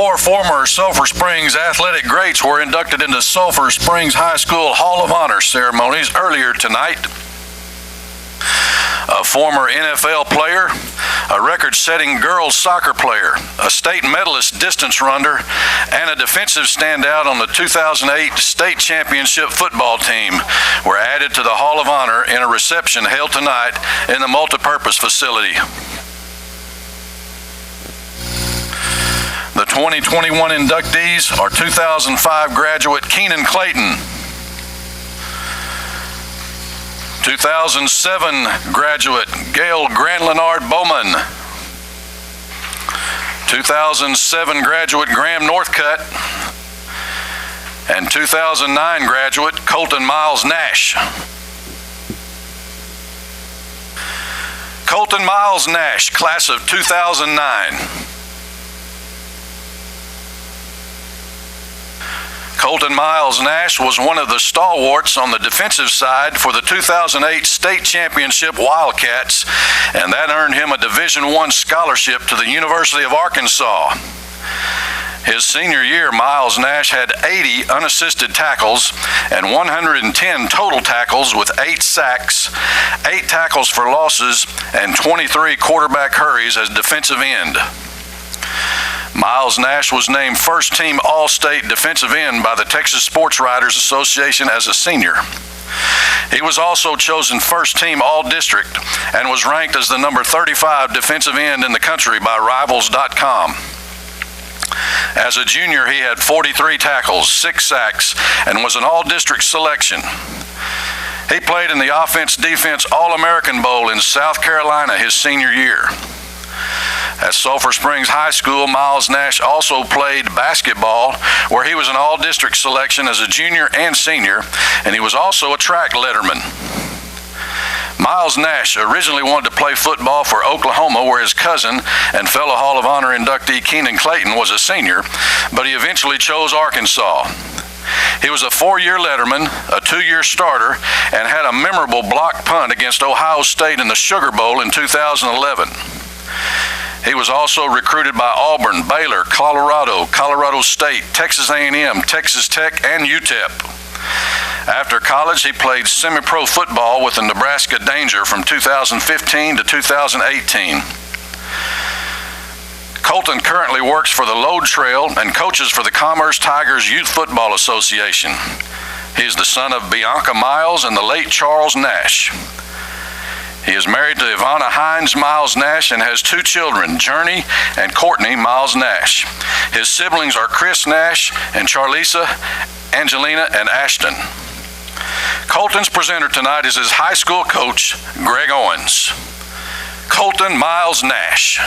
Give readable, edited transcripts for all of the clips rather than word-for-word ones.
4 former Sulphur Springs athletic greats were inducted into Sulphur Springs High School Hall of Honor ceremonies earlier tonight. A former NFL player, a record-setting girls soccer player, a state medalist distance runner, and a defensive standout on the 2008 state championship football team were added to the Hall of Honor in a reception held tonight in the multipurpose facility. The 2021 inductees are 2005 graduate Keenan Clayton, 2007 graduate Gale Leonard Bowman, 2007 graduate Graham Northcutt, and 2009 graduate Colton Nash. Colton Nash, class of 2009. Colton Nash was one of the stalwarts on the defensive side for the 2008 state championship Wildcats, and that earned him a Division I scholarship to the University of Arkansas. His senior year, Nash had 80 unassisted tackles and 110 total tackles with 8 sacks, 8 tackles for losses, and 23 quarterback hurries as defensive end. Nash was named first-team All-State defensive end by the Texas Sports Writers Association as a senior. He was also chosen first-team All-District and was ranked as the number 35 defensive end in the country by Rivals.com. As a junior, he had 43 tackles, 6 sacks, and was an All-District selection. He played in the Offense-Defense All-American Bowl in South Carolina his senior year. At Sulphur Springs High School, Nash also played basketball, where he was an all-district selection as a junior and senior, and he was also a track letterman. Nash originally wanted to play football for Oklahoma, where his cousin and fellow Hall of Honor inductee Keenan Clayton was a senior, but he eventually chose Arkansas. He was a 4-year letterman, a 2-year starter, and had a memorable blocked punt against Ohio State in the Sugar Bowl in 2011. He was also recruited by Auburn, Baylor, Colorado State, Texas A&M, Texas Tech, and UTEP. After college, he played semi-pro football with the Nebraska Danger from 2015 to 2018. Colton currently works for the Lode Trail and coaches for the Commerce Tigers Youth Football Association. He is the son of Bianca Miles and the late Charles Nash. He is married to Ivana Hines Nash and has 2 children, Journey and Courtney Nash. His siblings are Chris Nash and Charlisa, Angelina, and Ashton. Colton's presenter tonight is his high school coach, Greg Owens. Colton Nash.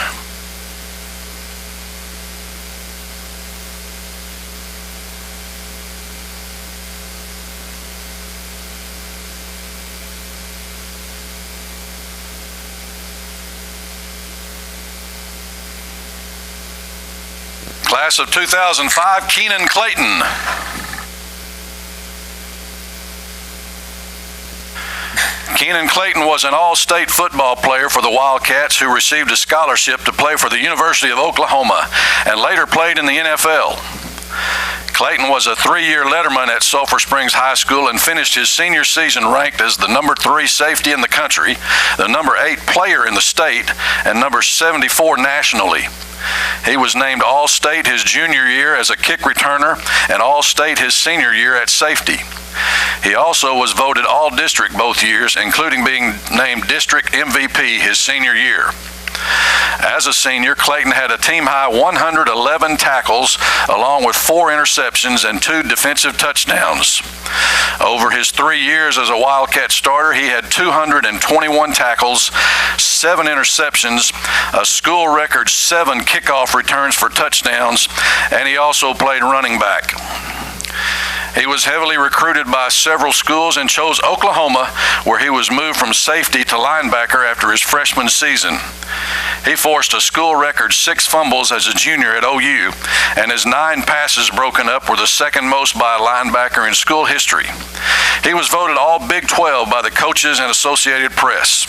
Class of 2005, Keenan Clayton. Keenan Clayton was an all-state football player for the Wildcats who received a scholarship to play for the University of Oklahoma and later played in the NFL. Clayton was a 3-year letterman at Sulphur Springs High School and finished his senior season ranked as the number 3 safety in the country, the number 8 player in the state, and number 74 nationally. He was named All-State his junior year as a kick returner and All-State his senior year at safety. He also was voted All-District both years, including being named District MVP his senior year. As a senior, Clayton had a team-high 111 tackles, along with 4 interceptions and 2 defensive touchdowns. Over his 3 years as a Wildcat starter, he had 221 tackles, 7 interceptions, a school record 7 kickoff returns for touchdowns, and he also played running back. He was heavily recruited by several schools and chose Oklahoma, where he was moved from safety to linebacker after his freshman season. He forced a school record 6 fumbles as a junior at OU, and his 9 passes broken up were the second most by a linebacker in school history. He was voted All Big 12 by the coaches and Associated Press.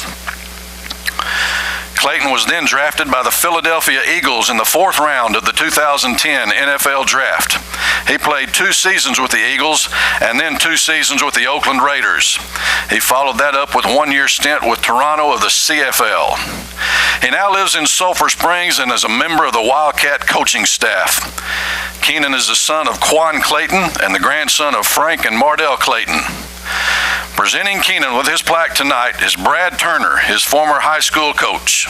Clayton was then drafted by the Philadelphia Eagles in the 4th round of the 2010 NFL Draft. He played 2 seasons with the Eagles and then 2 seasons with the Oakland Raiders. He followed that up with a 1-year stint with Toronto of the CFL. He now lives in Sulphur Springs and is a member of the Wildcat coaching staff. Keenan is the son of Quan Clayton and the grandson of Frank and Mardell Clayton. Presenting Keenan with his plaque tonight is Brad Turner, his former high school coach.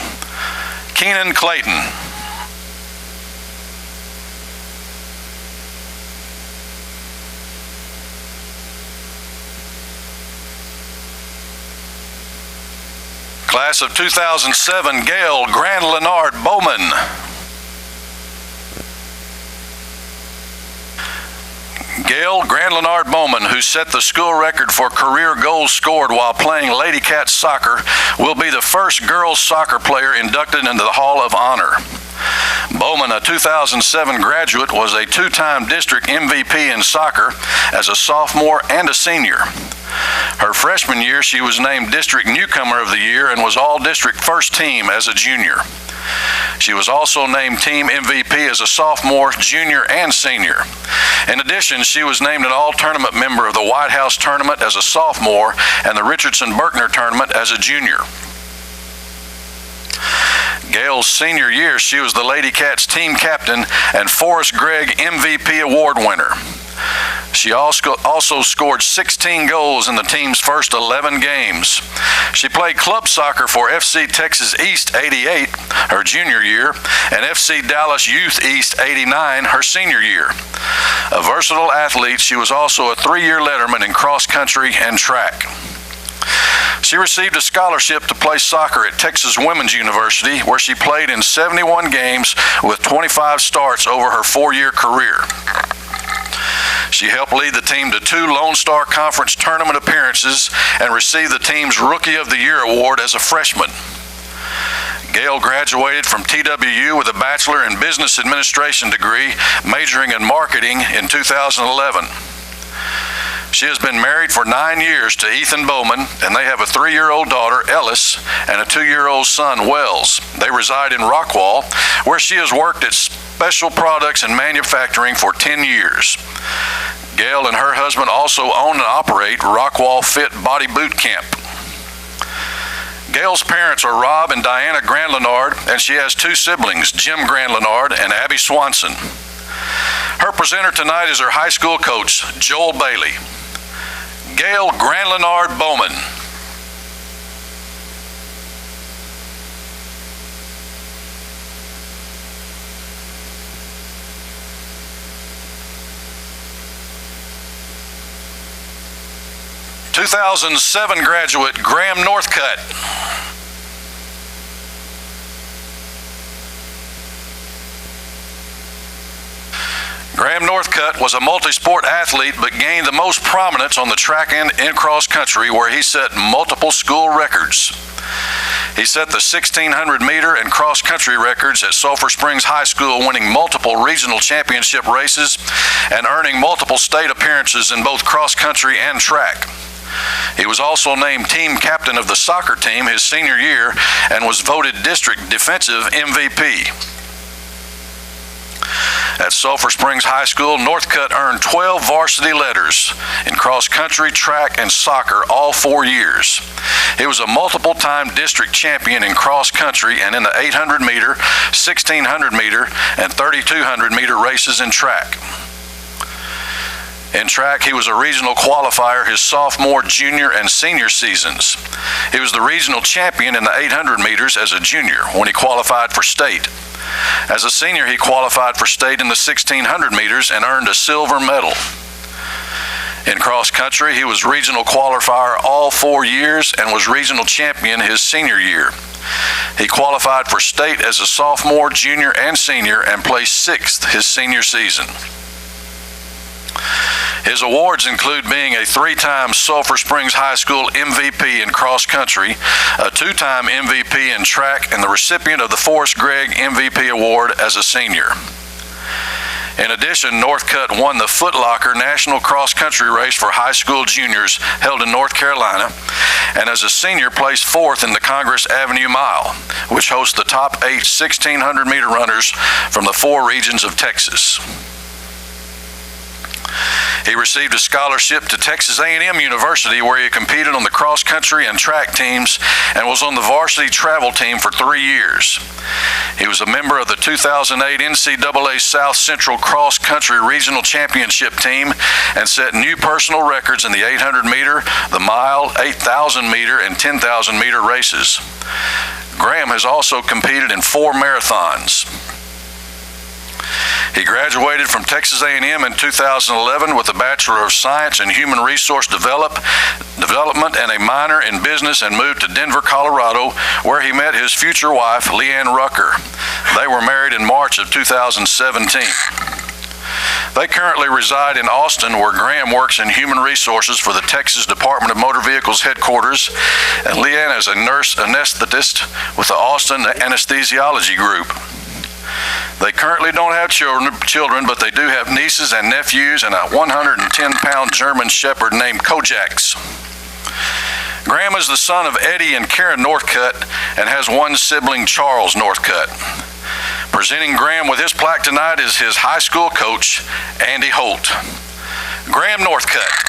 Keenan Clayton. Class of 2007, Gale Leonard Bowman. Gale Leonard Bowman, who set the school record for career goals scored while playing Lady Cat soccer, will be the first girls soccer player inducted into the Hall of Honor. Bowman, a 2007 graduate, was a 2-time district MVP in soccer as a sophomore and a senior. Her freshman year, she was named District Newcomer of the Year and was All-District First Team as a junior. She was also named Team MVP as a sophomore, junior, and senior. In addition, she was named an all-tournament member of the White House Tournament as a sophomore and the Richardson-Berkner Tournament as a junior. Gale's senior year, she was the Lady Cats team captain and Forrest Gregg MVP award winner. She also scored 16 goals in the team's first 11 games. She played club soccer for FC Texas East 88, her junior year, and FC Dallas Youth East 89, her senior year. A versatile athlete, she was also a 3-year letterman in cross country and track. She received a scholarship to play soccer at Texas Women's University, where she played in 71 games with 25 starts over her 4-year career. She helped lead the team to 2 Lone Star Conference tournament appearances and received the team's Rookie of the Year award as a freshman. Gale graduated from TWU with a Bachelor in Business Administration degree, majoring in marketing in 2011. She has been married for 9 years to Ethan Bowman, and they have a 3-year-old daughter, Ellis, and a 2-year-old son, Wells. They reside in Rockwall, where she has worked at Special Products and Manufacturing for 10 years. Gale and her husband also own and operate Rockwall Fit Body Boot Camp. Gale's parents are Rob and Diana Leonard, and she has 2 siblings, Jim Leonard and Abby Swanson. Her presenter tonight is her high school coach, Joel Bailey. Gale Leonard Bowman. (2007) graduate Graham Northcutt. Graham Northcutt was a multi-sport athlete but gained the most prominence on the track and in cross country, where he set multiple school records. He set the 1600 meter and cross country records at Sulphur Springs High School, winning multiple regional championship races and earning multiple state appearances in both cross country and track. He was also named team captain of the soccer team his senior year and was voted district defensive MVP. At Sulphur Springs High School, Northcutt earned 12 varsity letters in cross country, track, and soccer all 4 years. He was a multiple-time district champion in cross country and in the 800 meter, 1600 meter, and 3200 meter races in track. In track, he was a regional qualifier his sophomore, junior, and senior seasons. He was the regional champion in the 800 meters as a junior when he qualified for state. As a senior, he qualified for state in the 1600 meters and earned a silver medal. In cross country, he was regional qualifier all 4 years and was regional champion his senior year. He qualified for state as a sophomore, junior, and senior and placed 6th his senior season. His awards include being a 3-time Sulphur Springs High School MVP in cross country, a 2-time MVP in track, and the recipient of the Forrest Gregg MVP award as a senior. In addition, Northcutt won the Foot Locker National Cross Country Race for high school juniors held in North Carolina, and as a senior placed fourth in the Congress Avenue Mile, which hosts the top 8 1,600-meter runners from the 4 regions of Texas. He received a scholarship to Texas A&M University, where he competed on the cross country and track teams and was on the varsity travel team for 3 years. He was a member of the 2008 NCAA South Central Cross Country Regional Championship team and set new personal records in the 800-meter, the mile, 8,000-meter, and 10,000-meter races. Graham has also competed in 4 marathons. He graduated from Texas A&M in 2011 with a Bachelor of Science in Human Resource Development and a minor in business, and moved to Denver, Colorado, where he met his future wife, Leanne Rucker. They were married in March of 2017. They currently reside in Austin, where Graham works in human resources for the Texas Department of Motor Vehicles headquarters, and Leanne is a nurse anesthetist with the Austin Anesthesiology Group. They currently don't have children, but they do have nieces and nephews and a 110-pound German Shepherd named Kojaks. Graham is the son of Eddie and Karen Northcutt and has one sibling, Charles Northcutt. Presenting Graham with his plaque tonight is his high school coach, Andy Holt. Graham Northcutt.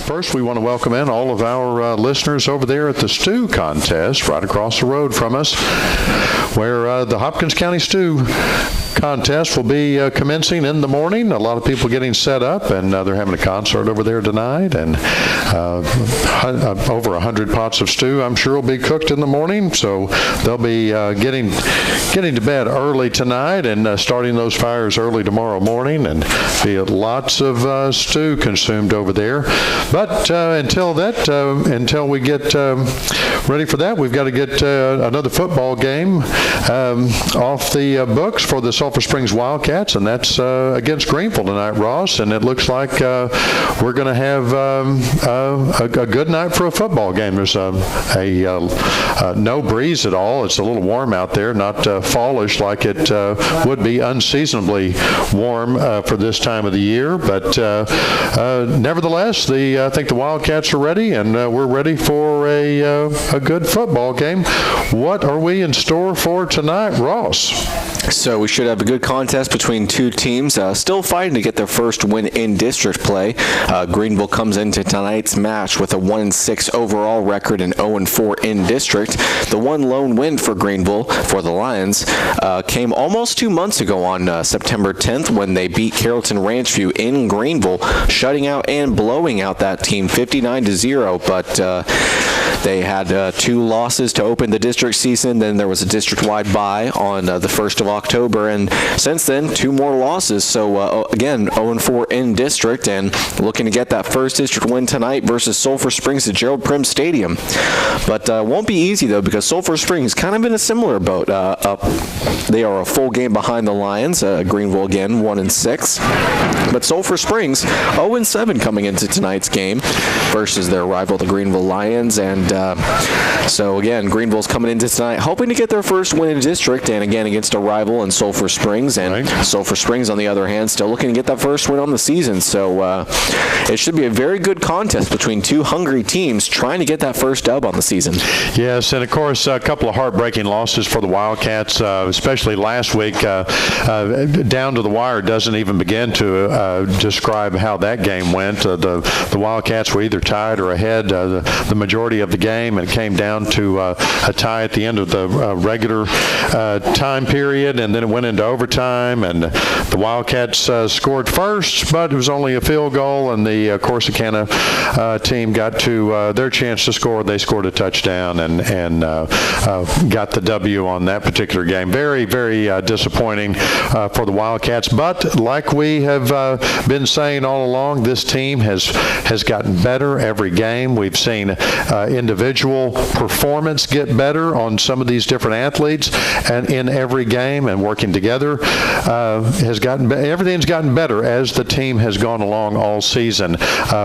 First, we want to welcome in all of our listeners over there at the Stew Contest right across the road from us, where the Hopkins County Stew Contest will be commencing in the morning. A lot of people getting set up, and they're having a concert over there tonight, and over 100 pots of stew, I'm sure, will be cooked in the morning. So they'll be getting to bed early tonight and starting those fires early tomorrow morning, and be lots of stew consumed over there. But until we get ready for that, we've got to get another football game off the books for the Sulphur Springs Wildcats, and that's against Greenville tonight, Ross. And it looks like we're going to have a good night for a football game. There's no breeze at all. It's a little warm out there, not fallish like it would be unseasonably warm for this time of the year. But nevertheless, I think the Wildcats are ready, and we're ready for a good football game. What are we in store for tonight, Ross? So we should have a good contest between two teams still fighting to get their first win in district play. Greenville comes into tonight's match with a 1-6 overall record and 0-4 in district. The one lone win for Greenville, for the Lions, came almost 2 months ago on September 10th when they beat Carrollton Ranchview in Greenville, shutting out and blowing out that team 59-0. But they had 2 losses to open the district season. Then there was a district-wide bye on the 1st of October, and since then 2 more losses. So again, 0-4 in district, and looking to get that first district win tonight versus Sulphur Springs at Gerald Prim Stadium. But won't be easy though, because Sulphur Springs kind of in a similar boat. They are a full game behind the Lions. Greenville again 1-6, but Sulphur Springs 0-7 coming into tonight's game versus their rival, the Greenville Lions. And so again, Greenville's coming into tonight hoping to get their first win in district, and again against a rival in Sulphur Springs. And right. Sulphur Springs, on the other hand, still looking to get that first win on the season. So it should be a very good contest between 2 hungry teams trying to get that first dub on the season. Yes, and of course a couple of heartbreaking losses for the Wildcats, especially last week. Down to the wire doesn't even begin to describe how that game went. The Wildcats were either tied or ahead the majority of the game, and it came down to a tie at the end of the regular time period, and then it went into overtime, and the Wildcats scored first, but it was only a field goal, and the Corsicana team got to their chance to score. They scored a touchdown and got the W on that particular game. Very, very disappointing for the Wildcats, but like we have been saying all along, this team has gotten better every game. We've seen individual individual performance get better on some of these different athletes and in every game, and working together everything's gotten better as the team has gone along all season.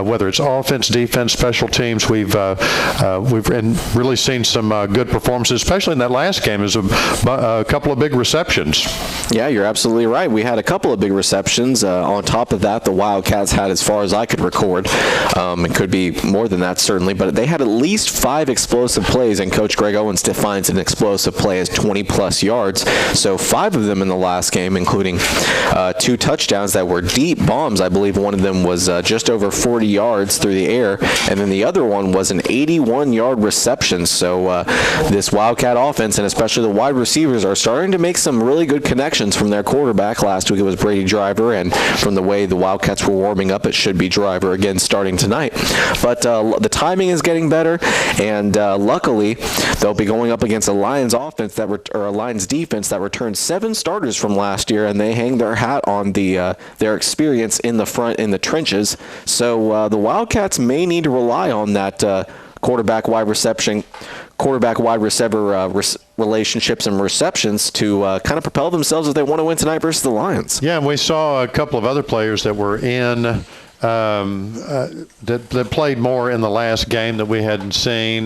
Whether it's offense, defense, special teams, we've really seen some good performances, especially in that last game. Is a couple of big receptions. Yeah, you're absolutely right. We had a couple of big receptions. On top of that, the Wildcats had, as far as I could record, it could be more than that certainly, but they had at least 5 explosive plays, and Coach Greg Owens defines an explosive play as 20-plus yards. So 5 of them in the last game, including 2 touchdowns that were deep bombs. I believe one of them was just over 40 yards through the air, and then the other one was an 81-yard reception. So this Wildcat offense, and especially the wide receivers, are starting to make some really good connections from their quarterback. Last week it was Brady Driver, and from the way the Wildcats were warming up, it should be Driver again starting tonight. But the timing is getting better, and luckily they'll be going up against a Lions offense or a Lions defense that returned 7 starters from last year, and they hang their hat on their experience in the front in the trenches. So the Wildcats may need to rely on that quarterback-wide receiver relationships and receptions to kind of propel themselves if they want to win tonight versus the Lions. Yeah, and we saw a couple of other players that were in that played more in the last game that we hadn't seen.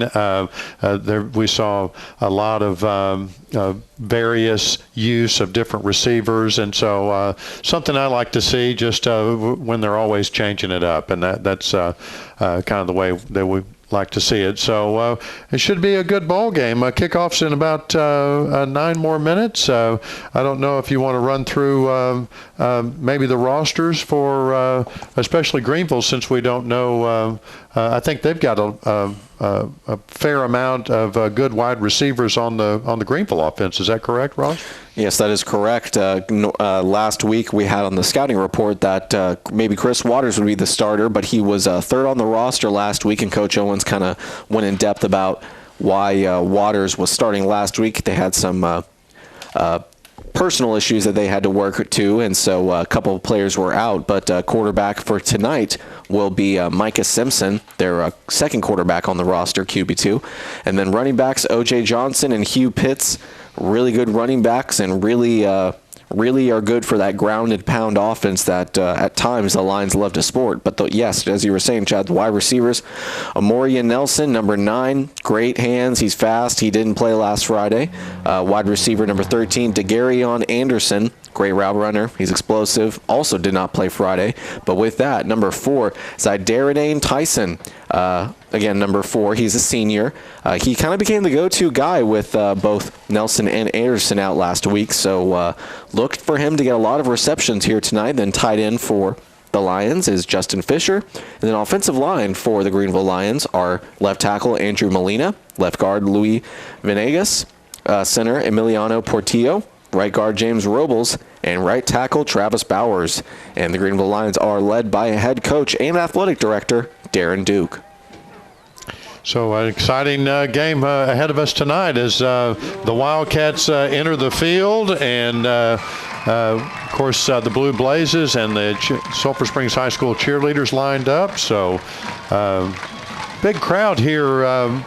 We saw a lot of various use of different receivers, and so something I like to see just when they're always changing it up, and that's kind of the way that we like to see it. So it should be a good ball game. Kickoff's in about 9 more minutes. I don't know if you want to run through maybe the rosters for especially Greenville, since we don't know. I think they've got a fair amount of good wide receivers on the Greenville offense. Is that correct, Ross? Yes, that is correct. Last week we had on the scouting report that maybe Chris Waters would be the starter, but he was 3rd on the roster last week, and Coach Owens kind of went in depth about why Waters was starting last week. They had some personal issues that they had to work to, and so a couple of players were out, but quarterback for tonight will be Micah Simpson, their second quarterback on the roster, QB2, and then running backs O.J. Johnson and Hugh Pitts, really good running backs, and really are good for that ground and pound offense that at times the Lions love to sport. But yes, as you were saying, Chad, the wide receivers, Amoria Nelson, number 9, great hands. He's fast. He didn't play last Friday. Wide receiver number 13, DeGaryon Anderson, great route runner. He's explosive. Also did not play Friday. But with that, number 4, Zydaradane Tyson. Again, number 4, he's a senior. He kind of became the go-to guy with both Nelson and Anderson out last week, so looked for him to get a lot of receptions here tonight. Then tight end for the Lions is Justin Fisher. And then offensive line for the Greenville Lions are left tackle Andrew Molina, left guard Luis Venegas, center Emiliano Portillo, right guard James Robles, and right tackle Travis Bowers. And the Greenville Lions are led by a head coach and athletic director, Darren Duke. So an exciting game ahead of us tonight as the Wildcats enter the field, and of course the Blue Blazes and the Sulphur Springs High School cheerleaders lined up. So big crowd here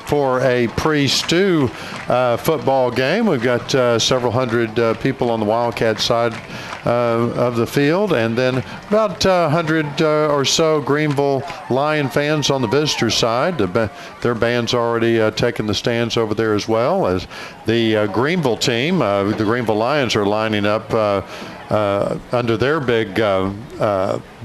for a pre-stew football game. We've got several hundred people on the Wildcat side of the field, and then about 100 or so Greenville Lion fans on the visitor side. Their band's already taken the stands over there as well, as the Greenville team, the Greenville Lions, are lining up under their big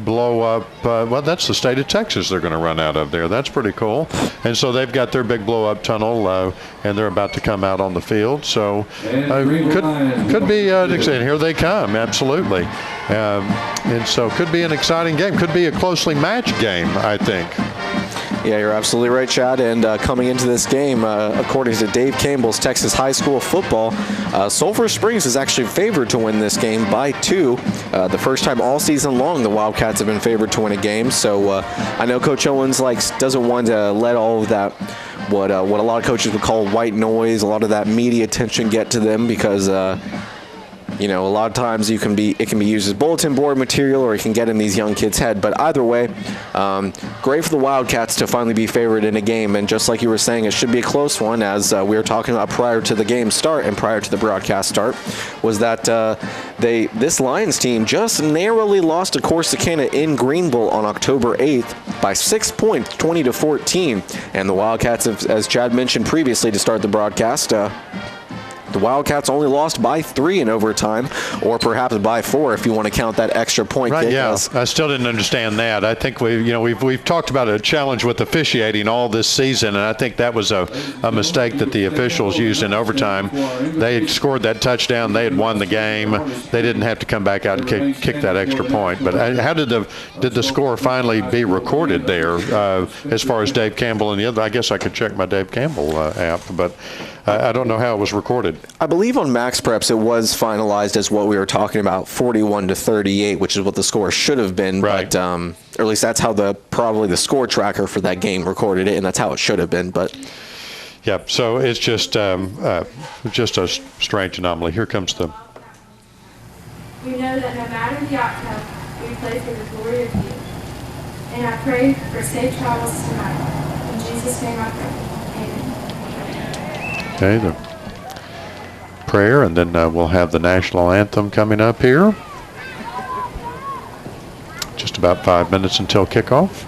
blow-up. Well, that's the state of Texas they're going to run out of there. That's pretty cool. And so they've got their big blow-up tunnel, and they're about to come out on the field. So could be exciting. Here they come, absolutely. And so could be an exciting game. Could be a closely matched game, I think. Yeah, you're absolutely right, Chad. And coming into this game, according to Dave Campbell's Texas High School Football, Sulphur Springs is actually favored to win this game by 2. The first time all season long the Wildcats have been favored to win a game. So I know Coach Owens doesn't want to let all of that, what a lot of coaches would call white noise, a lot of that media attention get to them, because A lot of times it can be used as bulletin board material, or it can get in these young kids' head. But either way, great for the Wildcats to finally be favored in a game. And just like you were saying, it should be a close one, as we were talking about prior to the game start and prior to the broadcast start, was that this Lions team just narrowly lost to Corsicana in Greenville on October 8th by 6 points, 20-14. And the Wildcats, as Chad mentioned previously to start the broadcast, the Wildcats only lost by 3 in overtime, or perhaps by 4 if you want to count that extra point right, kick. Yeah, I still didn't understand that. I think we've talked about a challenge with officiating all this season, and I think that was a mistake that the officials used in overtime. They had scored that touchdown. They had won the game. They didn't have to come back out and kick that extra point. But how did the score finally be recorded there as far as Dave Campbell and the other? I guess I could check my Dave Campbell app, but I don't know how it was recorded. I believe on Max Preps it was finalized as what we were talking about, 41-38, which is what the score should have been. Right. But, or at least that's how probably the score tracker for that game recorded it, and that's how it should have been. But yeah, so it's just a strange anomaly. Here comes the. We know that no matter the outcome, we play for the glory of you. And I pray for safe travels tonight. In Jesus' name I pray. Amen. Okay, the prayer, and then we'll have the national anthem coming up here. Just about 5 minutes until kickoff.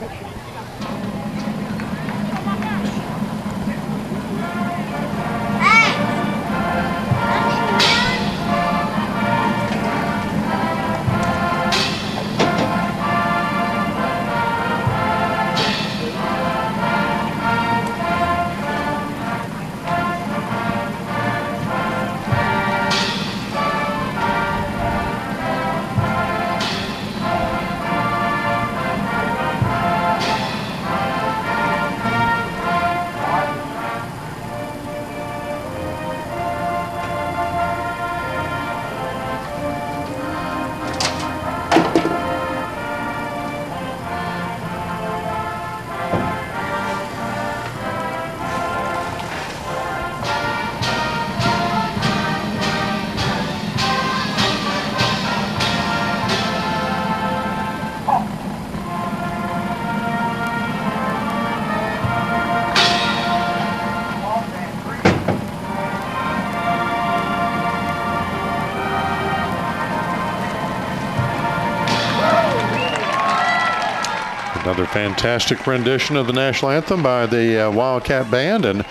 Another fantastic rendition of the national anthem by the Wildcat Band. And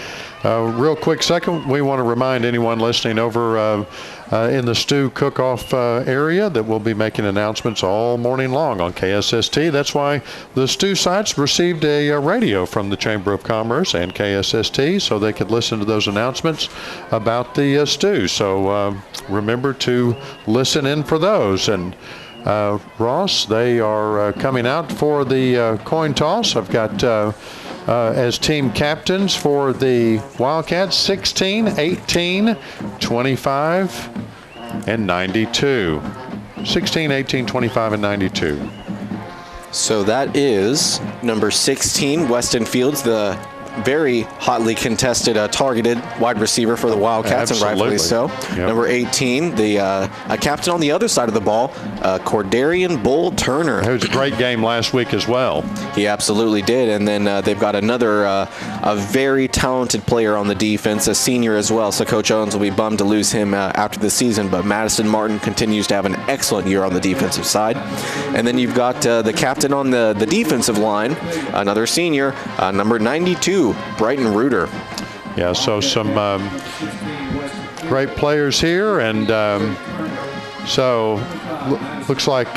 real quick second, we want to remind anyone listening over in the Stew Cook-Off area that we'll be making announcements all morning long on KSST. That's why the Stew sites received a radio from the Chamber of Commerce and KSST so they could listen to those announcements about the Stew. So remember to listen in for those. And Ross, they are coming out for the coin toss. I've got as team captains for the Wildcats 16, 18, 25, and 92. 16, 18, 25, and 92. so that is number 16, Weston Fields, the very hotly contested, targeted wide receiver for the Wildcats, Absolutely. and rightfully so. Yep. Number 18, the a captain on the other side of the ball, Cordarian Bull Turner. It was a great game last week as well. He absolutely did. And then they've got another a very talented player on the defense, a senior as well. So Coach Owens will be bummed to lose him after the season. But Madison Martin continues to have an excellent year on the defensive side. And then you've got the captain on the defensive line, another senior, number 92, Brighton Reuter. Yeah, so some great players here. And so looks like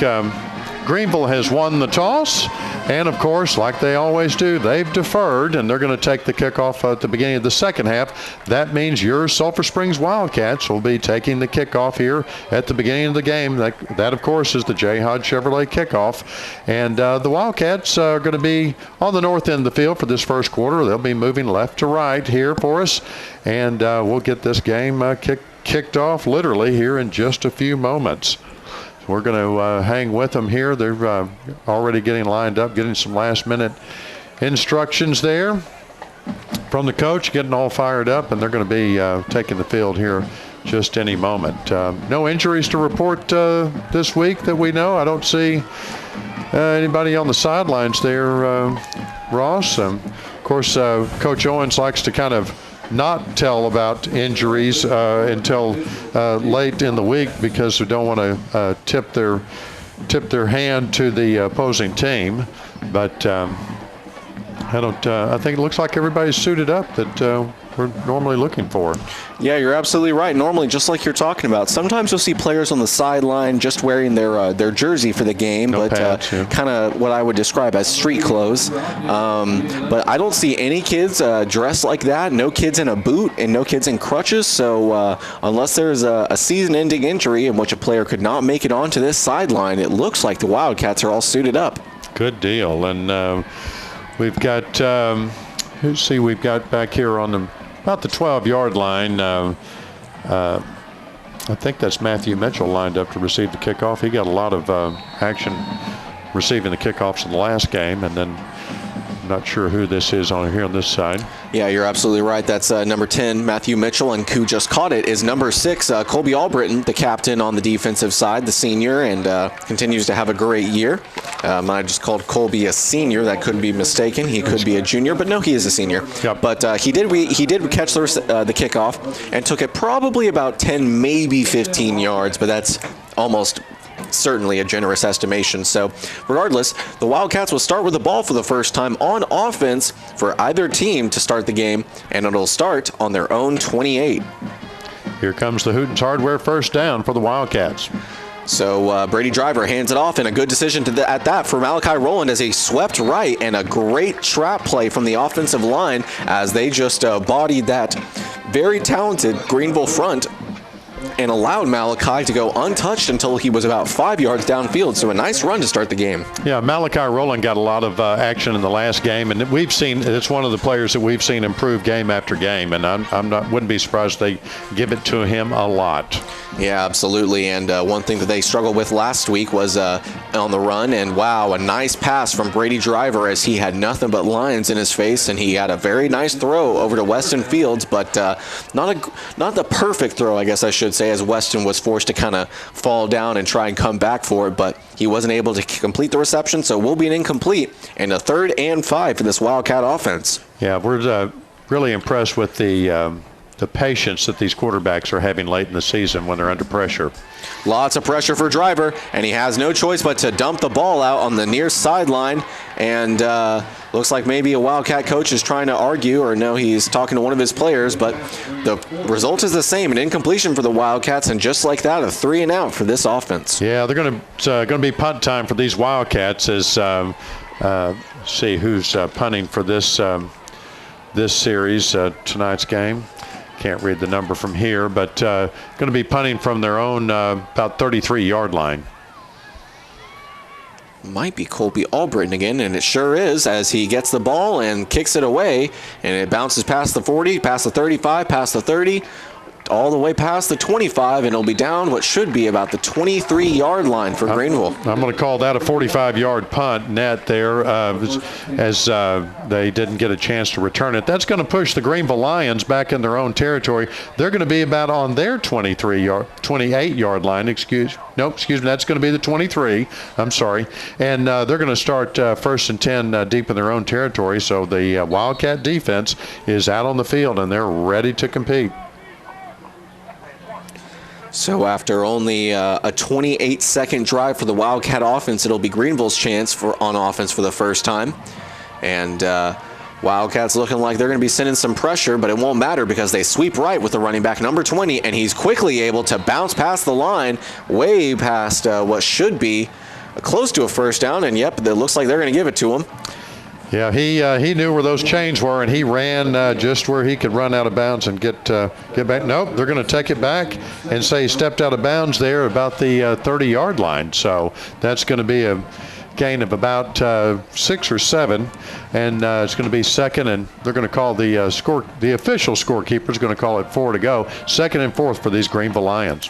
Greenville has won the toss. And, of course, like they always do, they've deferred, and they're going to take the kickoff at the beginning of the second half. That means your Sulphur Springs Wildcats will be taking the kickoff here at the beginning of the game. That of course, is the J. Hodge Chevrolet kickoff. And the Wildcats are going to be on the north end of the field for this first quarter. They'll be moving left to right here for us. And we'll get this game kicked off literally here in just a few moments. We're going to hang with them here. They're already getting lined up, getting some last-minute instructions there from the coach, getting all fired up, and they're going to be taking the field here just any moment. No injuries to report this week that we know. I don't see anybody on the sidelines there, Ross. Of course, Coach Owens likes to kind of not tell about injuries until late in the week because we don't want to tip their hand to the opposing team. But I think it looks like everybody's suited up that we're normally looking for. Yeah, you're absolutely right. Normally, just like you're talking about, sometimes you'll see players on the sideline just wearing their jersey for the game, no but pads, yeah. kind of what I would describe as street clothes. But I don't see any kids dressed like that. No kids in a boot and no kids in crutches. So unless there's a season-ending injury in which a player could not make it onto this sideline, it looks like the Wildcats are all suited up. Good deal. And we've got, we've got back here on about the 12-yard line. I think that's Matthew Mitchell lined up to receive the kickoff. He got a lot of action receiving the kickoffs in the last game, and then I'm not sure who this is on here on this side. Yeah, you're absolutely right. That's number 10, Matthew Mitchell, and who just caught it is number 6, Colby Albritton, the captain on the defensive side, the senior, and continues to have a great year. I just called Colby a senior. That could be mistaken. He could be a junior, but no, he is a senior. Yep. But he did catch the kickoff and took it probably about 10, maybe 15 yards, but that's almost certainly a generous estimation. So regardless, the Wildcats will start with the ball for the first time on offense for either team to start the game, and it'll start on their own 28. Here comes the Hooten's Hardware first down for the Wildcats. So Brady Driver hands it off, and a good decision at that for Malachi Rowland as he swept right, and a great trap play from the offensive line as they just bodied that very talented Greenville front and allowed Malachi to go untouched until he was about 5 yards downfield. So a nice run to start the game. Yeah, Malachi Rowland got a lot of action in the last game, and we've seen it's one of the players that we've seen improve game after game, and wouldn't be surprised if they give it to him a lot. Yeah, absolutely. And one thing that they struggled with last week was on the run. And wow, a nice pass from Brady Driver as he had nothing but lines in his face, and he had a very nice throw over to Weston Fields, but not the perfect throw, I guess I should say, as Weston was forced to kind of fall down and try and come back for it, but he wasn't able to complete the reception, so will be an incomplete and a 3rd and 5 for this Wildcat offense. Yeah, we're really impressed with the patience that these quarterbacks are having late in the season when they're under pressure. Lots of pressure for Driver, and he has no choice but to dump the ball out on the near sideline, and looks like maybe a Wildcat coach is trying to argue, or no, he's talking to one of his players, but the result is the same, an incompletion for the Wildcats, and just like that, a 3 and out for this offense. Yeah, they're going to be punt time for these Wildcats as see who's punting for this series, tonight's game. Can't read the number from here, but going to be punting from their own about 33-yard line. Might be Colby Albritton again, and it sure is, as he gets the ball and kicks it away, and it bounces past the 40, past the 35, past the 30, all the way past the 25, and it'll be down what should be about the 23-yard line for Greenville. I'm going to call that a 45-yard punt net there as they didn't get a chance to return it. That's going to push the Greenville Lions back in their own territory. They're going to be about on their 28-yard line. Excuse me. That's going to be the 23. I'm sorry. And they're going to start 1st and 10 deep in their own territory. So the Wildcat defense is out on the field, and they're ready to compete. So after only a 28-second drive for the Wildcat offense, it'll be Greenville's chance on offense for the first time. And Wildcats looking like they're going to be sending some pressure, but it won't matter because they sweep right with the running back, number 20, and he's quickly able to bounce past the line, way past what should be close to a first down, and yep, it looks like they're going to give it to him. Yeah, he knew where those chains were, and he ran just where he could run out of bounds and get back. Nope, they're going to take it back and say he stepped out of bounds there about the 30-yard line. So that's going to be a gain of about 6 or 7, and it's going to be second, and they're going to call the official scorekeeper is going to call it 4 to go. 2nd and 4 for these Greenville Lions.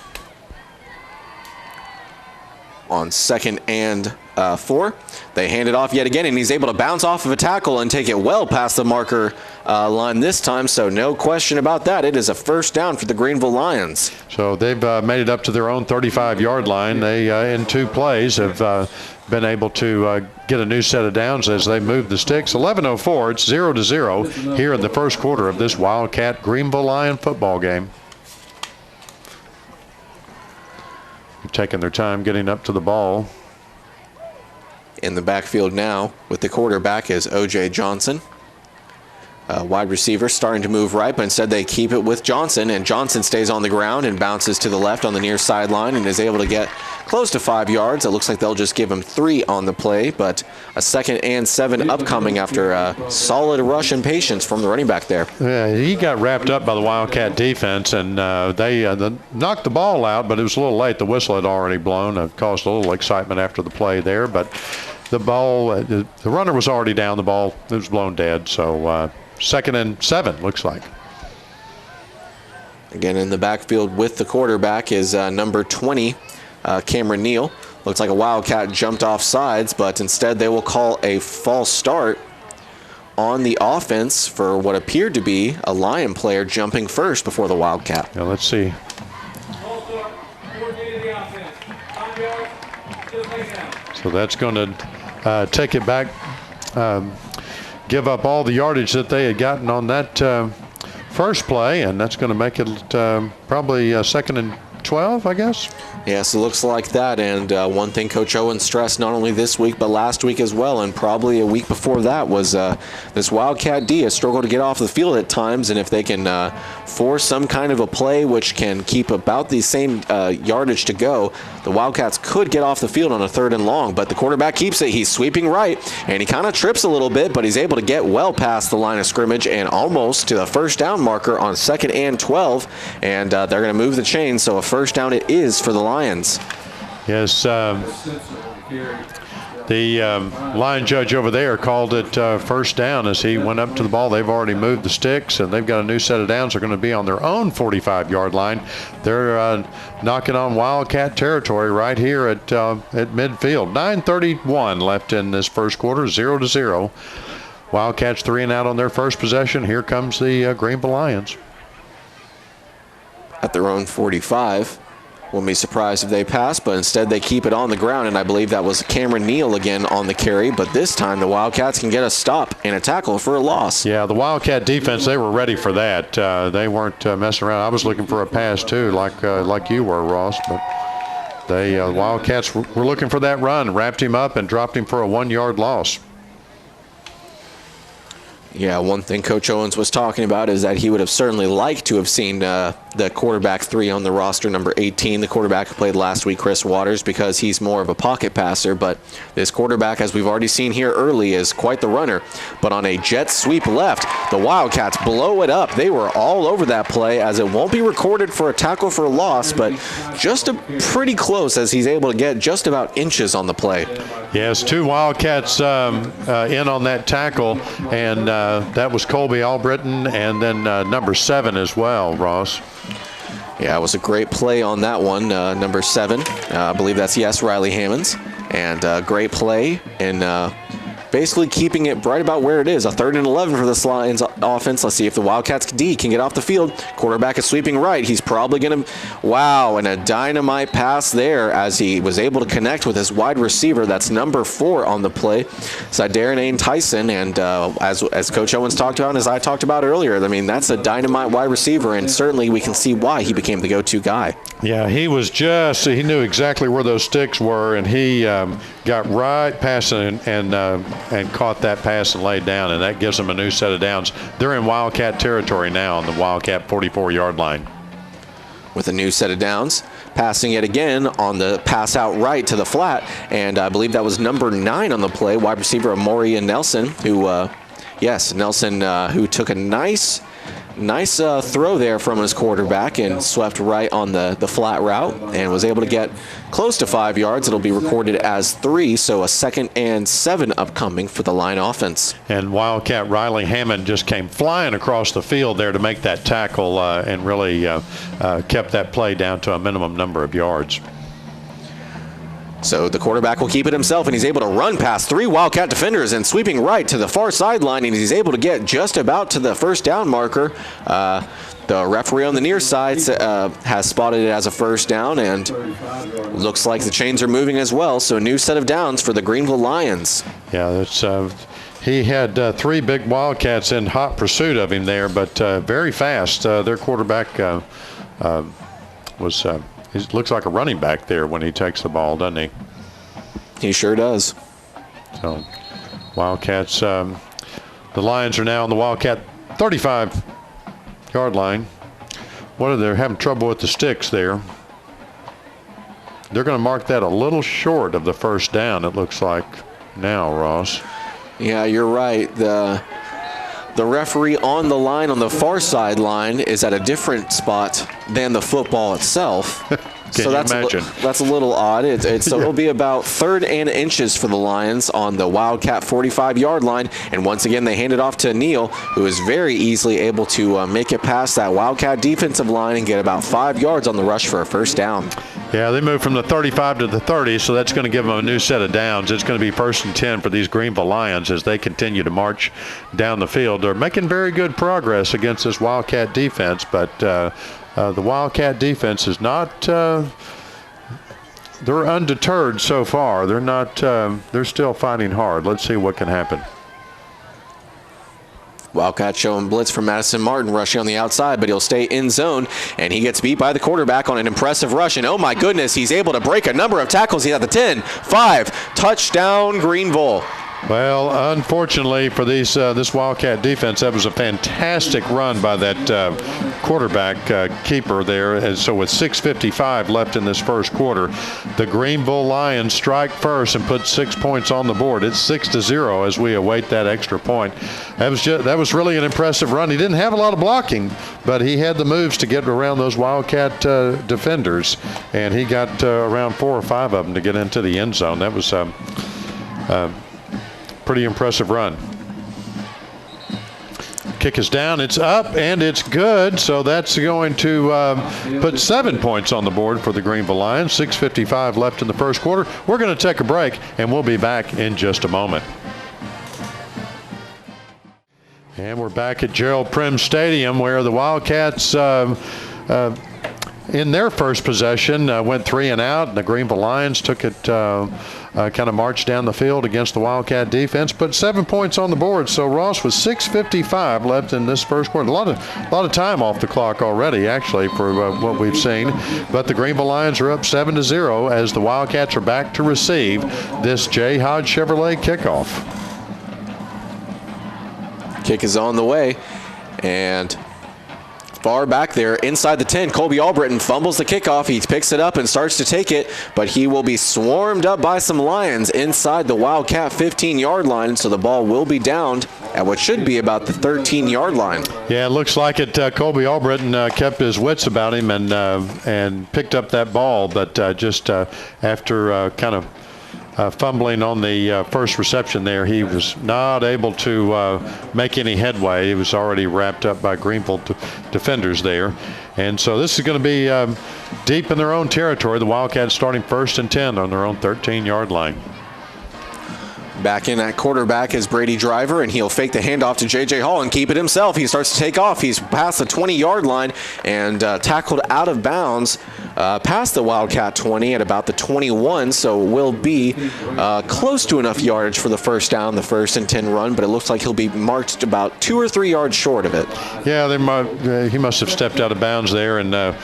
on 2nd and 4. They hand it off yet again, and he's able to bounce off of a tackle and take it well past the marker line this time, so no question about that. It is a first down for the Greenville Lions. So they've made it up to their own 35-yard line. They, in 2 plays, have been able to get a new set of downs as they move the sticks. 11:04, it's 0-0 here in the first quarter of this Wildcat Greenville Lion football game. Taking their time getting up to the ball. In the backfield now with the quarterback is O.J. Johnson. Wide receiver starting to move right, but instead they keep it with Johnson, and Johnson stays on the ground and bounces to the left on the near sideline and is able to get close to 5 yards. It looks like they'll just give him 3 on the play, but a 2nd and 7 upcoming after a solid rush and patience from the running back there. Yeah, he got wrapped up by the Wildcat defense, and they knocked the ball out, but it was a little late. The whistle had already blown. It caused a little excitement after the play there, but the ball, the runner was already down. The ball, it was blown dead, so 2nd and 7 looks like. Again, in the backfield with the quarterback is number 20, Cameron Neal. Looks like a Wildcat jumped off sides, but instead they will call a false start on the offense for what appeared to be a Lion player jumping first before the Wildcat. Now let's see. So that's going to take it back, give up all the yardage that they had gotten on that first play, and that's going to make it probably 2nd and 12, I guess. Yes, it looks like that, and one thing Coach Owen stressed not only this week but last week as well, and probably a week before that, was this Wildcat D has struggled to get off the field at times, and if they can force some kind of a play which can keep about the same yardage to go, the Wildcats could get off the field on a 3rd and long, but the quarterback keeps it. He's sweeping right, and he kind of trips a little bit, but he's able to get well past the line of scrimmage and almost to the first down marker on 2nd and 12, and they're going to move the chains, so a first down it is for the Lions. Yes, the line judge over there called it first down as he went up to the ball. They've already moved the sticks, and they've got a new set of downs. They're going to be on their own 45-yard line. They're knocking on Wildcat territory right here at midfield. 9:31 left in this first quarter, 0-0. Wildcats 3 and out on their first possession. Here comes the Greenville Lions. At their own 45. Wouldn't be surprised if they pass, but instead they keep it on the ground, and I believe that was Cameron Neal again on the carry, but this time the Wildcats can get a stop and a tackle for a loss. Yeah, the Wildcat defense, they were ready for that. They weren't messing around. I was looking for a pass too, like you were, Ross, but the Wildcats were looking for that run, wrapped him up and dropped him for a 1-yard loss. Yeah, one thing Coach Owens was talking about is that he would have certainly liked to have seen the quarterback 3 on the roster, number 18, the quarterback who played last week, Chris Waters, because he's more of a pocket passer. But this quarterback, as we've already seen here early, is quite the runner. But on a jet sweep left, the Wildcats blow it up. They were all over that play, as it won't be recorded for a tackle for a loss, but just pretty close as he's able to get just about inches on the play. Yes, 2 Wildcats in on that tackle, and that was Colby Albritton and then number 7 as well, Ross. Yeah, it was a great play on that one, number 7. I believe that's, yes, Riley Hammonds. And great play and basically keeping it right about where it is. A 3rd and 11 for this Lions offense. Let's see if the Wildcats D can get off the field. Quarterback is sweeping right. He's probably going to, wow, and a dynamite pass there as he was able to connect with his wide receiver. That's number 4 on the play. Darren Tyson, and as Coach Owens talked about and as I talked about earlier, I mean, that's a dynamite wide receiver, and certainly we can see why he became the go-to guy. Yeah, he knew exactly where those sticks were, and he got right past it and caught that pass and laid down, and that gives them a new set of downs. They're in Wildcat territory now on the Wildcat 44-yard line. With a new set of downs, passing it again on the pass out right to the flat, and I believe that was number 9 on the play, wide receiver Amoria Nelson, who, who took a nice throw there from his quarterback and swept right on the flat route and was able to get close to 5 yards. It'll be recorded as 3, so a 2nd and 7 upcoming for the Lion offense. And Wildcat Riley Hammond just came flying across the field there to make that tackle and really kept that play down to a minimum number of yards. So the quarterback will keep it himself, and he's able to run past 3 Wildcat defenders and sweeping right to the far sideline, and he's able to get just about to the first down marker. The referee on the near side has spotted it as a first down, and looks like the chains are moving as well. So a new set of downs for the Greenville Lions. Yeah, that's he had 3 big Wildcats in hot pursuit of him there, but very fast. Their quarterback he looks like a running back there when he takes the ball, doesn't he? He sure does. So Wildcats, the Lions are now on the Wildcat 35-yard line. They're having trouble with the sticks there. They're going to mark that a little short of the first down, it looks like now, Ross. Yeah, you're right. The referee on the line on the far sideline is at a different spot than the football itself. Can you imagine? That's a little odd. So it'll be about 3rd and inches for the Lions on the Wildcat 45-yard line. And once again, they hand it off to Neal, who is very easily able to make it past that Wildcat defensive line and get about 5 yards on the rush for a first down. Yeah, they moved from the 35 to the 30, so that's going to give them a new set of downs. It's going to be 1st and 10 for these Greenville Lions as they continue to march down the field. They're making very good progress against this Wildcat defense, but the Wildcat defense is not they're undeterred so far. They're not they're still fighting hard. Let's see what can happen. Wildcat showing blitz from Madison Martin rushing on the outside, but he'll stay in zone, and he gets beat by the quarterback on an impressive rush, and oh my goodness, he's able to break a number of tackles. He's at the 10, 5, touchdown Greenville. Well, unfortunately for this Wildcat defense, that was a fantastic run by that quarterback keeper there. And so with 6:55 left in this first quarter, the Greenville Lions strike first and put 6 points on the board. It's 6-0 as we await that extra point. That was really an impressive run. He didn't have a lot of blocking, but he had the moves to get around those Wildcat defenders, and he got around 4 or 5 of them to get into the end zone. That was pretty impressive run. Kick is down, it's up, and it's good. So that's going to put 7 points on the board for the Greenville Lions. 6:55 left in the first quarter. We're going to take a break, and we'll be back in just a moment. And we're back at Gerald Prim Stadium, where the Wildcats in their first possession went 3 and out, and the Greenville Lions took it kind of marched down the field against the Wildcat defense, put 7 points on the board. So Ross, with 6:55 left in this first quarter, a lot of time off the clock already, actually, for what we've seen. But the Greenville Lions are up 7-0 as the Wildcats are back to receive this J. Hodge Chevrolet kickoff. Kick is on the way, and far back there inside the 10, Colby Albritton fumbles the kickoff. He picks it up and starts to take it, but he will be swarmed up by some Lions inside the Wildcat 15-yard line, so the ball will be downed at what should be about the 13-yard line. Yeah, it looks like it. Colby Albritton kept his wits about him and picked up that ball, but just after kind of fumbling on the first reception there, he was not able to make any headway. He was already wrapped up by Greenville defenders there. And so this is going to be deep in their own territory. The Wildcats starting 1st and 10 on their own 13-yard line. Back in at quarterback is Brady Driver, and he'll fake the handoff to J.J. Hall and keep it himself. He starts to take off. He's past the 20-yard line and tackled out of bounds past the Wildcat 20 at about the 21, so will be close to enough yardage for the first down, the 1st and 10 run, but it looks like he'll be marked about 2 or 3 yards short of it. Yeah, he must have stepped out of bounds there, and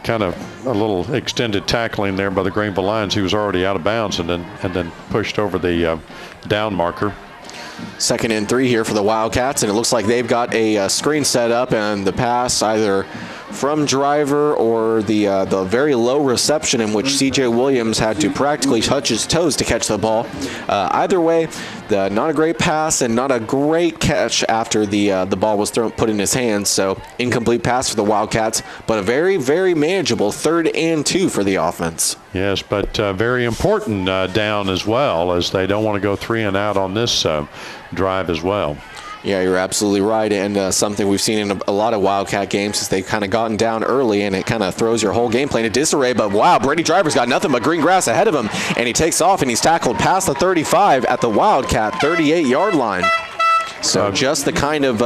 kind of a little extended tackling there by the Greenville Lions. He was already out of bounds and then pushed over the down marker. 2nd and 3 here for the Wildcats, and it looks like they've got a screen set up, and the pass either from Driver or the very low reception in which C.J. Williams had to practically touch his toes to catch the ball. Either way, not a great pass and not a great catch after the ball was put in his hands. So incomplete pass for the Wildcats, but a very, very manageable 3rd and 2 for the offense. Yes, but very important down as well, as they don't want to go 3 and out on this drive as well. Yeah, you're absolutely right, and something we've seen in a lot of Wildcat games is they've kind of gotten down early, and it kind of throws your whole game plan into disarray. But wow, Brady Driver's got nothing but green grass ahead of him, and he takes off, and he's tackled past the 35 at the Wildcat 38-yard line. So just the kind of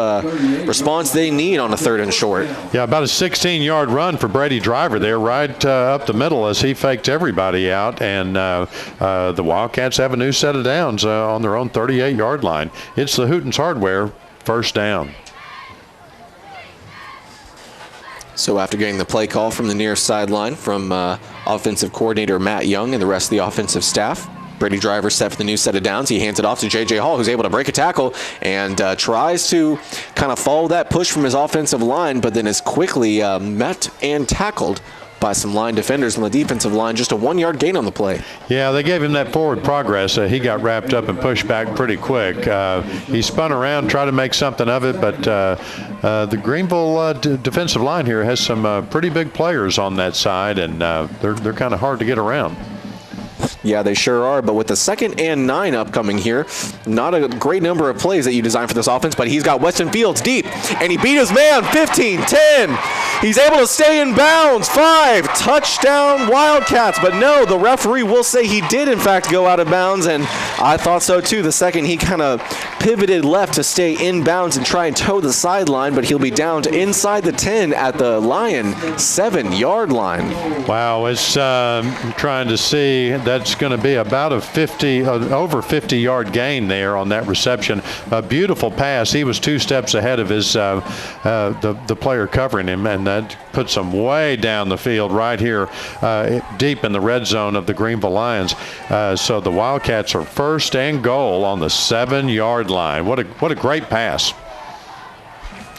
response they need on a 3rd and short. Yeah, about a 16-yard run for Brady Driver there, right up the middle as he faked everybody out, and the Wildcats have a new set of downs on their own 38-yard line. It's the Hooten's Hardware first down. So after getting the play call from the near sideline from offensive coordinator Matt Young and the rest of the offensive staff, Brady Driver set for the new set of downs. He hands it off to J.J. Hall, who's able to break a tackle and tries to kind of follow that push from his offensive line, but then is quickly met and tackled by some line defenders on the defensive line. Just a 1-yard gain on the play. Yeah, they gave him that forward progress. He got wrapped up and pushed back pretty quick. He spun around, tried to make something of it, but the Greenville defensive line here has some pretty big players on that side, and they're kind of hard to get around. Yeah, they sure are, but with the 2nd and 9 upcoming here, not a great number of plays that you designed for this offense, but he's got Weston Fields deep, and he beat his man, 15, 10. He's able to stay in bounds, 5, touchdown Wildcats, but no, the referee will say he did in fact go out of bounds, and I thought so too the second he kind of pivoted left to stay in bounds and try and toe the sideline, but he'll be down to inside the 10 at the Lion 7-yard line. Wow, it's trying to see, that's going to be about a over 50-yard gain there on that reception. A beautiful pass. He was 2 steps ahead of his the player covering him, and that puts him way down the field right here deep in the red zone of the Greenville Lions. So the Wildcats are 1st and goal on the 7-yard line. What a great pass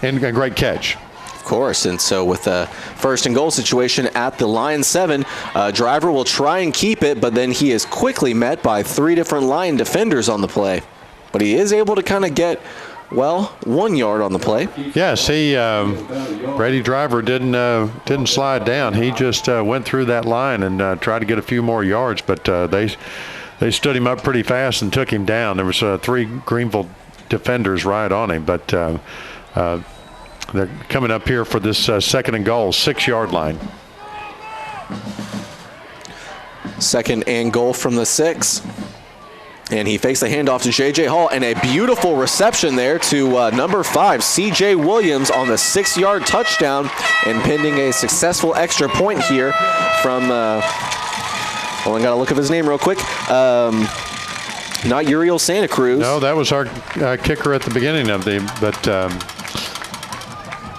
and a great catch. Course, and so with a 1st and goal situation at the Lion 7, Driver will try and keep it, but then he is quickly met by 3 different Lion defenders on the play. But he is able to kind of get, well, 1 yard on the play. Yes, Brady Driver didn't slide down. He just went through that line and tried to get a few more yards, but they stood him up pretty fast and took him down. There was 3 Greenville defenders right on him, but they're coming up here for this 2nd and goal, 6-yard line. 2nd and goal from the 6. And he fakes the handoff to J.J. Hall, and a beautiful reception there to number 5, C.J. Williams, on the 6-yard touchdown, and pending a successful extra point here from, I got to look up his name real quick. Not Uriel Santa Cruz. No, that was our kicker at the beginning of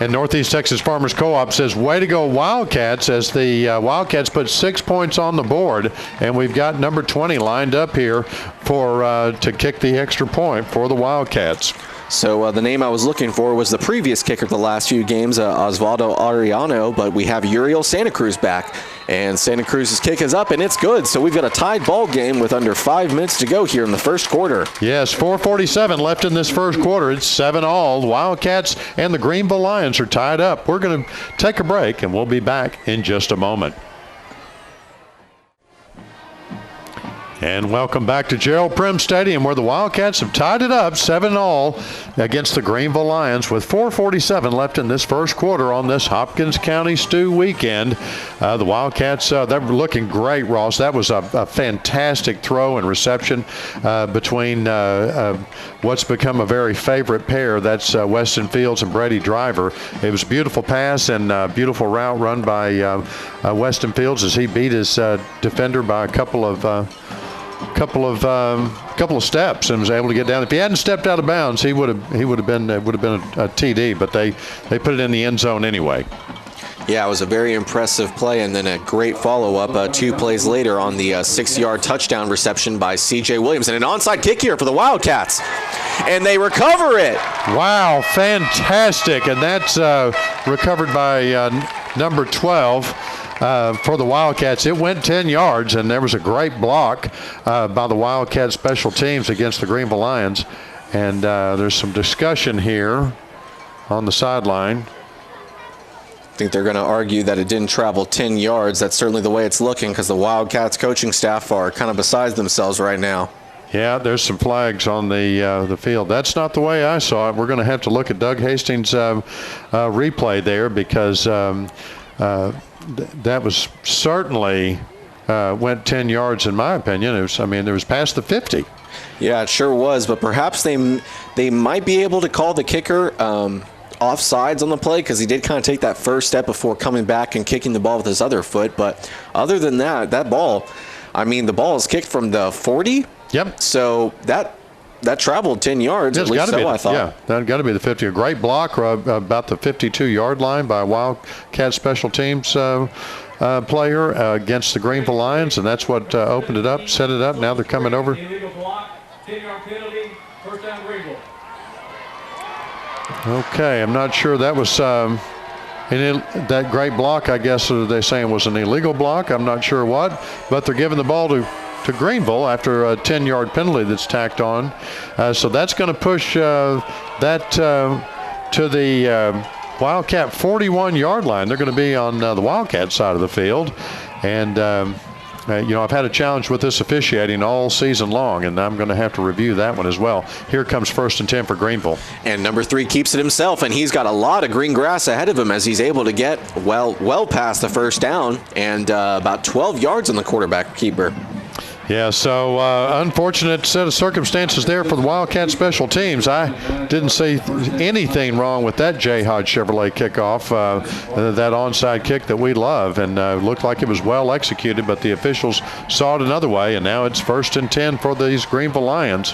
and Northeast Texas Farmers Co-op says, way to go Wildcats, as the Wildcats put 6 points on the board, and we've got number 20 lined up here to kick the extra point for the Wildcats. So the name I was looking for was the previous kicker the last few games, Osvaldo Ariano, but we have Uriel Santa Cruz back. And Santa Cruz's kick is up, and it's good. So we've got a tied ball game with under 5 minutes to go here in the first quarter. Yes, 4:47 left in this first quarter. It's 7-all. The Wildcats and the Greenville Lions are tied up. We're going to take a break, and we'll be back in just a moment. And welcome back to Gerald Prim Stadium, where the Wildcats have tied it up 7-all against the Greenville Lions with 4:47 left in this first quarter on this Hopkins County Stew weekend. The Wildcats, they're looking great, Ross. That was a fantastic throw and reception between what's become a very favorite pair. That's Weston Fields and Brady Driver. It was a beautiful pass and a beautiful route run by Weston Fields as he beat his defender by a couple of steps and was able to get down. If he hadn't stepped out of bounds, he would have been a TD, but they put it in the end zone anyway. Yeah, it was a very impressive play, and then a great follow-up 2 plays later on the 6-yard touchdown reception by C.J. Williams, and an onside kick here for the Wildcats, and they recover it. Wow, fantastic, and that's recovered by number 12. For the Wildcats. It went 10 yards, and there was a great block by the Wildcat special teams against the Greenville Lions. And there's some discussion here on the sideline. I think they're going to argue that it didn't travel 10 yards. That's certainly the way it's looking, because the Wildcats coaching staff are kind of beside themselves right now. Yeah, there's some flags on the field. That's not the way I saw it. We're going to have to look at Doug Hastings' replay there because that was certainly went 10 yards in my opinion. It was past the 50. Yeah, it sure was, but perhaps they might be able to call the kicker offsides on the play because he did kind of take that first step before coming back and kicking the ball with his other foot. But other than that ball, the ball is kicked from the 40. Yep. So that traveled 10 yards, at least I thought. Yeah, that got to be the 50. A great block about the 52-yard line by a Wildcat special teams player against the Greenville Lions, and that's what opened it up, set it up. Now they're coming over. Illegal block, 10-yard penalty, first down Greenville. Okay, I'm not sure that was that great block. I guess they're saying was an illegal block. I'm not sure what, but they're giving the ball to Greenville after a 10-yard penalty that's tacked on. So that's going to push that to the Wildcat 41-yard line. They're going to be on the Wildcat side of the field. And, I've had a challenge with this officiating all season long, and I'm going to have to review that one as well. Here comes 1st and 10 for Greenville. And number 3 keeps it himself, and he's got a lot of green grass ahead of him as he's able to get well past the first down and about 12 yards on the quarterback keeper. Yeah, so unfortunate set of circumstances there for the Wildcat special teams. I didn't see anything wrong with that J. Hodge Chevrolet kickoff, that onside kick that we love, and looked like it was well executed, but the officials saw it another way, and now it's 1st and 10 for these Greenville Lions,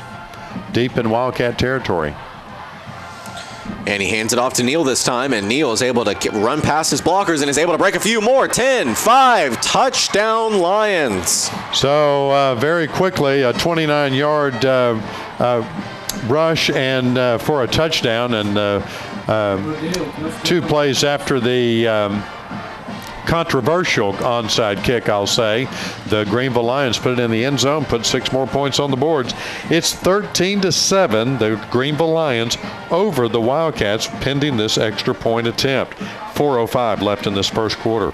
deep in Wildcat territory. And he hands it off to Neal this time, and Neal is able to run past his blockers and is able to break a few more. 10-5, touchdown Lions. So very quickly, a 29-yard rush and for a touchdown, and 2 plays after the controversial onside kick, I'll say. The Greenville Lions put it in the end zone, put 6 more points on the boards. It's 13-7, the Greenville Lions over the Wildcats, pending this extra point attempt. 4:05 left in this first quarter.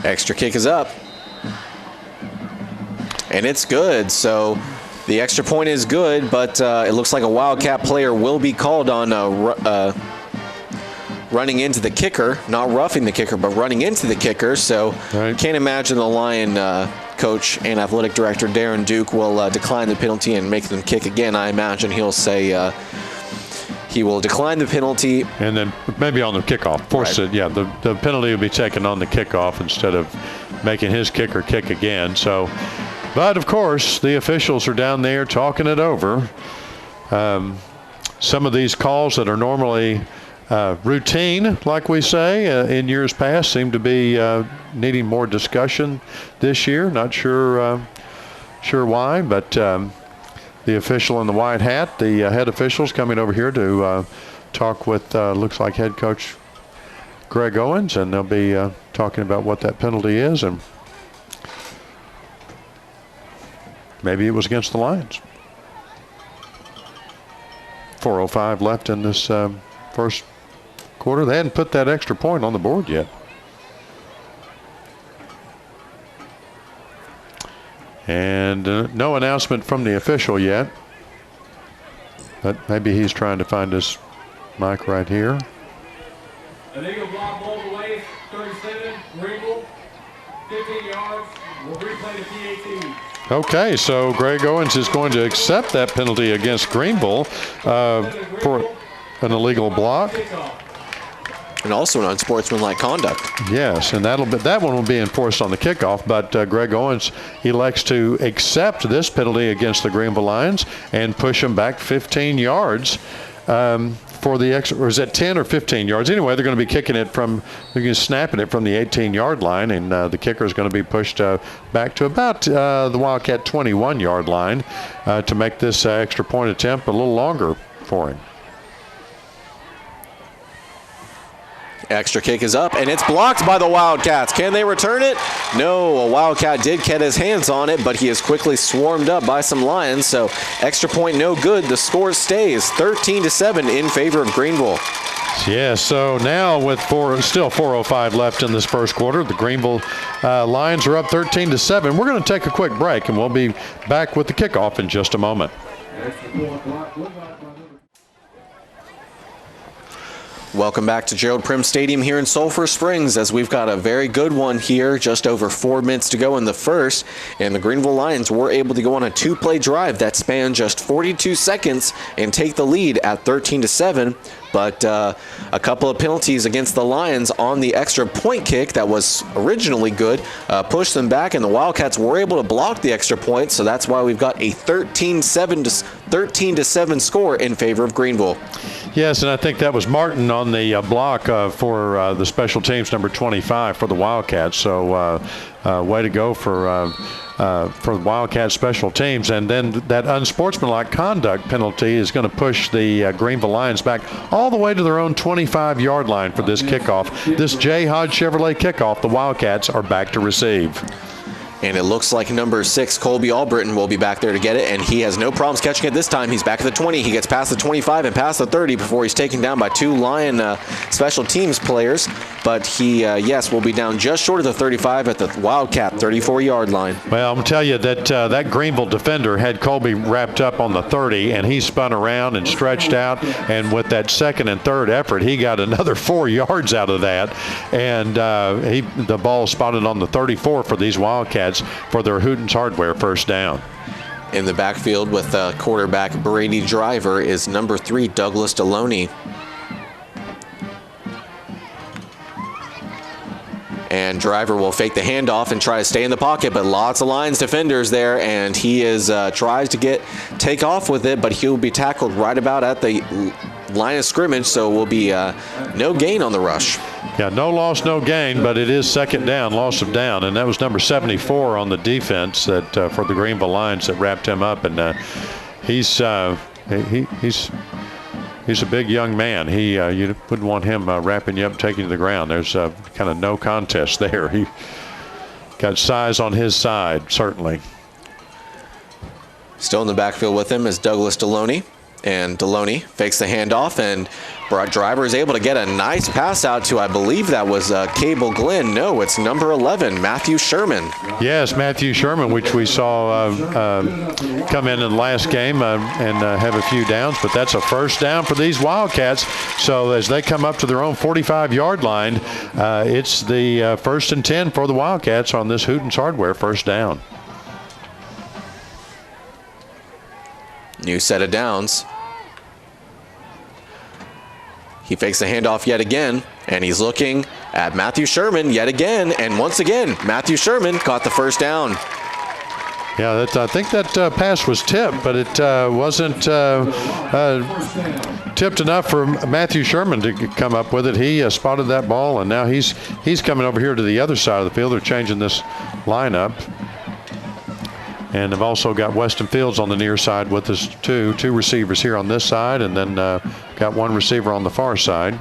Extra kick is up. And it's good, so the extra point is good, but it looks like a Wildcat player will be called on running into the kicker, not roughing the kicker, but running into the kicker. So right. Can't imagine the Lion coach and athletic director Darren Duke will decline the penalty and make them kick again. I imagine he'll say he will decline the penalty. And then maybe on the kickoff. Force right. it. Yeah, the penalty will be taken on the kickoff instead of making his kicker kick again. So, but of course, the officials are down there talking it over. Some of these calls that are normally routine, like we say, in years past, seem to be needing more discussion this year. Not sure why, but the official in the white hat, the head officials coming over here to talk with, looks like head coach Greg Owens, and they'll be talking about what that penalty is, and maybe it was against the Lions. 4:05 left in this first quarter. They hadn't put that extra point on the board yet. And no announcement from the official yet. But maybe he's trying to find his mic right here. Illegal block ball away, 37, Greenville, 15 yards. We'll replay the PAT. Okay, so Greg Owens is going to accept that penalty against Greenville for an illegal block. And also an unsportsmanlike conduct. Yes, and that one will be enforced on the kickoff, but Greg Owens elects to accept this penalty against the Greenville Lions and push them back 15 yards for the extra, or is that 10 or 15 yards? Anyway, they're going to be kicking it from, they're going to snapping it from the 18-yard line, and the kicker is going to be pushed back to about the Wildcat 21-yard line to make this extra point attempt a little longer for him. Extra kick is up, and it's blocked by the Wildcats. Can they return it? No, a Wildcat did get his hands on it, but he is quickly swarmed up by some Lions, so extra point no good. The score stays 13-7 in favor of Greenville. Yeah, so now with still 4:05 left in this first quarter, the Greenville Lions are up 13-7. We're going to take a quick break, and we'll be back with the kickoff in just a moment. Welcome back to Gerald Prim Stadium here in Sulphur Springs, as we've got a very good one here. Just over 4 minutes to go in the first, and the Greenville Lions were able to go on a two-play drive that spanned just 42 seconds and take the lead at 13-7. But a couple of penalties against the Lions on the extra point kick that was originally good pushed them back, and the Wildcats were able to block the extra point, so that's why we've got a 13-7 score in favor of Greenville. Yes, and I think that was Martin on the block for the special teams, number 25 for the Wildcats. So way to go for the Wildcat special teams. And then that unsportsmanlike conduct penalty is going to push the Greenville Lions back all the way to their own 25-yard line for this kickoff. This J. Hodge Chevrolet kickoff, the Wildcats are back to receive. And it looks like number 6, Colby Albritton, will be back there to get it, and he has no problems catching it this time. He's back at the 20. He gets past the 25 and past the 30 before he's taken down by 2 Lion special teams players. But he, yes, will be down just short of the 35 at the Wildcat 34-yard line. Well, I'm going to tell you that that Greenville defender had Colby wrapped up on the 30, and he spun around and stretched out, and with that second and third effort, he got another 4 yards out of that, and the ball spotted on the 34 for these Wildcats for their Hooten's Hardware first down. In the backfield with quarterback Brady Driver is number 3, Douglas Deloney. And Driver will fake the handoff and try to stay in the pocket, but lots of Lions defenders there, and he tries to take off with it, but he'll be tackled right about at the line of scrimmage, so will be no gain on the rush. Yeah, no loss, no gain, but it is second down, loss of down, and that was number 74 on the defense that for the Greenville Lions that wrapped him up, and he's a big young man. You wouldn't want him wrapping you up, taking you to the ground. There's kind of no contest there. He got size on his side, certainly. Still in the backfield with him is Douglas Deloney. And Deloney fakes the handoff, and Driver is able to get a nice pass out to, I believe that was Cable Glenn. No, it's number 11, Matthew Sherman. Yes, Matthew Sherman, which we saw come in the last game and have a few downs, but that's a first down for these Wildcats. So as they come up to their own 45-yard line, it's the 1st and 10 for the Wildcats on this Hooten's Hardware first down. New set of downs. He fakes the handoff yet again, and he's looking at Matthew Sherman yet again, and once again, Matthew Sherman caught the first down. Yeah, I think that pass was tipped, but it wasn't tipped enough for Matthew Sherman to come up with it. He spotted that ball, and now he's coming over here to the other side of the field. They're changing this lineup. And they've also got Weston Fields on the near side with us, two receivers here on this side, and then got one receiver on the far side.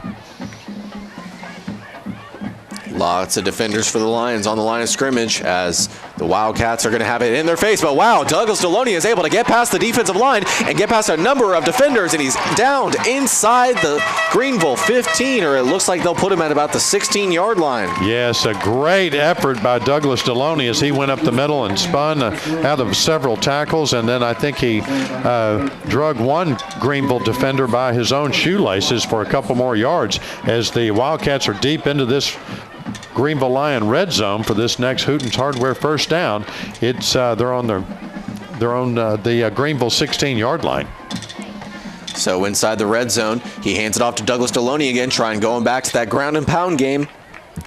Lots of defenders for the Lions on the line of scrimmage as the Wildcats are going to have it in their face. But wow, Douglas Deloney is able to get past the defensive line and get past a number of defenders, and he's downed inside the Greenville 15, or it looks like they'll put him at about the 16-yard line. Yes, a great effort by Douglas Deloney as he went up the middle and spun out of several tackles, and then I think he drug one Greenville defender by his own shoelaces for a couple more yards as the Wildcats are deep into this Greenville Lion red zone for this next Hooten's Hardware first down. It's they're on the Greenville 16-yard line. So inside the red zone, he hands it off to Douglas Deloney again, trying going back to that ground and pound game.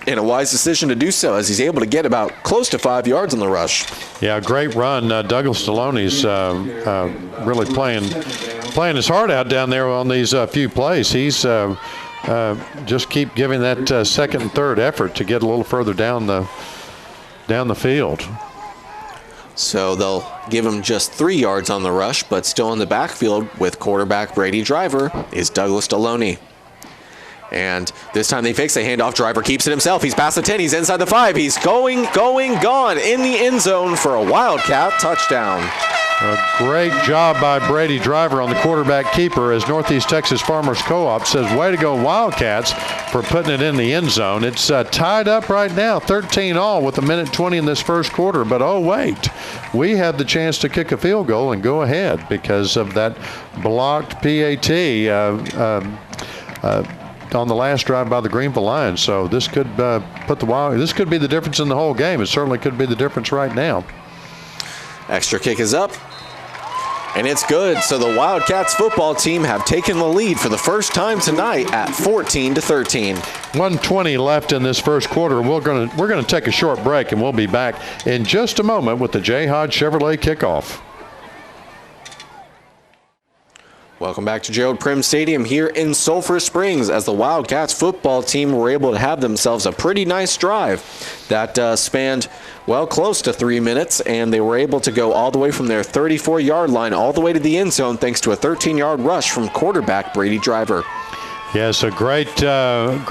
And a wise decision to do so as he's able to get about close to 5 yards on the rush. Yeah, great run. Douglas Deloney's really playing his heart out down there on these few plays. He's just keep giving that second and third effort to get a little further down the field. So they'll give him just 3 yards on the rush, but still in the backfield with quarterback Brady Driver is Douglas Deloney. And this time they fakes a handoff. Driver keeps it himself. He's past the 10. He's inside the 5. He's gone in the end zone for a Wildcat touchdown. A great job by Brady Driver on the quarterback keeper, as Northeast Texas Farmers Co-op says, way to go Wildcats for putting it in the end zone. It's tied up right now, 13-all with 1:20 in this first quarter. But oh wait, we had the chance to kick a field goal and go ahead because of that blocked PAT on the last drive by the Greenville Lions. So this could this could be the difference in the whole game. It certainly could be the difference right now. Extra kick is up, and it's good. So the Wildcats football team have taken the lead for the first time tonight at 14-13. 1:20 left in this first quarter. We're gonna take a short break, and we'll be back in just a moment with the J. Hodge Chevrolet kickoff. Welcome back to Gerald Prim Stadium here in Sulphur Springs, as the Wildcats football team were able to have themselves a pretty nice drive that spanned, well, close to 3 minutes, and they were able to go all the way from their 34-yard line all the way to the end zone thanks to a 13-yard rush from quarterback Brady Driver. Yes, a great drive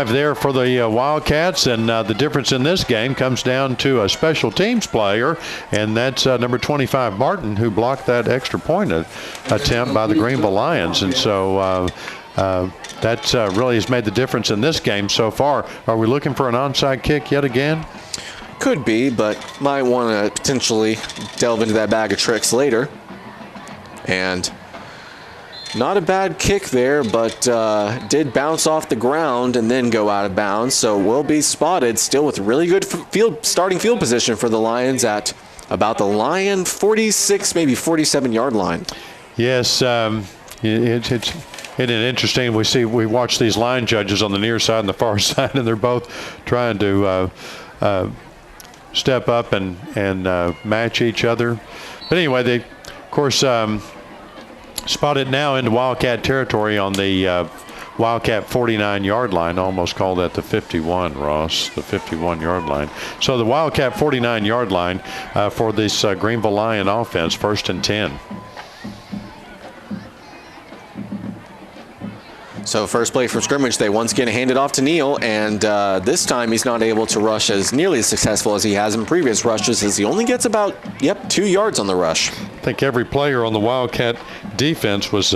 there for the Wildcats, and the difference in this game comes down to a special teams player, and that's number 25, Martin, who blocked that extra point attempt by the Greenville Lions. And so that really has made the difference in this game so far. Are we looking for an onside kick yet again? Could be, but might want to potentially delve into that bag of tricks later. And not a bad kick there, but did bounce off the ground and then go out of bounds. So will be spotted still with really good starting field position for the Lions at about the Lion 46, maybe 47-yard line. Yes, it's interesting. We watch these line judges on the near side and the far side, and they're both trying to step up and match each other. But anyway, they, of course, spotted now into Wildcat territory on the Wildcat 49-yard line. Almost call that the 51, Ross, the 51-yard line. So the Wildcat 49-yard line for this Greenville Lion offense, 1st and 10. So first play from scrimmage, they once again hand it off to Neal, and this time he's not able to rush as nearly as successful as he has in previous rushes, as he only gets about, 2 yards on the rush. I think every player on the Wildcat defense was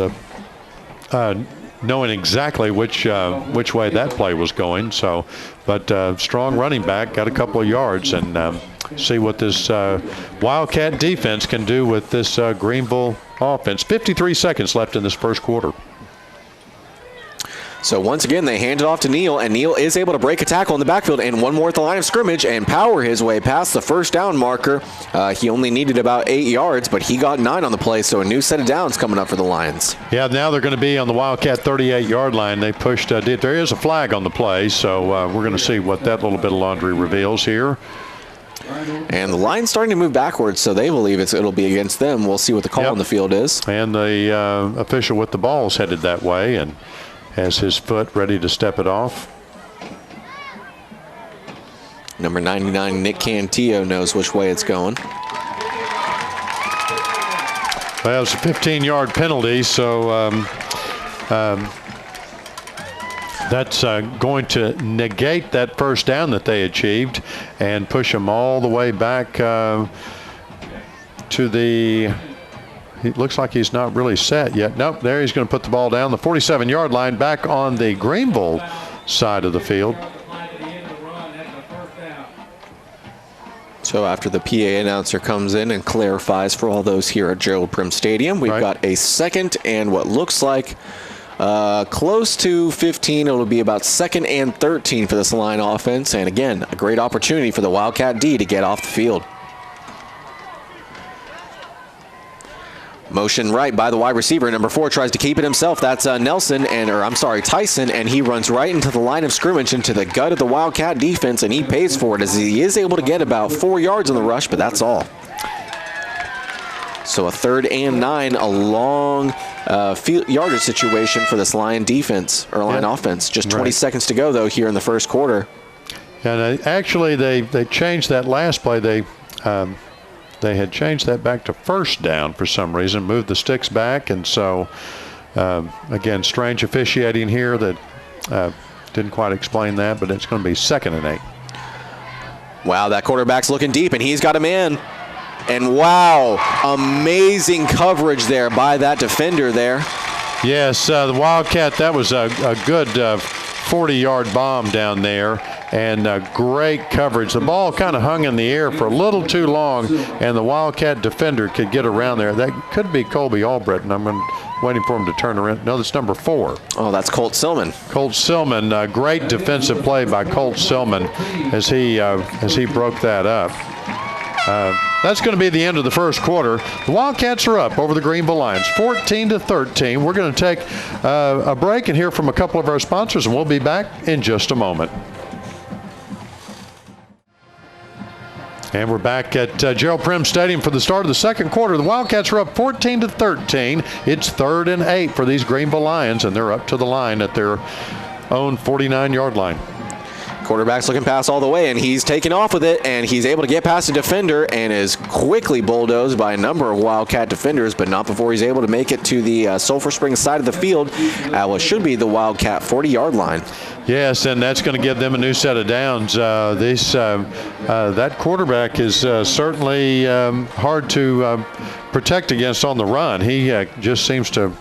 knowing exactly which way that play was going. So, but strong running back, got a couple of yards, and see what this Wildcat defense can do with this Greenville offense. 53 seconds left in this first quarter. So once again, they hand it off to Neal, and Neal is able to break a tackle in the backfield and one more at the line of scrimmage and power his way past the first down marker. He only needed about 8 yards, but he got 9 on the play, so a new set of downs coming up for the Lions. Yeah, now they're going to be on the Wildcat 38-yard line. They pushed, there is a flag on the play, so we're going to see what that little bit of laundry reveals here. And the line's starting to move backwards, so they believe it'll be against them. We'll see what the call on the field is. And the official with the ball is headed that way and has his foot ready to step it off. Number 99, Nick Cantillo, knows which way it's going. Well, it's a 15-yard penalty, so that's going to negate that first down that they achieved and push them all the way back to the... It looks like he's not really set yet. Nope, there he's going to put the ball down the 47-yard line back on the Greenville side of the field. So after the PA announcer comes in and clarifies for all those here at Gerald Prim Stadium, we've got a second and what looks like close to 15. It'll be about 2nd and 13 for this line offense. And again, a great opportunity for the Wildcat D to get off the field. Motion right by the wide receiver. Number 4 tries to keep it himself. That's Tyson, and he runs right into the line of scrimmage, into the gut of the Wildcat defense, and he pays for it as he is able to get about 4 yards on the rush, but that's all. So a 3rd and 9, a long yardage situation for this Lion defense, or Lion offense. Just 20 seconds to go, though, here in the first quarter. And actually, they changed that last play. They had changed that back to first down for some reason, moved the sticks back. And so, again, strange officiating here that didn't quite explain that, but it's going to be 2nd and 8. Wow, that quarterback's looking deep, and he's got a man. And wow, amazing coverage there by that defender there. Yes, the Wildcat, that was a good 40-yard bomb down there, and great coverage. The ball kind of hung in the air for a little too long, and the Wildcat defender could get around there. That could be Colby Albritton. I'm waiting for him to turn around. No, that's number 4. Oh, that's Colt Silman. Colt Silman, great defensive play by Colt Silman as he broke that up. That's going to be the end of the first quarter. The Wildcats are up over the Greenville Lions, 14-13. We're going to take a break and hear from a couple of our sponsors, and we'll be back in just a moment. And we're back at Gerald Prim Stadium for the start of the second quarter. The Wildcats are up 14-13. It's 3rd and 8 for these Greenville Lions, and they're up to the line at their own 49-yard line. Quarterback's looking pass all the way, and he's taken off with it, and he's able to get past the defender and is quickly bulldozed by a number of Wildcat defenders, but not before he's able to make it to the Sulphur Springs side of the field at what should be the Wildcat 40-yard line. Yes, and that's going to give them a new set of downs. That quarterback is certainly hard to protect against on the run. He just seems to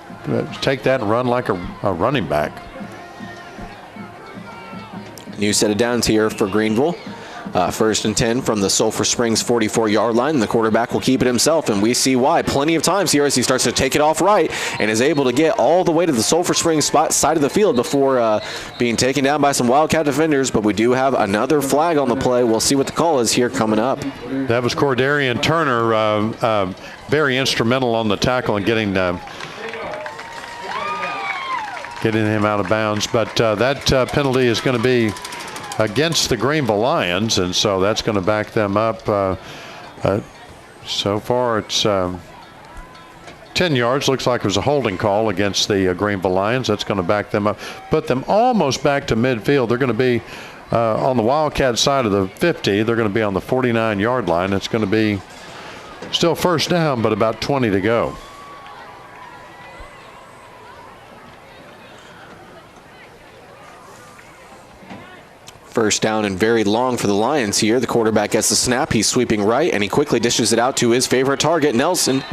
take that and run like a running back. New set of downs here for Greenville. 1st and 10 from the Sulphur Springs 44-yard line. And the quarterback will keep it himself, and we see why. Plenty of times here as he starts to take it off right and is able to get all the way to the Sulphur Springs side of the field before being taken down by some Wildcat defenders. But we do have another flag on the play. We'll see what the call is here coming up. That was Cordarian Turner, very instrumental on the tackle and getting him out of bounds. But that penalty is going to be against the Greenville Lions, and so that's going to back them up. So far it's 10 yards. Looks like it was a holding call against the Greenville Lions. That's going to back them up, put them almost back to midfield. They're going to be on the Wildcat side of the 50. They're going to be on the 49-yard line. It's going to be still first down, but about 20 to go. First down and very long for the Lions here. The quarterback gets the snap. He's sweeping right, and he quickly dishes it out to his favorite target, Tyson,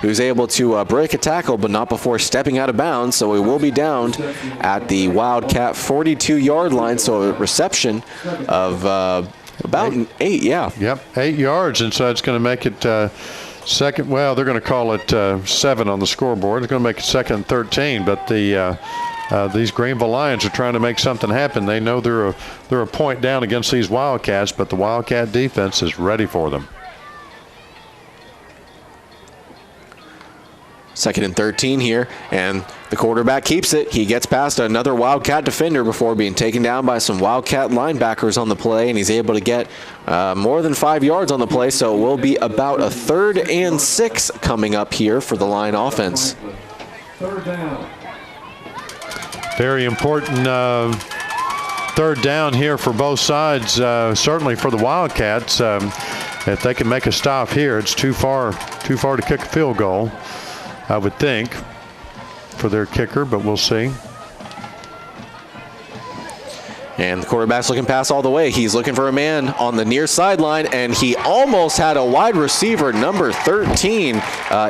who's able to break a tackle, but not before stepping out of bounds. So he will be downed at the Wildcat 42-yard line. So a reception of about 8, yeah. Yep, 8 yards, and so it's going to make it second. Well, they're going to call it 7 on the scoreboard. It's going to make it 2nd and 13, but these Greenville Lions are trying to make something happen. They know they're a point down against these Wildcats, but the Wildcat defense is ready for them. 2nd and 13 here, and the quarterback keeps it. He gets past another Wildcat defender before being taken down by some Wildcat linebackers on the play, and he's able to get more than 5 yards on the play, so it will be about a 3rd and 6 coming up here for the Lion offense. 3rd down. Very important 3rd down here for both sides, certainly for the Wildcats. If they can make a stop here, it's too far to kick a field goal, I would think, for their kicker, but we'll see. And the quarterback's looking pass all the way. He's looking for a man on the near sideline, and he almost had a wide receiver, number 13,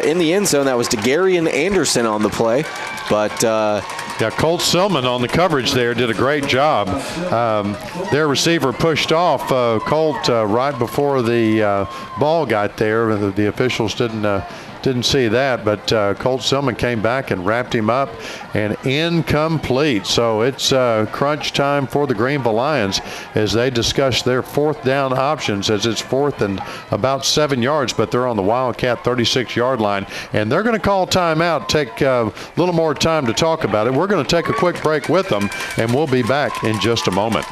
in the end zone. That was DeGarian Anderson on the play. But yeah, Colt Silman on the coverage there did a great job. Their receiver pushed off Colt right before the ball got there. The officials didn't see that, but Colt Silman came back and wrapped him up, and incomplete. So it's crunch time for the Greenville Lions as they discuss their 4th down options, as it's 4th and about 7 yards, but they're on the Wildcat 36-yard line, and they're going to call timeout, take a little more time to talk about it. We're going to take a quick break with them, and we'll be back in just a moment.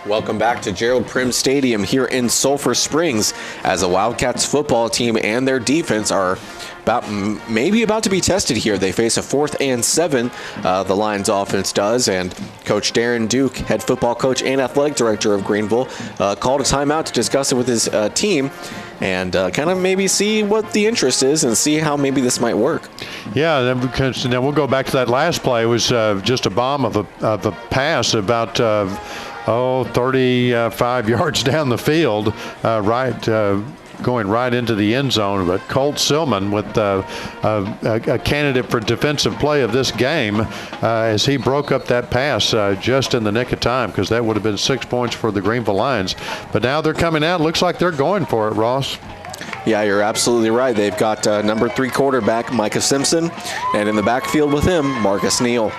Welcome back to Gerald Prim Stadium here in Sulphur Springs, as the Wildcats football team and their defense are maybe about to be tested here. They face a 4th and 7, the Lions offense does, and Coach Darren Duke, head football coach and athletic director of Greenville, called a timeout to discuss it with his team and kind of maybe see what the interest is and see how maybe this might work. Yeah, then we'll go back to that last play. It was just a bomb of a pass about 35 yards down the field, going right into the end zone. But Colt Silman with a candidate for defensive play of this game as he broke up that pass just in the nick of time, because that would have been 6 points for the Greenville Lions. But now they're coming out. Looks like they're going for it, Ross. Yeah, you're absolutely right. They've got number 3 quarterback Micah Simpson, and in the backfield with him, Marcus Neal.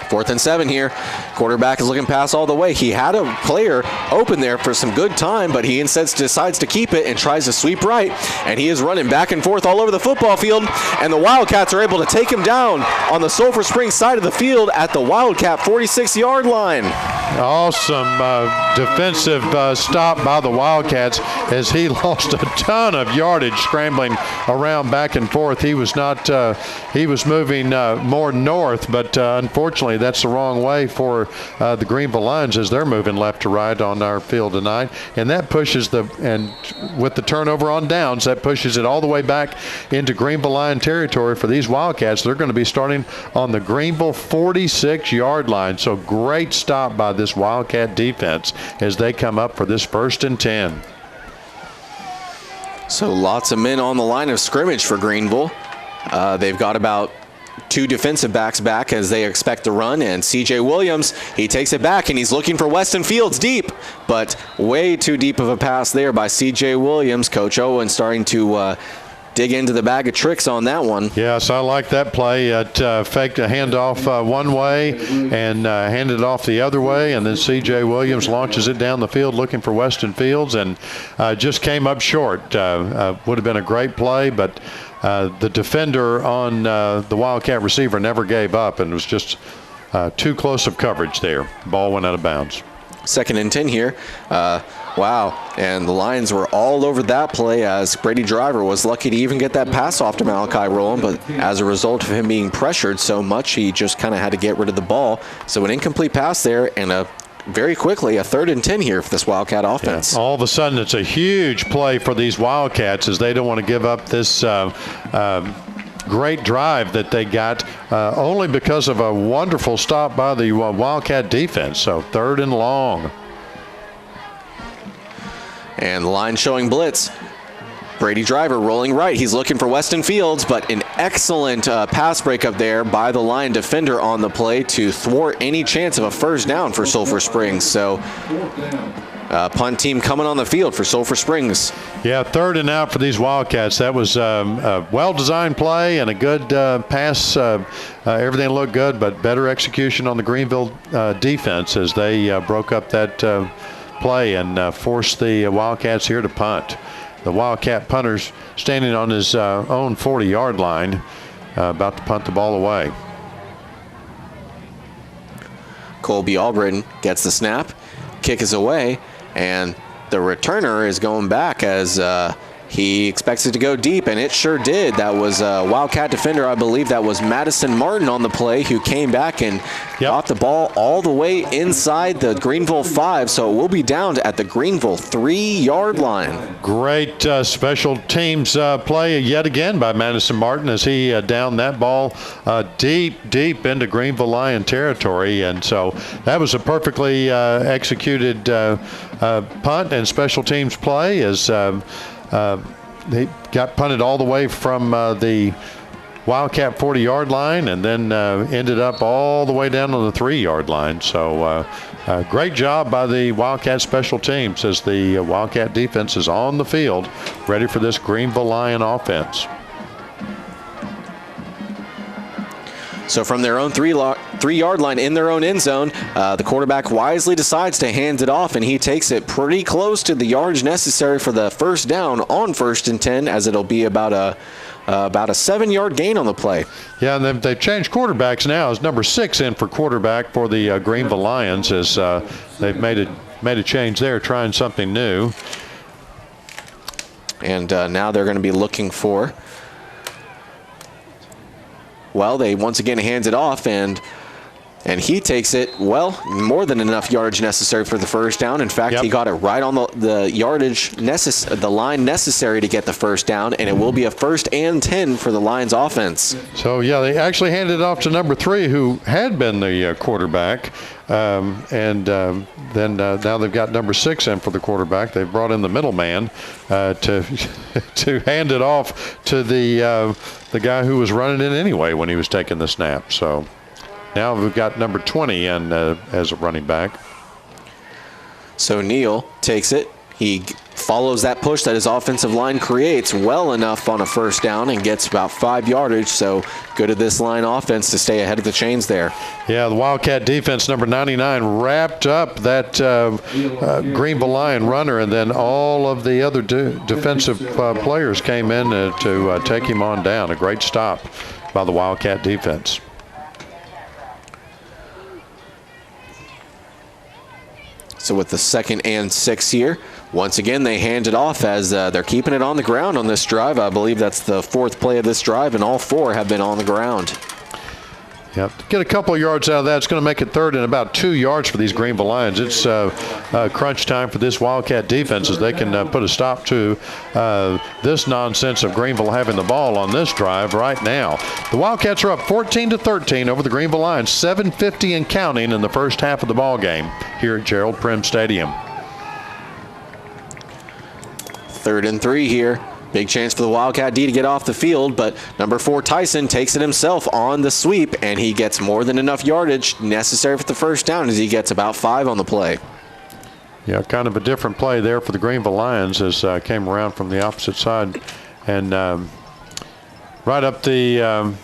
4th and 7 here. Quarterback is looking pass all the way. He had a player open there for some good time, but he instead decides to keep it and tries to sweep right. And he is running back and forth all over the football field. And the Wildcats are able to take him down on the Sulphur Springs side of the field at the Wildcat 46-yard line. Awesome defensive stop by the Wildcats as he lost a ton of yardage scrambling around back and forth. He was not, he was moving more north, but unfortunately that's the wrong way for the Greenville Lions as they're moving left to right on our field tonight. And that pushes and with the turnover on downs, that pushes it all the way back into Greenville Lion territory for these Wildcats. They're going to be starting on the Greenville 46-yard line. So great stop by this Wildcat defense as they come up for this 1st and 10. So lots of men on the line of scrimmage for Greenville. They've got about 2 defensive backs back as they expect to run, and C.J. Williams, he takes it back and he's looking for Weston Fields deep, but way too deep of a pass there by C.J. Williams. Coach Owen starting to dig into the bag of tricks on that one. Yes, I like that play. It faked a handoff one way and handed it off the other way, and then C.J. Williams launches it down the field looking for Weston Fields and just came up short. Would have been a great play, but the defender on the Wildcat receiver never gave up, and it was just too close of coverage there. Ball went out of bounds. 2nd and 10 here. Wow, and the Lions were all over that play as Brady Driver was lucky to even get that pass off to Malachi Rowland, but as a result of him being pressured so much, he just kind of had to get rid of the ball. So an incomplete pass there, and very quickly a 3rd and 10 here for this Wildcat offense. Yeah. All of a sudden, it's a huge play for these Wildcats as they don't want to give up this great drive that they got only because of a wonderful stop by the Wildcat defense. So 3rd and long. And the line showing blitz. Brady Driver rolling right. He's looking for Weston Fields, but an excellent pass breakup there by the line defender on the play to thwart any chance of a 1st down for Sulphur Springs. So punt team coming on the field for Sulphur Springs. Yeah, 3rd and out for these Wildcats. That was a well-designed play and a good pass. Everything looked good, but better execution on the Greenville defense as they broke up that play and forced the Wildcats here to punt. The Wildcat punter's standing on his own 40-yard line, about to punt the ball away. Colby Albritton gets the snap, kick is away, and the returner is going back as he expects it to go deep, and it sure did. That was a Wildcat defender, I believe that was Madison Martin on the play, who came back and got the ball all the way inside the Greenville 5, so it will be down at the Greenville 3-yard line. Great special teams play yet again by Madison Martin as he downed that ball deep into Greenville Lion territory, and so that was a perfectly executed punt and special teams play as they got punted all the way from the Wildcat 40-yard line and then ended up all the way down on the 3-yard line. So great job by the Wildcat special teams as the Wildcat defense is on the field ready for this Greenville Lion offense. So from their own 3-yard line in their own end zone, the quarterback wisely decides to hand it off, and he takes it pretty close to the yardage necessary for the 1st down on 1st and 10, as it'll be about a 7-yard gain on the play. Yeah, and they've changed quarterbacks now. As number 6 in for quarterback for the Greenville Lions as they've made a change there, trying something new. And now they're going to be looking for. Well, they once again hands it off, and And he takes it, well, more than enough yardage necessary for the first down. In fact, he got it right on the yardage, the line necessary to get the first down, and it will be a 1st and 10 for the Lions offense. So, yeah, they actually handed it off to number 3, who had been the quarterback. Then now they've got number 6 in for the quarterback. They've brought in the middleman to to hand it off to the guy who was running it anyway when he was taking the snap. So now we've got number 20 in as a running back. So Neal takes it. He follows that push that his offensive line creates well enough on a first down and gets about 5 yardage. So good at this line offense to stay ahead of the chains there. Yeah, the Wildcat defense, number 99, wrapped up that Greenville Lion runner, and then all of the other defensive players came in to take him on down. A great stop by the Wildcat defense. So with the 2nd and 6 here, once again, they hand it off as they're keeping it on the ground on this drive. I believe that's the 4th play of this drive, and all 4 have been on the ground. Yep. Get a couple of yards out of that. It's going to make it 3rd and about 2 yards for these Greenville Lions. It's crunch time for this Wildcat defense as they can put a stop to this nonsense of Greenville having the ball on this drive right now. The Wildcats are up 14-13 over the Greenville Lions, 7:50 and counting in the first half of the ball game here at Gerald Prim Stadium. 3rd and 3 here. Big chance for the Wildcat D to get off the field, but number 4, Tyson, takes it himself on the sweep, and he gets more than enough yardage necessary for the first down as he gets about 5 on the play. Yeah, kind of a different play there for the Greenville Lions as came around from the opposite side and right up the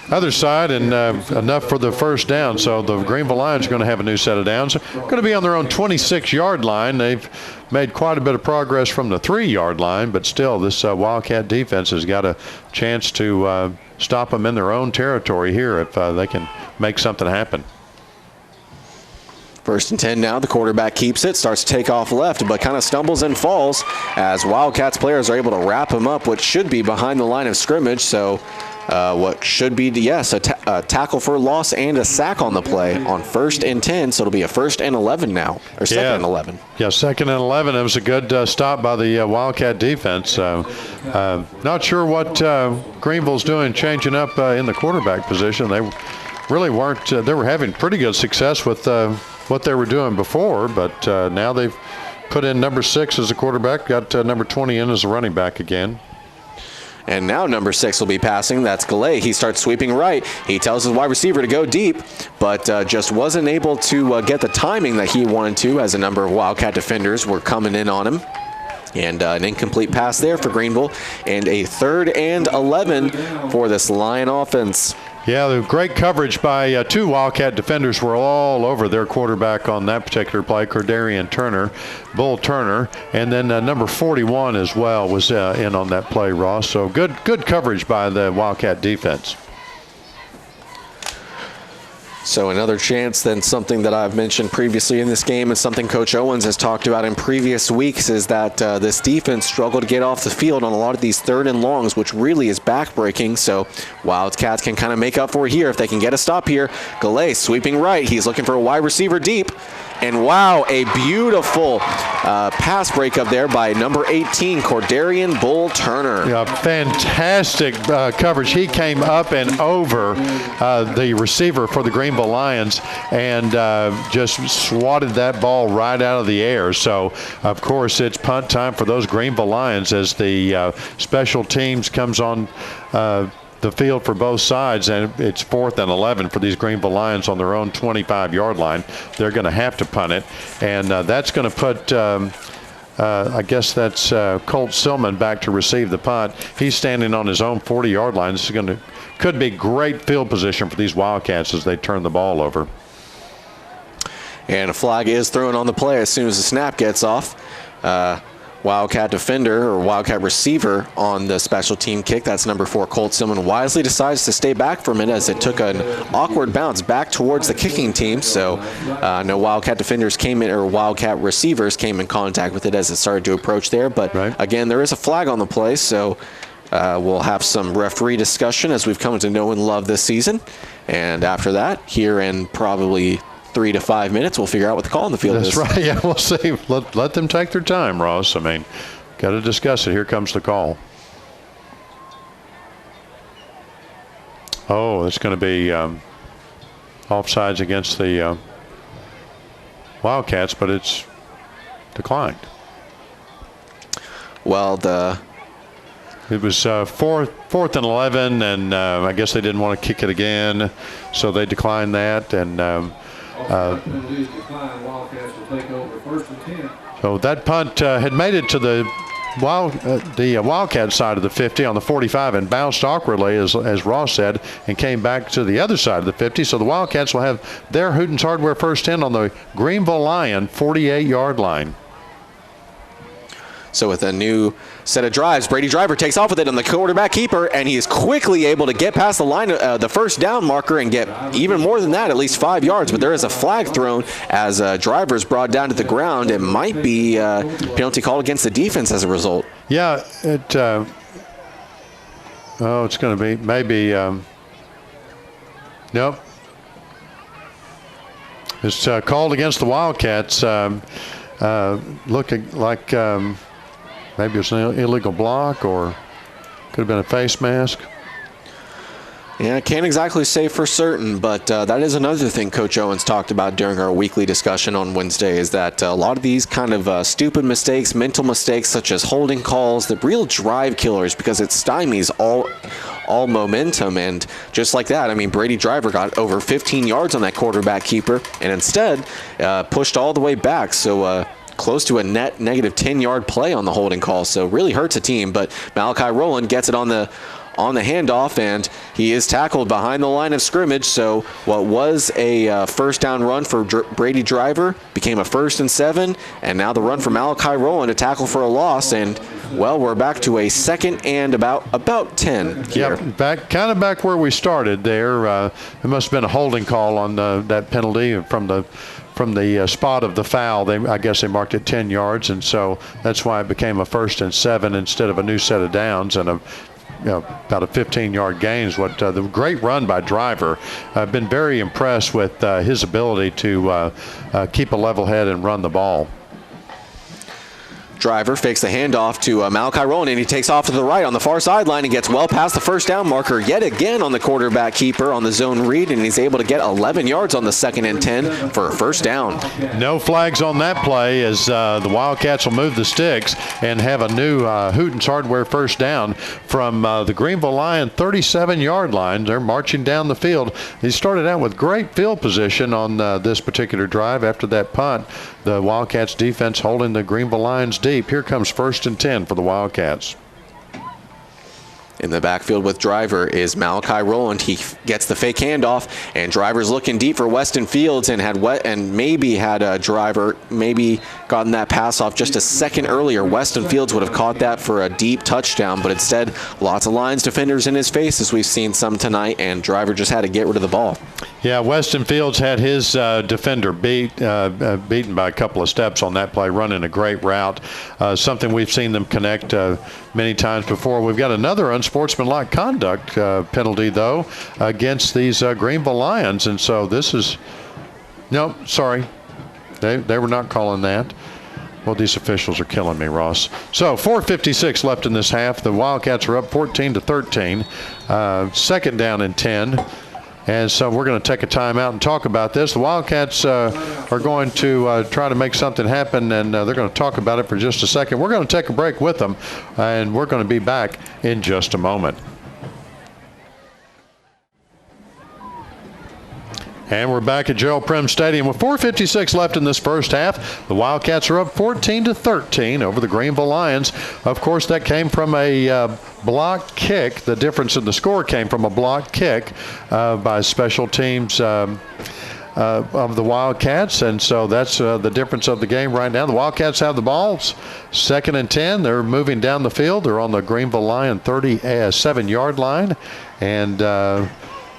other side, and enough for the first down. So the Greenville Lions are going to have a new set of downs. Going to be on their own 26-yard line. They've made quite a bit of progress from the 3-yard line, but still this Wildcat defense has got a chance to stop them in their own territory here if they can make something happen. 1st and 10 now. The quarterback keeps it, starts to take off left, but kind of stumbles and falls as Wildcats players are able to wrap him up, what should be behind the line of scrimmage. So what should be, yes, a tackle for loss and a sack on the play on 1st and 10. So it'll be a 1st and 11 now, or 2nd and 11. Yeah, 2nd and 11. It was a good stop by the Wildcat defense. Not sure what Greenville's doing, changing up in the quarterback position. They really weren't. They were having pretty good success with what they were doing before, but now they've put in number 6 as a quarterback, got number 20 in as a running back again. And now number 6 will be passing. That's Gale. He starts sweeping right. He tells his wide receiver to go deep, but just wasn't able to get the timing that he wanted to as a number of Wildcat defenders were coming in on him. And an incomplete pass there for Greenville, and a 3rd and 11 for this Lion offense. Yeah, the great coverage by 2 Wildcat defenders were all over their quarterback on that particular play, Cordarian Turner, Bull Turner, and then number 41 as well was in on that play, Ross. So good coverage by the Wildcat defense. So another chance, then something that I've mentioned previously in this game and something Coach Owens has talked about in previous weeks is that this defense struggled to get off the field on a lot of these 3rd and longs, which really is backbreaking. So Wildcats can kind of make up for it here if they can get a stop here. Gale sweeping right. He's looking for a wide receiver deep. And wow, a beautiful pass breakup there by number 18, Cordarian Bull Turner. Yeah, fantastic coverage. He came up and over the receiver for the Greenville Lions and just swatted that ball right out of the air. So, of course, it's punt time for those Greenville Lions as the special teams comes on the field for both sides, and it's 4th and 11 for these Greenville Lions on their own 25-yard line. They're going to have to punt it, and that's going to put I guess that's Colt Silman back to receive the punt. He's standing on his own 40-yard line. This is could be great field position for these Wildcats as they turn the ball over. And a flag is thrown on the play as soon as the snap gets off. Wildcat defender or Wildcat receiver on the special team kick. That's number 4, Colt Silman, wisely decides to stay back from it as it took an awkward bounce back towards the kicking team. So no Wildcat defenders came in, or Wildcat receivers came in contact with it as it started to approach there. But again, there is a flag on the play, so We'll have some referee discussion as we've come to know and love this season. And after that, here in probably 3 to 5 minutes, we'll figure out what the call on the field is. That's right. Yeah, we'll see. Let them take their time, Ross. I mean, got to discuss it. Here comes the call. Oh, it's going to be offsides against the Wildcats, but it's declined. Well, it was fourth and 11, and I guess they didn't want to kick it again, so they declined that. And Wildcats will take over 1st and 10. so that punt had made it to the Wildcat side of the 50 on the 45 and bounced awkwardly, as Ross said, and came back to the other side of the 50. So the Wildcats will have their Hooten's Hardware 1st 10 on the Greenville Lion 48-yard line. So with a new set of drives, Brady Driver takes off with it on the quarterback keeper, and he is quickly able to get past the line, the 1st down marker, and get even more than that, at least 5 yards. But there is a flag thrown as Driver is brought down to the ground. It might be a penalty called against the defense as a result. Yeah, it's going to be maybe. Nope. It's called against the Wildcats. Looking like. Maybe it's an illegal block, or could have been a face mask. Yeah, I can't exactly say for certain, but that is another thing Coach Owens talked about during our weekly discussion on Wednesday, is that a lot of these kind of stupid mistakes, mental mistakes, such as holding calls, the real drive killers, because it stymies all momentum. And just like that, I mean, Brady Driver got over 15 yards on that quarterback keeper, and instead pushed all the way back. So close to a net negative 10-yard play on the holding call, so really hurts a team. But Malachi Rowland gets it on the handoff, and he is tackled behind the line of scrimmage. So what was a 1st down run for Brady Driver became a 1st and 7, and now the run for Malachi Rowland, a tackle for a loss. And well, we're back to a 2nd and about 10 here. Yep, back where we started there. It must have been a holding call on that penalty from the spot of the foul. I guess they marked it 10 yards, and so that's why it became a 1st and 7 instead of a new set of downs, and about a 15-yard gain is what the great run by Driver. I've been very impressed with his ability to keep a level head and run the ball. Driver fakes the handoff to Malachi Rowland, and he takes off to the right on the far sideline and gets well past the 1st down marker yet again on the quarterback keeper on the zone read, and he's able to get 11 yards on the 2nd and 10 for a 1st down. No flags on that play, as the Wildcats will move the sticks and have a new Hooten's Hardware 1st down from the Greenville Lion 37-yard line. They're marching down the field. He started out with great field position on this particular drive after that punt. The Wildcats defense holding the Greenville Lions deep. Here comes 1st and 10 for the Wildcats. In the backfield with Driver is Malachi Rowland. He gets the fake handoff, and Driver's looking deep for Weston Fields, and maybe had a Driver gotten that pass off just a second earlier. Weston Fields would have caught that for a deep touchdown, but instead lots of Lions defenders in his face, as we've seen some tonight, and Driver just had to get rid of the ball. Yeah, Weston Fields had his defender beaten by a couple of steps on that play, running a great route, something we've seen them connect many times before. We've got another unsportsmanlike conduct penalty, though, against these Greenville Lions, and so this is – no, sorry. They were not calling that. Well, these officials are killing me, Ross. So 4:56 left in this half. The Wildcats are up 14-13. 2nd down and 10. And so we're going to take a timeout and talk about this. The Wildcats are going to try to make something happen, and they're going to talk about it for just a second. We're going to take a break with them, and we're going to be back in just a moment. And we're back at Gerald Prem Stadium with 4:56 left in this first half. The Wildcats are up 14-13 over the Greenville Lions. Of course, that came from a blocked kick. The difference in the score came from a blocked kick by special teams of the Wildcats, and so that's the difference of the game right now. The Wildcats have the balls. 2nd and 10. They're moving down the field. They're on the Greenville Lion 37-yard line, and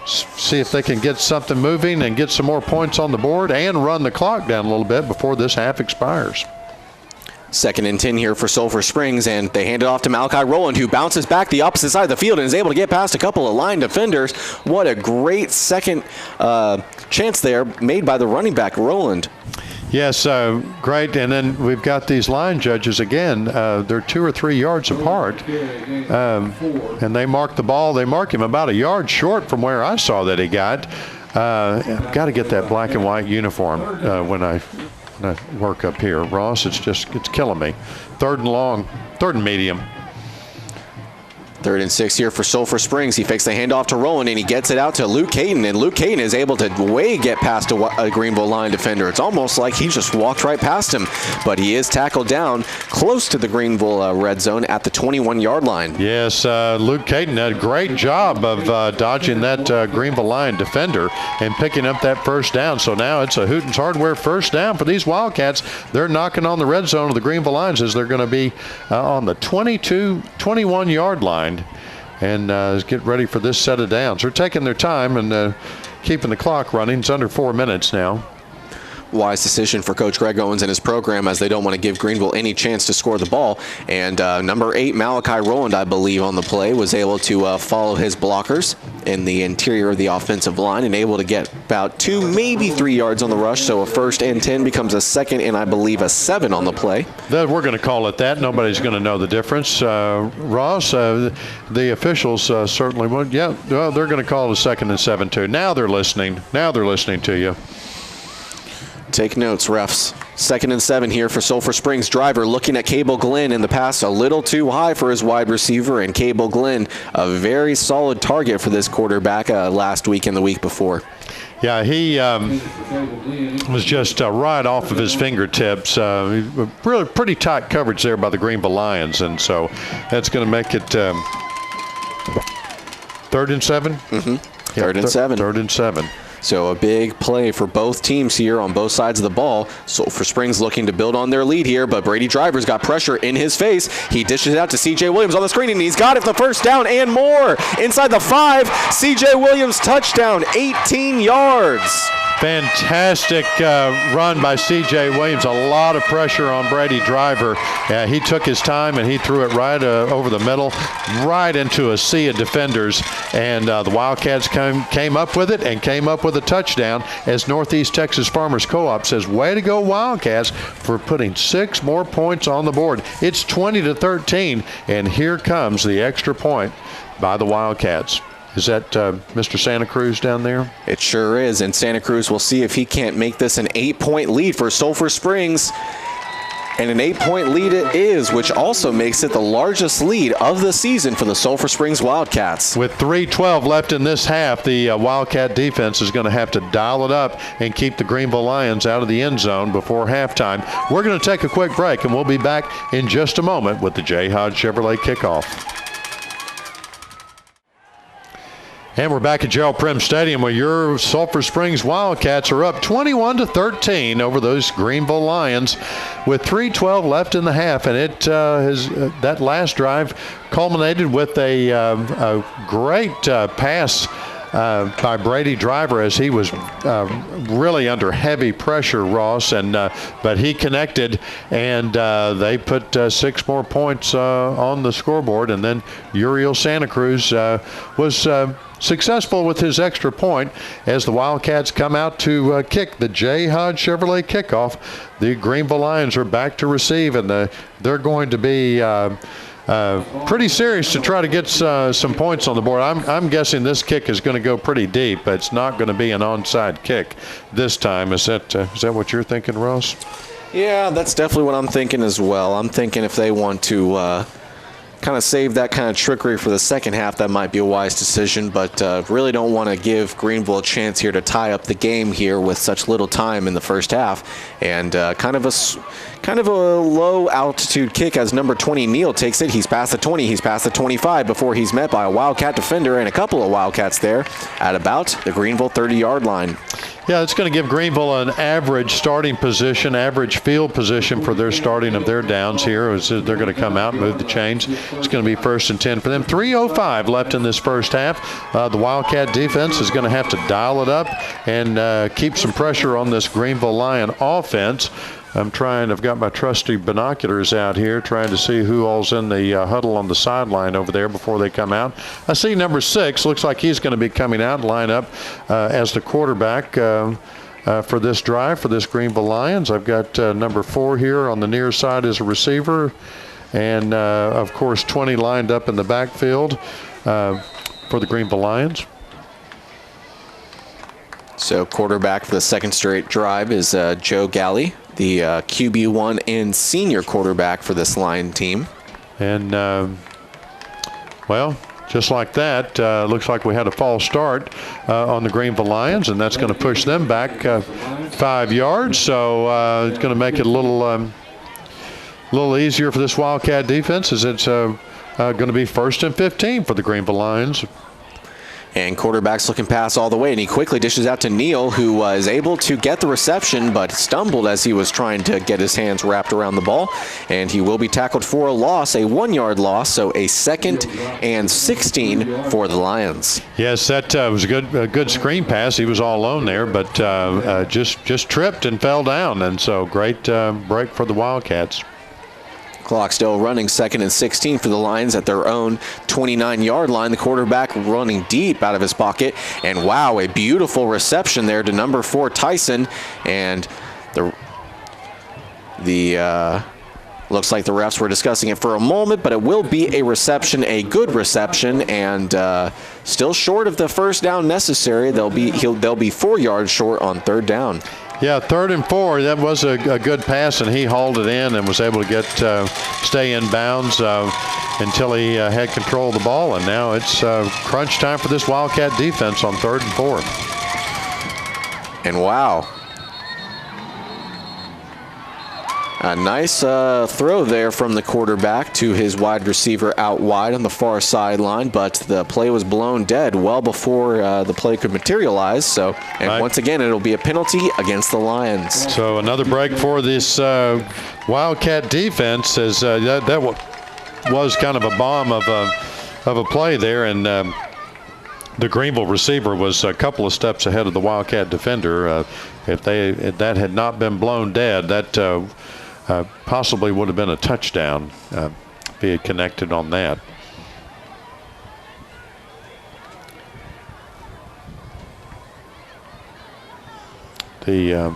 see if they can get something moving and get some more points on the board and run the clock down a little bit before this half expires. 2nd and 10 here for Sulphur Springs, and they hand it off to Malachi Rowland, who bounces back the opposite side of the field and is able to get past a couple of line defenders. What a great second chance there made by the running back, Rowland. Yes, great. And then we've got these line judges again. They're 2 or 3 yards apart, and they mark the ball. They mark him about a yard short from where I saw that he got. I've got to get that black and white uniform when I work up here, Ross. It's killing me. 3rd and long, 3rd and medium. 3rd and 6 here for Sulphur Springs. He fakes the handoff to Rowland, and he gets it out to Luke Caton, and Luke Caton is able to get past a Greenville line defender. It's almost like he just walked right past him, but he is tackled down close to the Greenville red zone at the 21-yard line. Yes, Luke Caton did a great job of dodging that Greenville line defender and picking up that first down. So now it's a Hooten's Hardware first down for these Wildcats. They're knocking on the red zone of the Greenville Lions as they're going to be on the 21-yard line. And get ready for this set of downs. They're taking their time and keeping the clock running. It's under 4 minutes now. Wise decision for Coach Greg Owens and his program, as they don't want to give Greenville any chance to score the ball. And number 8, Malachi Rowland, I believe, on the play, was able to follow his blockers in the interior of the offensive line and able to get about 2, maybe 3 yards on the rush. So a 1st and 10 becomes a 2nd and I believe a 7 on the play. We're going to call it that. Nobody's going to know the difference. Ross, the officials certainly won't. Yeah, well, they're going to call it a 2nd and 7 too. Now they're listening. Now they're listening to you. Take notes, refs. 2nd and 7 here for Sulphur Springs. Driver looking at Cable Glenn in the pass, a little too high for his wide receiver, and Cable Glenn, a very solid target for this quarterback last week and the week before. Yeah, he was just right off of his fingertips. Really pretty tight coverage there by the Greenville Lions, and so that's going to make it 3rd and 7? Mm-hmm. 3rd and 7. 3rd and 7. So a big play for both teams here on both sides of the ball. Sulphur Springs looking to build on their lead here, but Brady Driver's got pressure in his face. He dishes it out to C.J. Williams on the screen, and he's got it for the first down and more. Inside the 5, C.J. Williams touchdown, 18 yards. Fantastic run by C.J. Williams. A lot of pressure on Brady Driver. He took his time and he threw it right over the middle, right into a sea of defenders. And the Wildcats came up with it and came up with a touchdown, as Northeast Texas Farmers Co-op says, way to go Wildcats for putting 6 more points on the board. It's 20-13, and here comes the extra point by the Wildcats. Is that Mr. Santa Cruz down there? It sure is, and Santa Cruz will see if he can't make this an 8-point lead for Sulphur Springs. And an 8-point lead it is, which also makes it the largest lead of the season for the Sulphur Springs Wildcats. With 3:12 left in this half, the Wildcat defense is going to have to dial it up and keep the Greenville Lions out of the end zone before halftime. We're going to take a quick break, and we'll be back in just a moment with the J. Hodge Chevrolet kickoff. And we're back at Gerald Prim Stadium, where your Sulphur Springs Wildcats are up 21-13 over those Greenville Lions with 3:12 left in the half. And it that last drive culminated with a great pass by Brady Driver, as he was really under heavy pressure, Ross, and but he connected, and they put 6 more points on the scoreboard. And then Uriel Santa Cruz was successful with his extra point as the Wildcats come out to kick the J. Hodge Chevrolet kickoff. The Greenville Lions are back to receive, and they're going to be pretty serious to try to get some points on the board. I'm guessing this kick is going to go pretty deep, but it's not going to be an onside kick this time. Is that what you're thinking, Ross? Yeah, that's definitely what I'm thinking as well. I'm thinking if they want to kind of save that kind of trickery for the second half, that might be a wise decision, but really don't want to give Greenville a chance here to tie up the game here with such little time in the first half. And kind of a low altitude kick as number 20 Neal takes it. He's past the 20, he's past the 25 before he's met by a Wildcat defender and a couple of Wildcats there at about the Greenville 30-yard line. Yeah, it's going to give Greenville an average starting position, average field position for their starting of their downs here. They're going to come out, move the chains. It's going to be 1st and 10 for them. 3:05 left in this first half. The Wildcat defense is going to have to dial it up and keep some pressure on this Greenville Lion offense. I've got my trusty binoculars out here trying to see who all's in the huddle on the sideline over there before they come out. I see number 6. Looks like he's going to be coming out and line up as the quarterback for this drive for this Greenville Lions. I've got number 4 here on the near side as a receiver. And, of course, 20 lined up in the backfield for the Greenville Lions. So quarterback for the second straight drive is Joe Gale, the QB1 and senior quarterback for this Lion team. And, well, just like that, looks like we had a false start on the Greenville Lions, and that's going to push them back 5 yards. So it's going to make it a little easier for this Wildcat defense, as it's going to be 1st and 15 for the Greenville Lions. And quarterback's looking pass all the way, and he quickly dishes out to Neal, who was able to get the reception, but stumbled as he was trying to get his hands wrapped around the ball. And he will be tackled for a loss, a 1-yard loss, so a 2nd and 16 for the Lions. Yes, that was a good screen pass. He was all alone there, but just tripped and fell down. And so great break for the Wildcats. Clock still running, 2nd and 16 for the Lions at their own 29-yard line. The quarterback running deep out of his pocket. And wow, a beautiful reception there to number 4, Tyson. And the looks like the refs were discussing it for a moment, but it will be a reception, a good reception, and still short of the first down necessary. They'll be 4 yards short on 3rd down. Yeah, 3rd and 4. That was a good pass, and he hauled it in and was able to stay in bounds until he had control of the ball. And now it's crunch time for this Wildcat defense on 3rd and 4. And wow. A nice throw there from the quarterback to his wide receiver out wide on the far sideline, but the play was blown dead well before the play could materialize. So, and right. Once again, it'll be a penalty against the Lions. So another break for this Wildcat defense, as that was kind of a bomb of a play there, and the Greenville receiver was a couple of steps ahead of the Wildcat defender. If that had not been blown dead, that possibly would have been a touchdown if he had connected on that. The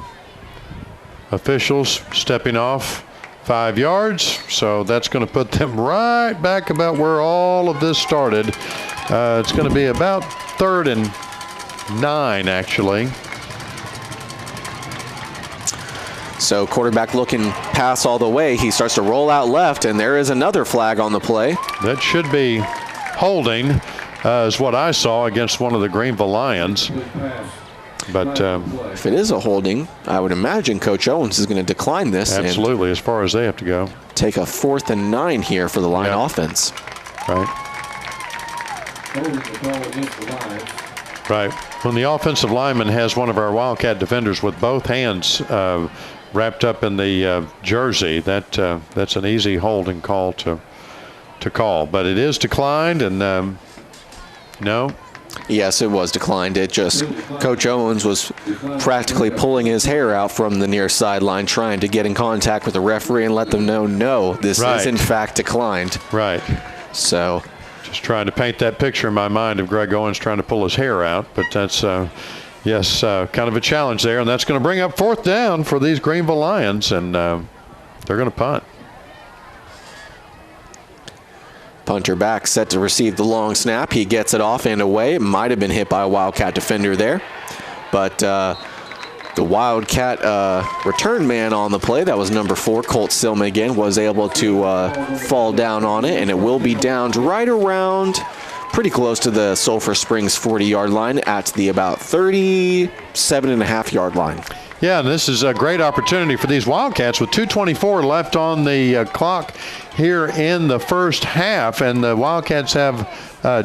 officials stepping off 5 yards, so that's going to put them right back about where all of this started. It's going to be about 3rd and 9, actually. So quarterback looking pass all the way. He starts to roll out left, and there is another flag on the play. That should be holding, is what I saw against one of the Greenville Lions. But if it is a holding, I would imagine Coach Owens is going to decline this. Absolutely, as far as they have to go. Take a 4th and 9 here for the Lion offense. Right. Right. When the offensive lineman has one of our Wildcat defenders with both hands wrapped up in the jersey, that's an easy holding call to call. But it is declined, and no. Yes, it was declined. It just, Coach Owens was practically pulling his hair out from the near sideline, trying to get in contact with the referee and let them know, no, this is in fact declined. Right. So. Just trying to paint that picture in my mind of Greg Owens trying to pull his hair out, but that's, yes, kind of a challenge there, and that's going to bring up 4th down for these Greenville Lions, and they're going to punt. Punter back, set to receive the long snap. He gets it off and away. It might have been hit by a Wildcat defender there, but the Wildcat return man on the play, that was number 4, Colt Silman again, was able to fall down on it, and it will be downed right around pretty close to the Sulphur Springs 40-yard line at the about 37.5-yard line. Yeah, and this is a great opportunity for these Wildcats with 2:24 left on the clock here in the first half, and the Wildcats have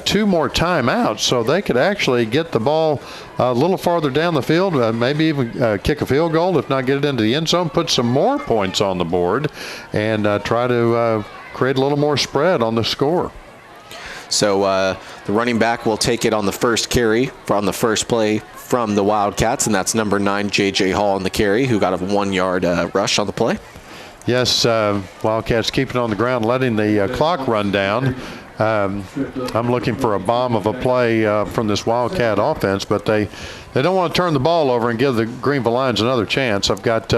2 more timeouts, so they could actually get the ball a little farther down the field, maybe even kick a field goal, if not get it into the end zone, put some more points on the board, and try to create a little more spread on the score. So the running back will take it on the first carry from the first play from the Wildcats, and that's number 9, J.J. Hall on the carry, who got a 1-yard rush on the play. Yes, Wildcats keeping on the ground, letting the clock run down. I'm looking for a bomb of a play from this Wildcat offense, but they don't want to turn the ball over and give the Greenville Lions another chance. I've got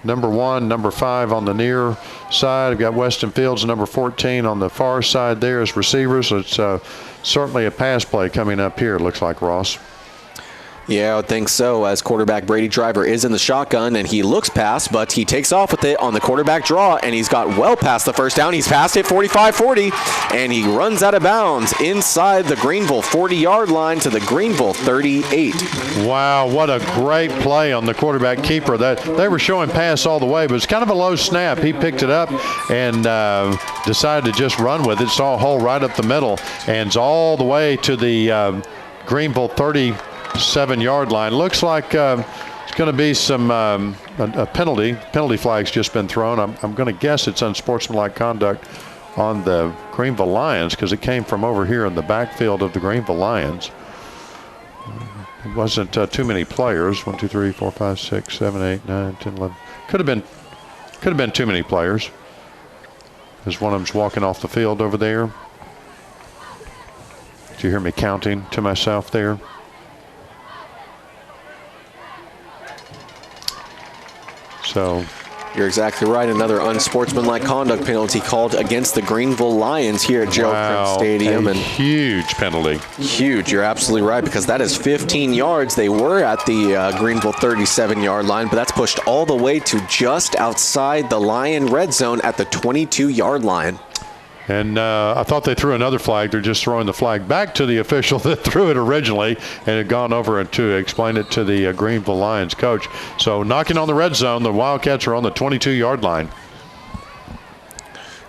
number 1, number 5 on the near side. I've got Weston Fields, number 14 on the far side there as receivers. So it's certainly a pass play coming up here, it looks like, Ross. Yeah, I would think so, as quarterback Brady Driver is in the shotgun, and he looks past, but he takes off with it on the quarterback draw, and he's got well past the first down. He's past it 45-40, and he runs out of bounds inside the Greenville 40-yard line to the Greenville 38. Wow, what a great play on the quarterback keeper. That they were showing pass all the way, but it's kind of a low snap. He picked it up and decided to just run with it. Saw a hole right up the middle, and it's all the way to the Greenville 37-yard line. Looks like it's going to be some a penalty flag's just been thrown. I'm going to guess it's unsportsmanlike conduct on the Greenville Lions because it came from over here in the backfield of the Greenville Lions. It wasn't too many players. 1, 2, 3, 4, 5, 6, 7, 8, 9, 10, 11. Could have been too many players. There's one of them's walking off the field over there. Did you hear me counting to myself there? So you're exactly right. Another unsportsmanlike conduct penalty called against the Greenville Lions here at Gerald Prince Stadium. And huge penalty. Huge. You're absolutely right, because that is 15 yards. They were at the Greenville 37-yard line, but that's pushed all the way to just outside the Lion red zone at the 22-yard line. And I thought they threw another flag. They're just throwing the flag back to the official that threw it originally and had gone over to explain it to the Greenville Lions coach. So knocking on the red zone, the Wildcats are on the 22-yard line.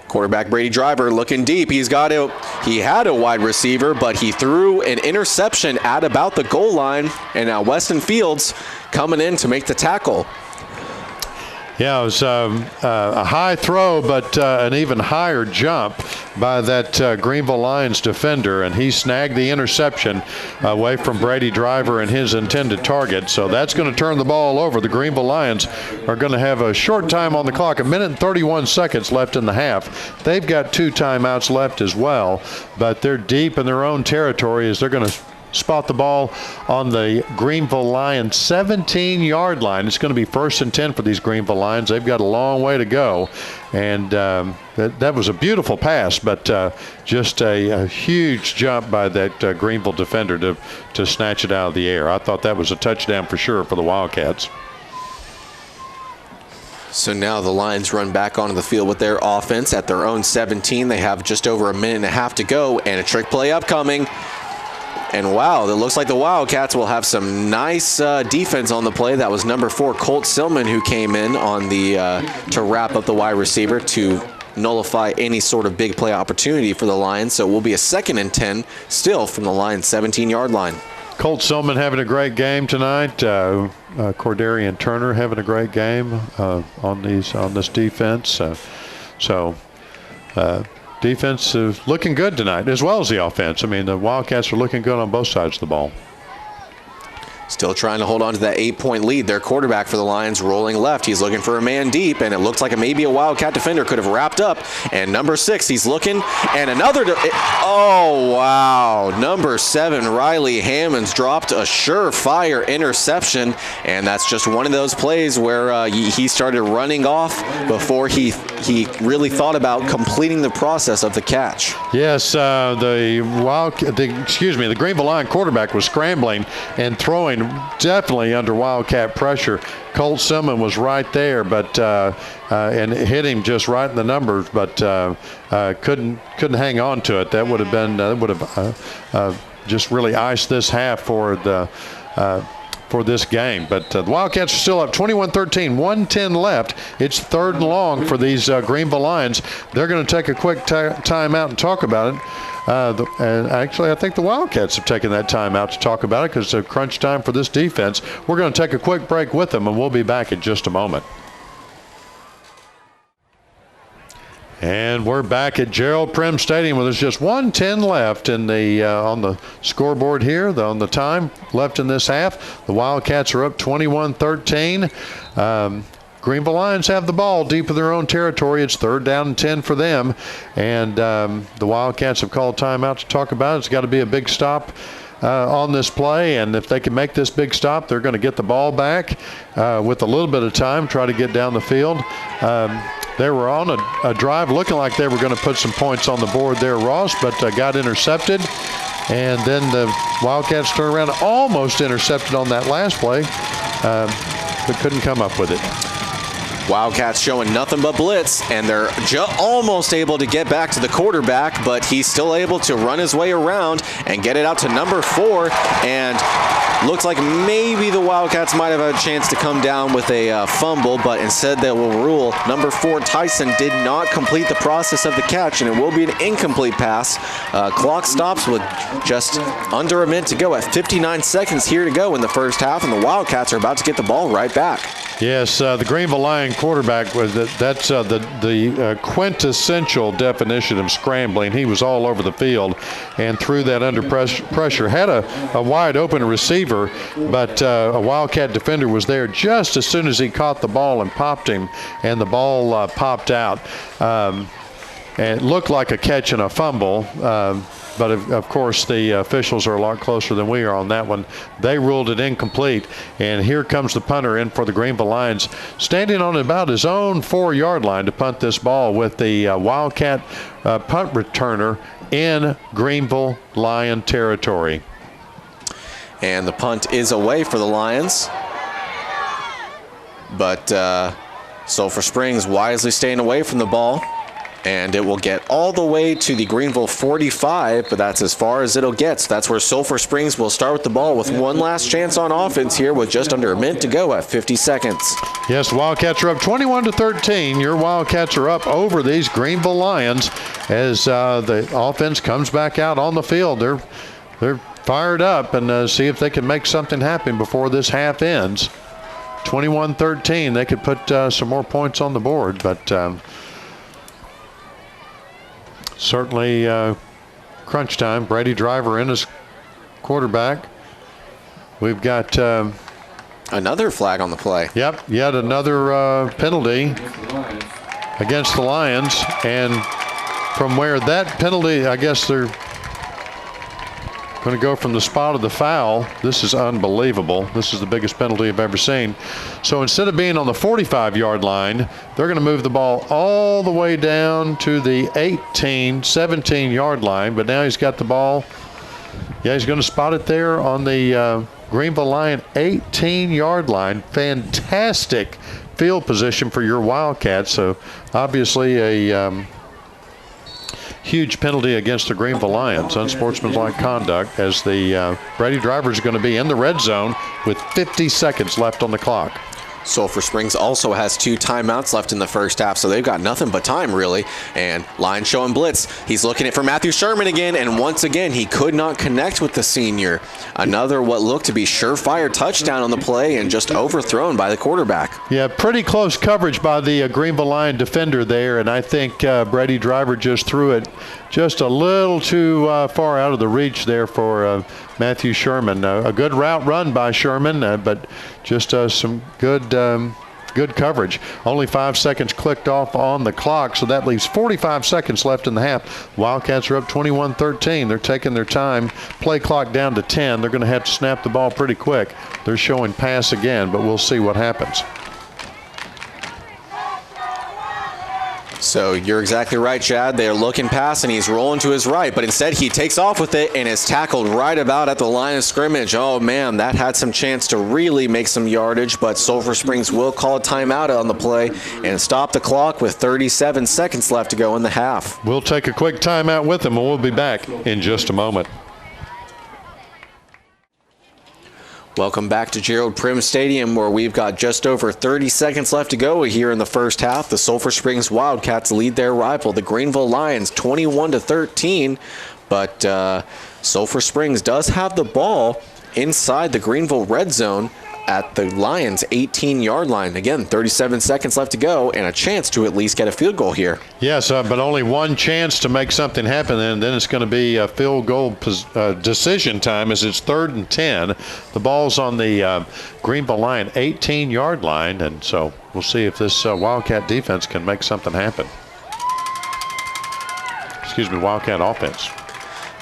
Quarterback Brady Driver looking deep. He had a wide receiver, but he threw an interception at about the goal line. And now Weston Fields coming in to make the tackle. Yeah, it was a high throw, but an even higher jump by that Greenville Lions defender, and he snagged the interception away from Brady Driver and his intended target. So that's going to turn the ball over. The Greenville Lions are going to have a short time on the clock, 1 minute and 31 seconds left in the half. They've got 2 timeouts left as well, but they're deep in their own territory as they're going to spot the ball on the Greenville Lions 17-yard line. It's going to be 1st and 10 for these Greenville Lions. They've got a long way to go, and that was a beautiful pass, but just a huge jump by that Greenville defender to snatch it out of the air. I thought that was a touchdown for sure for the Wildcats. So now the Lions run back onto the field with their offense at their own 17. They have just over 1.5 minutes to go, and a trick play upcoming. And wow, it looks like the Wildcats will have some nice defense on the play. That was number 4, Colt Silman, who came in on the to wrap up the wide receiver to nullify any sort of big play opportunity for the Lions. So it will be a 2nd and 10 still from the Lions 17-yard line. Colt Silman having a great game tonight. Cordarian Turner having a great game on this defense. Defense is looking good tonight, as well as the offense. I mean, the Wildcats are looking good on both sides of the ball. Still trying to hold on to that 8-point lead. Their quarterback for the Lions rolling left. He's looking for a man deep, and it looks like maybe a Wildcat defender could have wrapped up. And number 6, he's looking, and another. Oh, wow. Number 7, Riley Hammonds dropped a surefire interception, and that's just one of those plays where he started running off before he really thought about completing the process of the catch. Yes, the Greenville Lion quarterback was scrambling and throwing definitely under Wildcat pressure. Colt Silman was right there, but and it hit him just right in the numbers, but couldn't hang on to it. That would have just really iced this half for this game. But the Wildcats are still up 21-13, 1:10 left. It's 3rd and long for these Greenville Lions. They're going to take a quick timeout and talk about it. And actually, I think the Wildcats have taken that time out to talk about it because it's a crunch time for this defense. We're going to take a quick break with them, and we'll be back in just a moment. And we're back at Gerald Prim Stadium where there's just 1:10 left in the on the scoreboard here, on the time left in this half. The Wildcats are up 21-13. Greenville Lions have the ball deep in their own territory. It's 3rd down and 10 for them. And the Wildcats have called timeout to talk about it. It's got to be a big stop on this play, and if they can make this big stop, they're going to get the ball back with a little bit of time, try to get down the field. They were on a drive looking like they were going to put some points on the board there, Ross, but got intercepted. And then the Wildcats turned around, almost intercepted on that last play, but couldn't come up with it. Wildcats showing nothing but blitz, and they're almost able to get back to the quarterback, but he's still able to run his way around and get it out to number 4. And looks like maybe the Wildcats might have had a chance to come down with a fumble, but instead they will rule number 4, Tyson, did not complete the process of the catch, and it will be an incomplete pass. Clock stops with just under a minute to go at 59 seconds here to go in the first half, and the Wildcats are about to get the ball right back. Yes, the Greenville Lion quarterback, that's the quintessential definition of scrambling. He was all over the field and threw that under pressure. Had a wide open receiver, but a Wildcat defender was there just as soon as he caught the ball and popped him, and the ball popped out. And it looked like a catch and a fumble. But of course, the officials are a lot closer than we are on that one. They ruled it incomplete. And here comes the punter in for the Greenville Lions, standing on about his own 4-yard line to punt this ball with the Wildcat punt returner in Greenville Lion territory. And the punt is away for the Lions. But Sulphur Springs wisely staying away from the ball. And it will get all the way to the Greenville 45, but that's as far as it'll get. So that's where Sulphur Springs will start with the ball with one last chance on offense here with just under a minute to go at 50 seconds. Yes, the Wildcats are up 21-13. Your Wildcats are up over these Greenville Lions as the offense comes back out on the field. They're fired up and see if they can make something happen before this half ends. 21-13. They could put some more points on the board, but certainly crunch time. Brady Driver in as quarterback. We've got another flag on the play. Yep, yet another penalty against the Lions. And from where that penalty, I guess they're going to go from the spot of the foul. This is unbelievable. This is the biggest penalty I've ever seen. So instead of being on the 45-yard line, they're going to move the ball all the way down to the 18, 17-yard line. But now he's got the ball. Yeah, he's going to spot it there on the Greenville Lion 18-yard line. Fantastic field position for your Wildcats. So obviously a huge penalty against the Greenville Lions, unsportsmanlike conduct, as the Brady Driver is going to be in the red zone with 50 seconds left on the clock. Sulphur Springs also has 2 timeouts left in the first half, so they've got nothing but time, really. And Lions showing blitz. He's looking it for Matthew Sherman again, and once again, he could not connect with the senior. Another what looked to be surefire touchdown on the play and just overthrown by the quarterback. Yeah, pretty close coverage by the Greenville Lion defender there, and I think Brady Driver just threw it just a little too far out of the reach there for Matthew Sherman. A good route run by Sherman, but just some good coverage. Only 5 seconds clicked off on the clock, so that leaves 45 seconds left in the half. Wildcats are up 21-13. They're taking their time. Play clock down to 10. They're going to have to snap the ball pretty quick. They're showing pass again, but we'll see what happens. So you're exactly right, Chad. They're looking pass, and he's rolling to his right, but instead he takes off with it and is tackled right about at the line of scrimmage. Oh, man, that had some chance to really make some yardage, but Sulphur Springs will call a timeout on the play and stop the clock with 37 seconds left to go in the half. We'll take a quick timeout with them, and we'll be back in just a moment. Welcome back to Gerald Prim Stadium, where we've got just over 30 seconds left to go here in the first half. The Sulphur Springs Wildcats lead their rival, the Greenville Lions, 21-13. But Sulphur Springs does have the ball inside the Greenville red zone at the Lions' 18-yard line. Again, 37 seconds left to go and a chance to at least get a field goal here. Yes, but only one chance to make something happen, and then it's going to be a field goal decision time as it's 3rd and 10. The ball's on the Greenville line, 18-yard line, and so we'll see if this Wildcat defense can make something happen. Wildcat offense.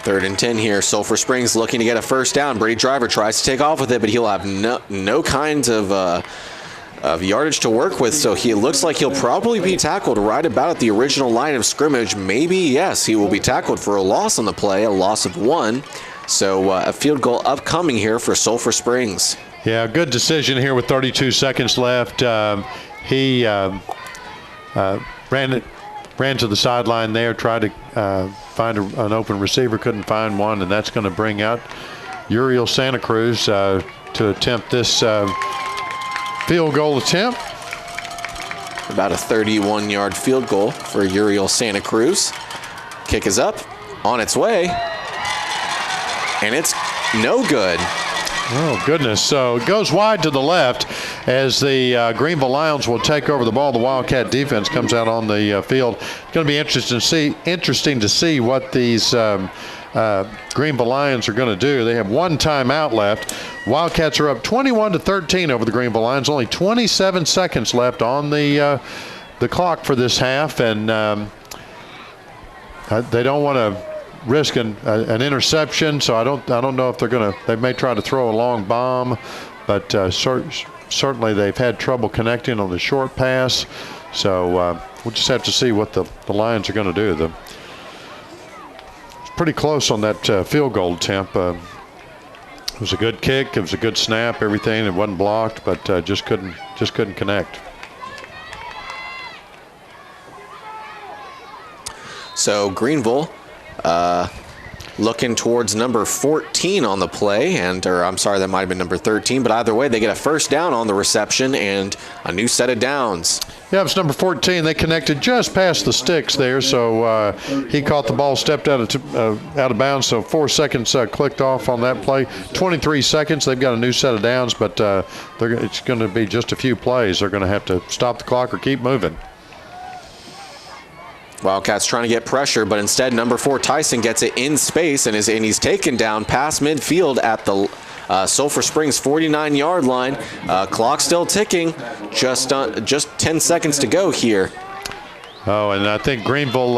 3rd and 10 here. Sulphur Springs looking to get a first down. Brady Driver tries to take off with it, but he'll have no kinds of yardage to work with, so he looks like he'll probably be tackled right about at the original line of scrimmage. Maybe, yes, he will be tackled for a loss on the play, a loss of 1. So a field goal upcoming here for Sulphur Springs. Yeah, good decision here with 32 seconds left. He ran to the sideline there, tried to find an open receiver, couldn't find one, and that's going to bring out Uriel Santa Cruz to attempt this field goal attempt. About a 31-yard field goal for Uriel Santa Cruz. Kick is up, on its way, and it's no good. Oh, goodness. So it goes wide to the left as the Greenville Lions will take over the ball. The Wildcat defense comes out on the field. It's going to be interesting to see what these Greenville Lions are going to do. They have one timeout left. Wildcats are up 21-13 over the Greenville Lions. Only 27 seconds left on the clock for this half, and they don't want to risk an interception, so I don't know if they're going to. They may try to throw a long bomb, but certainly they've had trouble connecting on the short pass. So we'll just have to see what the Lions are going to do. It's pretty close on that field goal attempt. It was a good kick. It was a good snap. Everything. It wasn't blocked, but just couldn't connect. So Greenville looking towards number 14 on the play, or I'm sorry, that might have been number 13, but either way, they get a first down on the reception and a new set of downs. Yeah, it's number 14. They connected just past the sticks there, so he caught the ball, stepped out of bounds, so 4 seconds clicked off on that play. 23 seconds, they've got a new set of downs, but it's going to be just a few plays. They're going to have to stop the clock or keep moving. Wildcats trying to get pressure, but instead number 4 Tyson gets it in space and he's taken down past midfield at the Sulphur Springs 49-yard line. Clock still ticking, just 10 seconds to go here. Oh, and I think Greenville,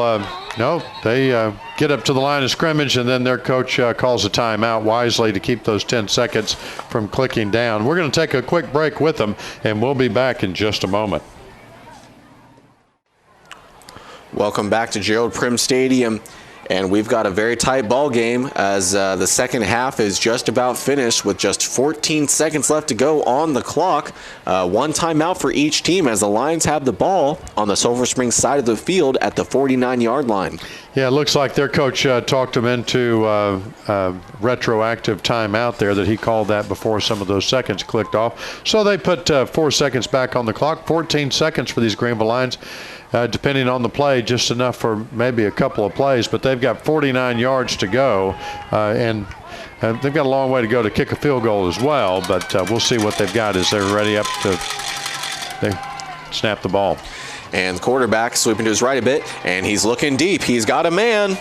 they get up to the line of scrimmage, and then their coach calls a timeout wisely to keep those 10 seconds from clicking down. We're going to take a quick break with them, and we'll be back in just a moment. Welcome back to Gerald Prim Stadium, and we've got a very tight ball game as the second half is just about finished with just 14 seconds left to go on the clock. One timeout for each team as the Lions have the ball on the Sulphur Springs side of the field at the 49-yard line. Yeah, it looks like their coach talked them into retroactive timeout there, that he called that before some of those seconds clicked off. So they put 4 seconds back on the clock, 14 seconds for these Greenville Lions. Depending on the play, just enough for maybe a couple of plays, but they've got 49 yards to go, and they've got a long way to go to kick a field goal as well, but we'll see what they've got as they're ready up to snap the ball. And the quarterback sweeping to his right a bit, and he's looking deep. He's got a man.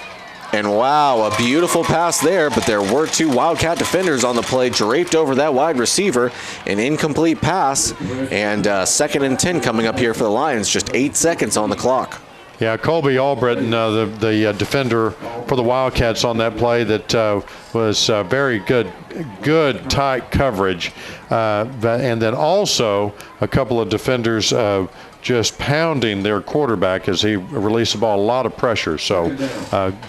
And wow, a beautiful pass there, but there were 2 Wildcat defenders on the play, draped over that wide receiver. An incomplete pass, and 2nd and 10 coming up here for the Lions, just 8 seconds on the clock. Yeah, Colby Albritton, the defender for the Wildcats on that play, that was very good tight coverage. And then also a couple of defenders just pounding their quarterback as he released the ball. A lot of pressure. So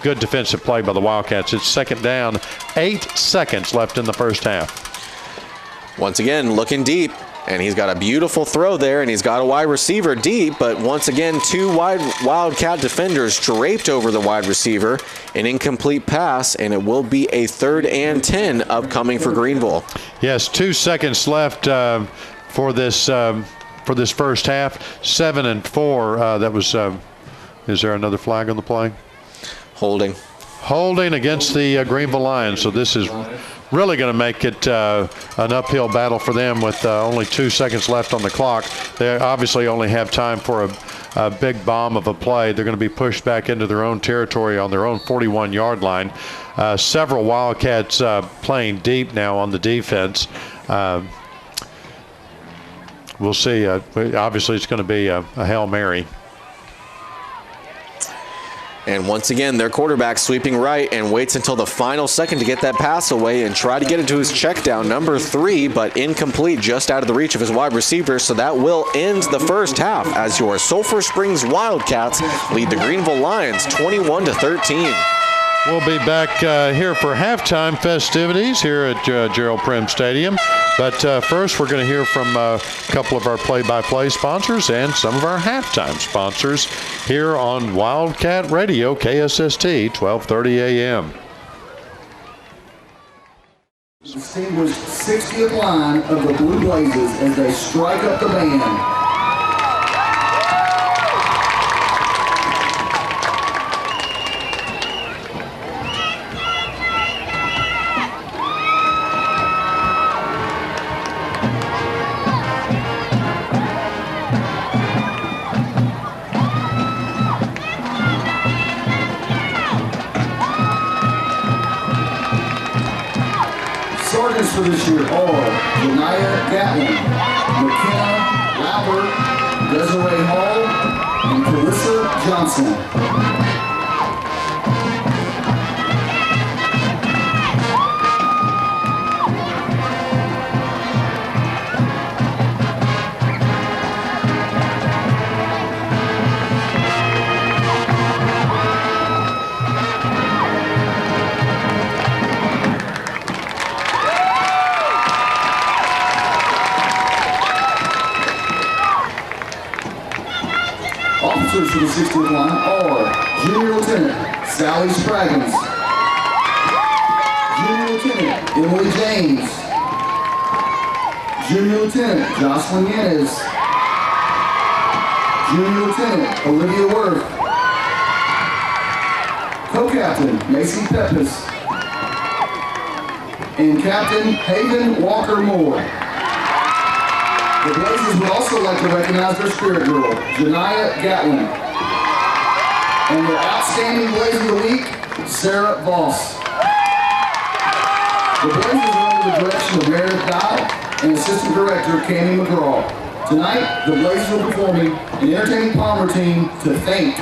good defensive play by the Wildcats. It's 2nd down, 8 seconds left in the first half. Once again, looking deep. And he's got a beautiful throw there, and he's got a wide receiver deep, but once again, 2 Wildcat defenders draped over the wide receiver. An incomplete pass, and it will be a 3rd and 10 upcoming for Greenville. Yes, 2 seconds left for this first half. 7 and 4. That was. Is there another flag on the play? Holding against the Greenville Lions. So this is really going to make it an uphill battle for them with only 2 seconds left on the clock. They obviously only have time for a big bomb of a play. They're going to be pushed back into their own territory on their own 41-yard line. Several Wildcats playing deep now on the defense. We'll see. Obviously, it's going to be a Hail Mary. And once again, their quarterback sweeping right and waits until the final second to get that pass away and try to get it to his check down, number 3, but incomplete, just out of the reach of his wide receiver. So that will end the first half as your Sulphur Springs Wildcats lead the Greenville Lions 21-13. We'll be back here for halftime festivities here at Gerald Prim Stadium. But first, we're going to hear from a couple of our play-by-play sponsors and some of our halftime sponsors here on Wildcat Radio, KSST, 1230 a.m. Distinguished 60th line of the Blue Blazes as they strike up the band. Sergeants for this year are Janiyah Gatlin, McKenna Lauber, Desiree Hall, and Calissa Johnson. Officers for the 60th line are Junior Lieutenant Sally Spraggins, Junior Lieutenant Emily James, Junior Lieutenant Jocelyn Yanez, Junior Lieutenant Olivia Worth, Co-Captain Macy Pepis, and Captain Haven Walker Moore. The Blazers would also like to recognize their spirit girl, Janiyah Gatlin, and their outstanding Blazer of the Week, Sarah Voss. The Blazers are under the direction of Meredith Dial and Assistant Director Cammy McGraw. Tonight, the Blazers are performing an entertaining palm routine to thank.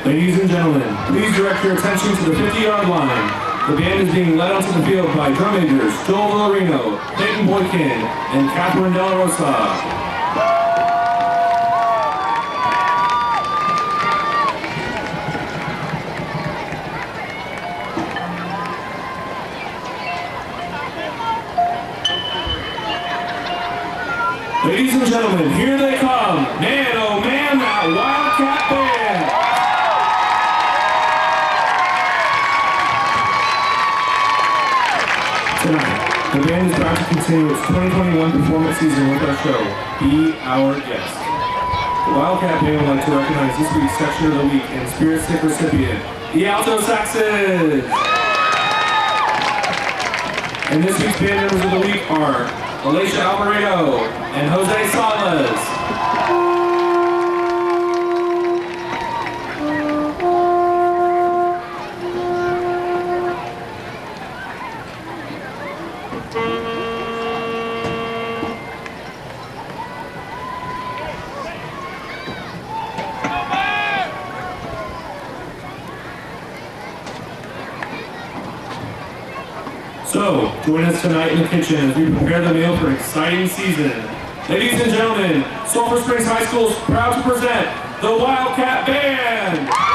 Ladies and gentlemen, please direct your attention to the 50-yard line. The band is being led onto the field by drum majors Joel Villarino, Peyton Boykin, and Catherine De La Rosa. Ladies and gentlemen, here they come. Man, oh man, that Wildcat band. Tonight, the band is about to continue its 2021 performance season with our show, Be Our Guest. The Wildcat band would like to recognize this week's Section of the Week and Spirit Stick recipient, the Alto Saxons. And this week's band members of the week are Alicia Alvarado and Jose Salas. So, join us tonight in the kitchen as we prepare the meal for an exciting season. Ladies and gentlemen, Sulphur Springs High School is proud to present the Wildcat Band!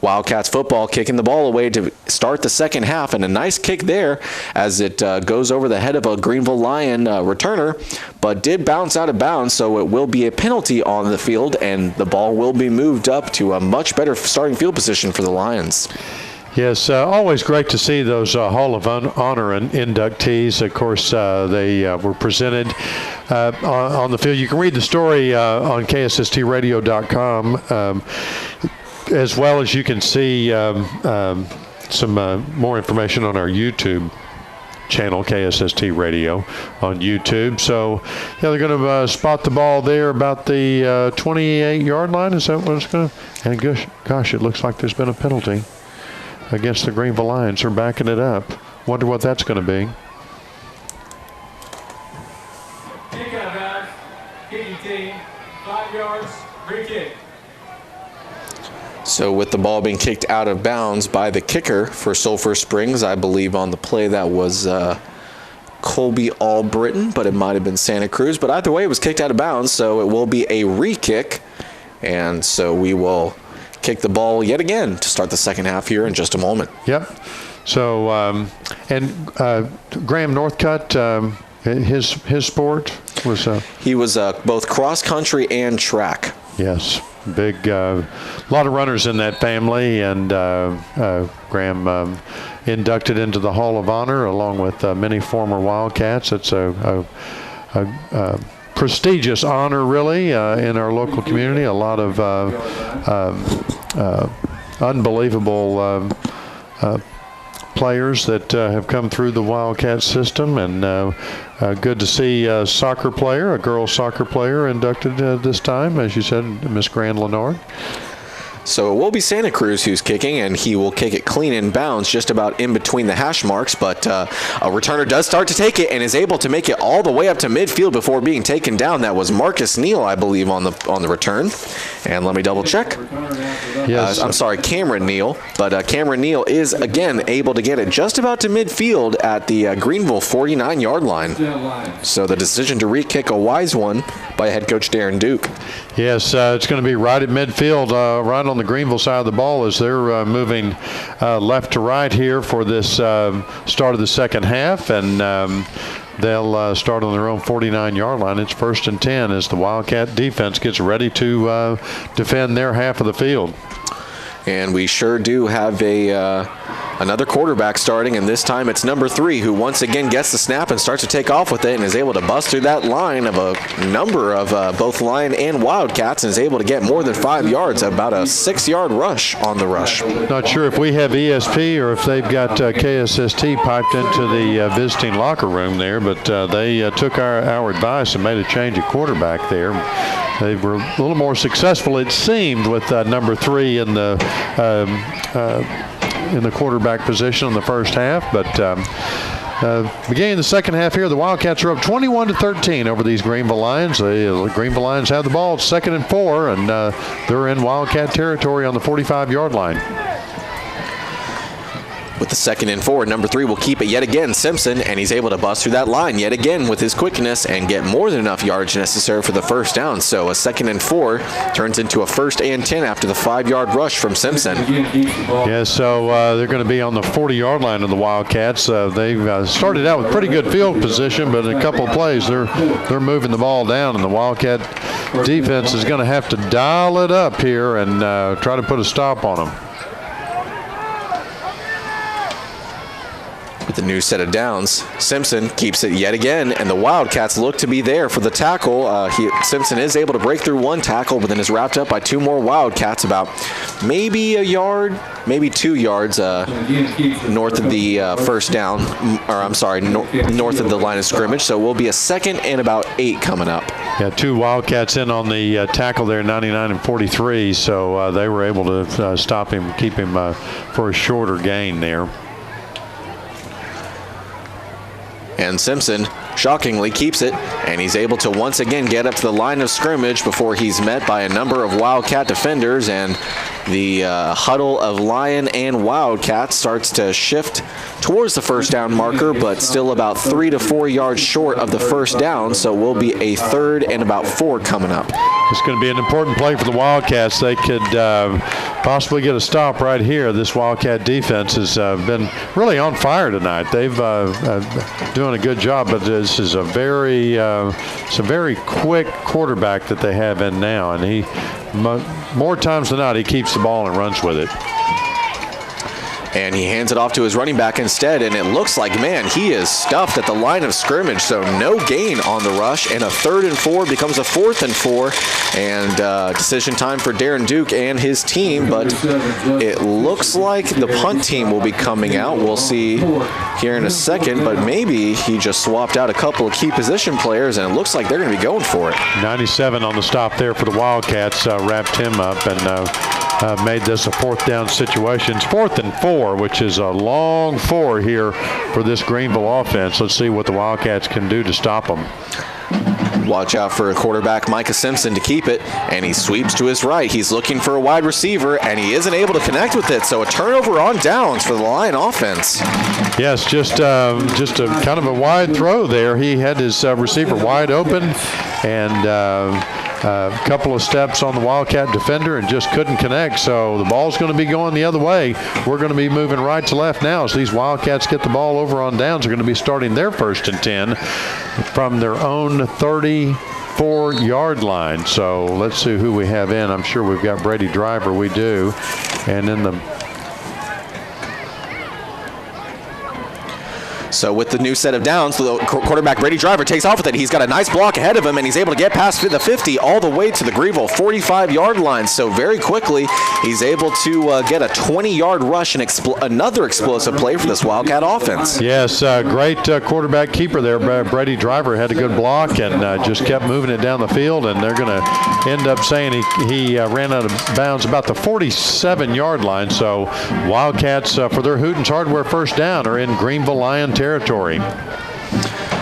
Wildcats football kicking the ball away to start the second half, and a nice kick there as it goes over the head of a Greenville Lion returner, but did bounce out of bounds, so it will be a penalty on the field, and the ball will be moved up to a much better starting field position for the Lions. Yes, always great to see those Hall of Honor and inductees. Of course, they were presented on the field. You can read the story on KSSTradio.com, as well as you can see some more information on our YouTube channel, KSST Radio, on YouTube. So, yeah, they're going to spot the ball there about the 28-yard line. Is that what it's going to? And gosh, it looks like there's been a penalty against the Greenville Lions. They're backing it up. Wonder what that's going to be. Kick out of bounds. Kicking team. 5 yards. Free kick. So with the ball being kicked out of bounds by the kicker for Sulphur Springs, I believe on the play that was Colby Albritton, but it might have been Santa Cruz. But either way, it was kicked out of bounds, so it will be a re-kick. And so we will kick the ball yet again to start the second half here in just a moment. Yep. So, Graham Northcutt, his sport was... He was both cross country and track. Yes. Big, lot of runners in that family, and Graham inducted into the Hall of Honor along with many former Wildcats. It's a prestigious honor, really, in our local community. A lot of unbelievable players that have come through the Wildcat system, and good to see a soccer player, a girls soccer player, inducted this time, as you said, Miss Grand Leonard. So it will be Santa Cruz who's kicking, and he will kick it clean in bounds, just about in between the hash marks. But a returner does start to take it and is able to make it all the way up to midfield before being taken down. That was Marcus Neal, I believe, on the return. And let me double check. Yes. I'm sorry, Cameron Neal. But Cameron Neal is, again, able to get it just about to midfield at the Greenville 49-yard line. So the decision to re-kick, a wise one by head coach Darren Duke. Yes, it's going to be right at midfield, right on the Greenville side of the ball, as they're moving left to right here for this start of the second half, and they'll start on their own 49-yard line. It's 1st and 10 as the Wildcat defense gets ready to defend their half of the field. And we sure do have another quarterback starting, and this time it's number 3 who once again gets the snap and starts to take off with it and is able to bust through that line of a number of both Lion and Wildcats and is able to get more than 5 yards, about a 6-yard rush on the rush. Not sure if we have ESP or if they've got KSST piped into the visiting locker room there, but they took our advice and made a change at quarterback there. They were a little more successful, it seemed, with number 3 in the quarterback position in the first half. But beginning the second half here, the Wildcats are up 21-13 over these Greenville Lions. The Greenville Lions have the ball. It's 2nd and 4, and they're in Wildcat territory on the 45-yard line. With the 2nd and 4, number 3 will keep it yet again, Simpson, and he's able to bust through that line yet again with his quickness and get more than enough yards necessary for the first down. So a 2nd and 4 turns into a 1st and 10 after the 5-yard rush from Simpson. Yeah, so they're going to be on the 40-yard line of the Wildcats. They've started out with pretty good field position, but in a couple of plays they're moving the ball down, and the Wildcat defense is going to have to dial it up here and try to put a stop on them. With the new set of downs, Simpson keeps it yet again, and the Wildcats look to be there for the tackle. Simpson is able to break through 1 tackle, but then is wrapped up by 2 more Wildcats, about maybe a yard, maybe 2 yards north of the first down, north of the line of scrimmage. So we'll be a 2nd and about 8 coming up. Yeah, 2 Wildcats in on the tackle there, 99 and 43, so they were able to stop him, keep him for a shorter gain there. And Simpson shockingly keeps it, and he's able to once again get up to the line of scrimmage before he's met by a number of Wildcat defenders, and the huddle of Lion and Wildcat starts to shift towards the first down marker, but still about 3 to 4 yards short of the first down, so will be a 3rd and about 4 coming up. It's going to be an important play for the Wildcats. They could possibly get a stop right here. This Wildcat defense has been really on fire tonight. They've doing a good job, but this is a very quick quarterback that they have in now, and he more times than not he keeps the ball and runs with it. And he hands it off to his running back instead, and it looks like, man, he is stuffed at the line of scrimmage, so no gain on the rush, and a 3rd and 4 becomes a 4th and 4, and decision time for Darren Duke and his team, but it looks like the punt team will be coming out. We'll see here in a second, but maybe he just swapped out a couple of key position players, and it looks like they're going to be going for it. 97 on the stop there for the Wildcats, wrapped him up and made this a 4th down situation. It's 4th and 4, which is a long 4 here for this Greenville offense. Let's see what the Wildcats can do to stop them. Watch out for quarterback Micah Simpson to keep it, and he sweeps to his right. He's looking for a wide receiver, and he isn't able to connect with it, so a turnover on downs for the Lion offense. Yes, just a kind of a wide throw there. He had his receiver wide open, and a couple of steps on the Wildcat defender and just couldn't connect. So the ball's going to be going the other way. We're going to be moving right to left now as these Wildcats get the ball over on downs. They're going to be starting their 1st and 10 from their own 34-yard line. So let's see who we have in. I'm sure we've got Brady Driver. We do. And in the So with the new set of downs, the quarterback Brady Driver takes off with it. He's got a nice block ahead of him, and he's able to get past the 50 all the way to the Greenville 45-yard line. So very quickly, he's able to get a 20-yard rush and another explosive play for this Wildcat offense. Yes, great quarterback keeper there. Brady Driver had a good block and just kept moving it down the field, and they're going to end up saying he ran out of bounds about the 47-yard line. So Wildcats, for their Hooten's Hardware 1st down, are in Greenville Lion territory.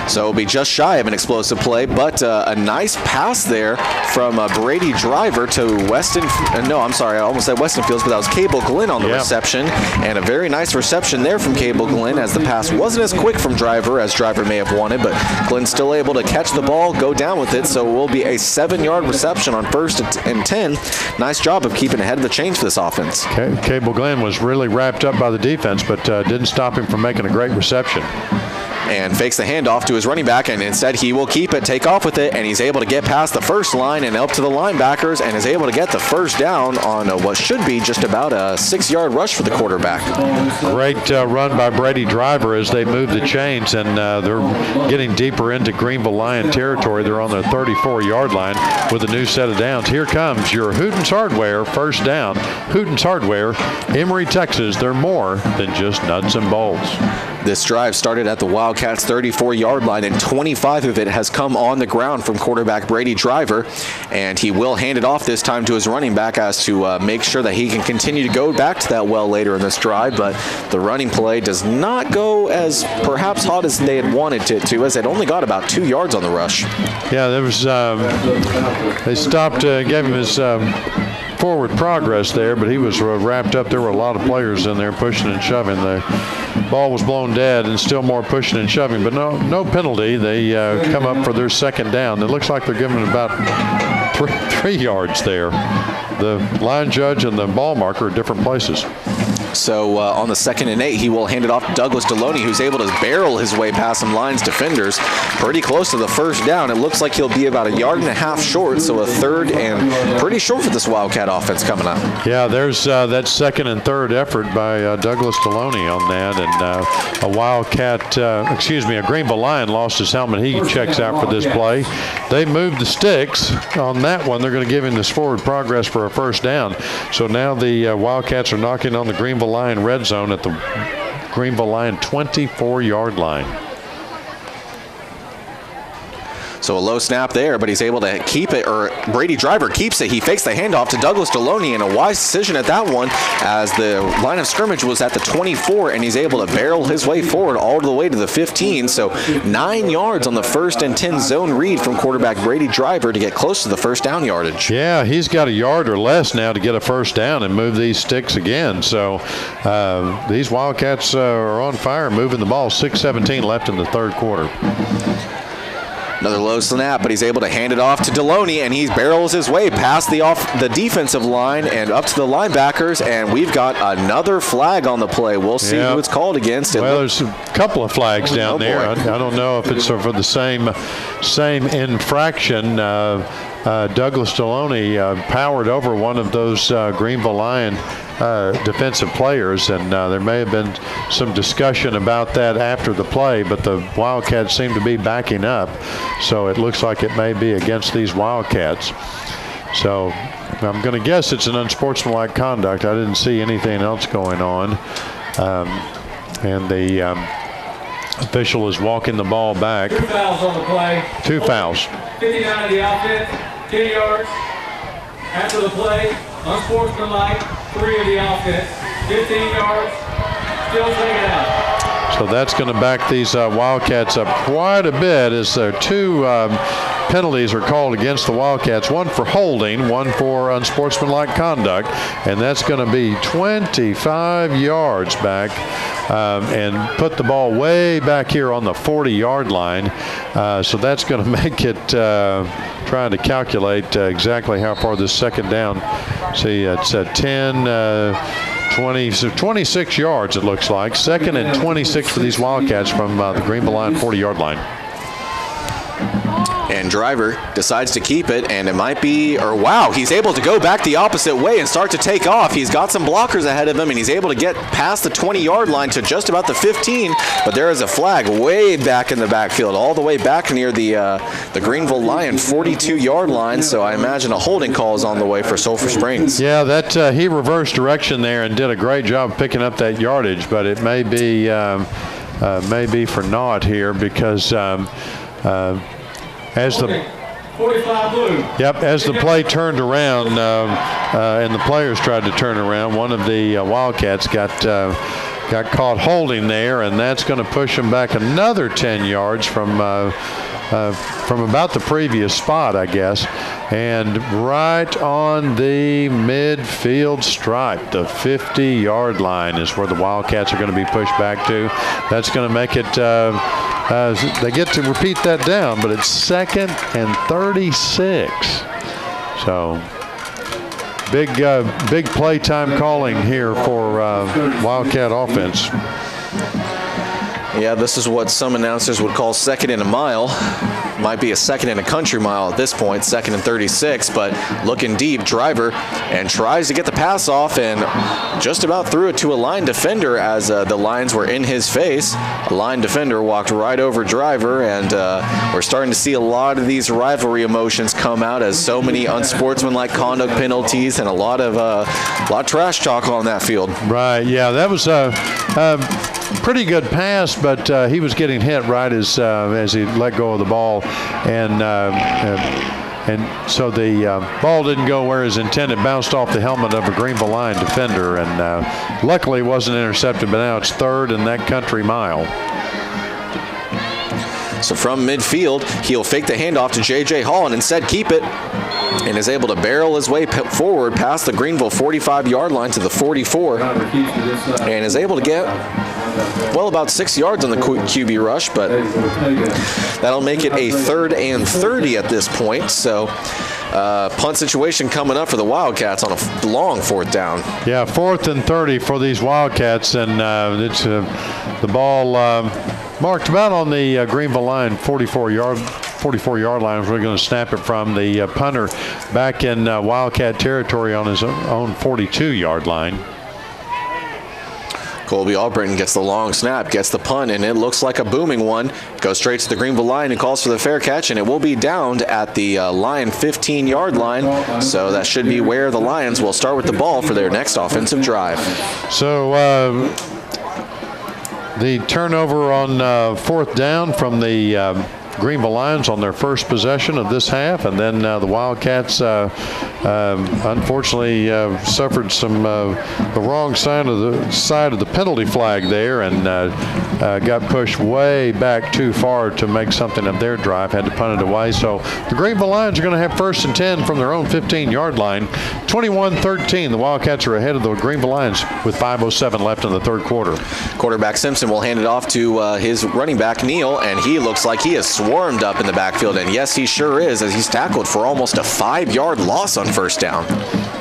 So it'll be just shy of an explosive play, but a nice pass there from Brady Driver to Weston. No, I'm sorry, I almost said Weston Fields, but that was Cable Glenn on the reception. And a very nice reception there from Cable Glenn, as the pass wasn't as quick from Driver as Driver may have wanted, but Glenn still able to catch the ball, go down with it. So it will be a 7-yard reception on 1st and 10. Nice job of keeping ahead of the chains for this offense. Cable Glenn was really wrapped up by the defense, but didn't stop him from making a great reception. And fakes the handoff to his running back, and instead he will keep it, take off with it, and he's able to get past the 1st line and up to the linebackers, and is able to get the 1st down on what should be just about a 6-yard rush for the quarterback. Great run by Brady Driver as they move the chains, and they're getting deeper into Greenville Lion territory. They're on their 34-yard line with a new set of downs. Here comes your Hooten's Hardware 1st down. Hooten's Hardware, Emory, Texas. They're more than just nuts and bolts. This drive started at the Wildcats' 34-yard line, and 25 of it has come on the ground from quarterback Brady Driver, and he will hand it off this time to his running back as to make sure that he can continue to go back to that well later in this drive, but the running play does not go as perhaps hot as they had wanted it to, as they'd only got about 2 yards on the rush. Yeah, there was they stopped, gave him his forward progress there, but he was wrapped up. There were a lot of players in there pushing and shoving. The ball was blown dead, and still more pushing and shoving, but no penalty. They come up for their 2nd down. It looks like they're giving about 3 yards there. The line judge and the ball marker are different places. So on the 2nd and 8, he will hand it off to Douglas Deloney, who's able to barrel his way past some Lions defenders. Pretty close to the 1st down. It looks like he'll be about 1.5 yards short, so a 3rd and pretty short for this Wildcat offense coming up. Yeah, there's that 2nd and 3rd effort by Douglas Deloney on that, and a Greenville Lion lost his helmet. He checks out for this play. They moved the sticks on that one. They're going to give him this forward progress for a 1st down. So now the Wildcats are knocking on the Greenville Lion red zone at the Greenville Lion 24-yard line. So a low snap there, but he's able to keep it, or Brady Driver keeps it. He fakes the handoff to Douglas Deloney, and a wise decision at that one, as the line of scrimmage was at the 24, and he's able to barrel his way forward all the way to the 15. So 9 yards on the 1st and 10 zone read from quarterback Brady Driver to get close to the 1st down yardage. Yeah, he's got 1 yard or less now to get a 1st down and move these sticks again. So these Wildcats are on fire, moving the ball. 6:17 left in the 3rd quarter. Another low snap, but he's able to hand it off to Deloney, and he barrels his way past the defensive line and up to the linebackers, and we've got another flag on the play. We'll see who it's called against. Well, there's a couple of flags down there. I don't know if it's for the same infraction. Douglas Deloney powered over one of those Greenville Lion defensive players, and there may have been some discussion about that after the play, but the Wildcats seem to be backing up, so it looks like it may be against these Wildcats. So I'm going to guess it's an unsportsmanlike conduct. I didn't see anything else going on, and the official is walking the ball back. 2 fouls on the play. 2 fouls. 59 of the offense, 10 yards. After the play, unsportsmanlike, 3 of the offense, 15 yards. Still take it out. So that's going to back these Wildcats up quite a bit, as their 2 penalties are called against the Wildcats, one for holding, one for unsportsmanlike conduct, and that's going to be 25 yards back, and put the ball way back here on the 40-yard line. So that's going to make it trying to calculate exactly how far this second down. See, it's at 10, 20, so 26 yards it looks like. Second and 26 for these Wildcats from the Greenville line, 40-yard line. And Driver decides to keep it, and it might be, or wow, he's able to go back the opposite way and start to take off. He's got some blockers ahead of him, and he's able to get past the 20-yard line to just about the 15, but there is a flag way back in the backfield, all the way back near the Greenville Lion 42-yard line, so I imagine a holding call is on the way for Sulphur Springs. Yeah, that he reversed direction there and did a great job picking up that yardage, but it may be for naught here, because as the 45 blue. Yep, as the play turned around and the players tried to turn around, one of the Wildcats got caught holding there, and that's going to push them back another 10 yards from about the previous spot, I guess, and right on the midfield stripe, the 50-yard line is where the Wildcats are going to be pushed back to. That's going to make it they get to repeat that down, but it's 2nd and 36. So big play time calling here for Wildcat offense. Yeah, this is what some announcers would call 2nd and a mile. Might be a 2nd and a country mile at this point, 2nd and 36, but looking deep, Driver, and tries to get the pass off and just about threw it to a line defender as the lines were in his face. A line defender walked right over Driver, and we're starting to see a lot of these rivalry emotions come out as so many unsportsmanlike conduct penalties and a lot of trash talk on that field. Right, yeah, that was pretty good pass, but he was getting hit right as he let go of the ball, and so the ball didn't go where it was intended. Bounced off the helmet of a Greenville Lion defender, and luckily wasn't intercepted. But now it's 3rd and that country mile. So from midfield, he'll fake the handoff to J.J. Hall and instead keep it, and is able to barrel his way forward past the Greenville 45-yard line to the 44, and is able to get, well, about 6 yards on the QB rush, but that'll make it a 3rd and 30 at this point. So punt situation coming up for the Wildcats on a long 4th down. Yeah, 4th and 30 for these Wildcats, and it's the ball marked about on the Greenville line 44-yard line. We're going to snap it from the punter back in Wildcat territory on his own 42-yard line. Colby Albritton gets the long snap, gets the punt, and it looks like a booming one. Goes straight to the Greenville line and calls for the fair catch, and it will be downed at the Lion 15-yard line. So that should be where the Lions will start with the ball for their next offensive drive. So the turnover on 4th down from the Greenville Lions on their first possession of this half, and then the Wildcats unfortunately suffered some the wrong side of the penalty flag there, and got pushed way back too far to make something of their drive. Had to punt it away. So the Greenville Lions are going to have 1st and 10 from their own 15-yard line. 21-13. The Wildcats are ahead of the Greenville Lions with 5:07 left in the 3rd quarter. Quarterback Simpson will hand it off to his running back Neal, and he looks like he is swarmed up in the backfield, and yes, he sure is, as he's tackled for almost a 5-yard loss on first down.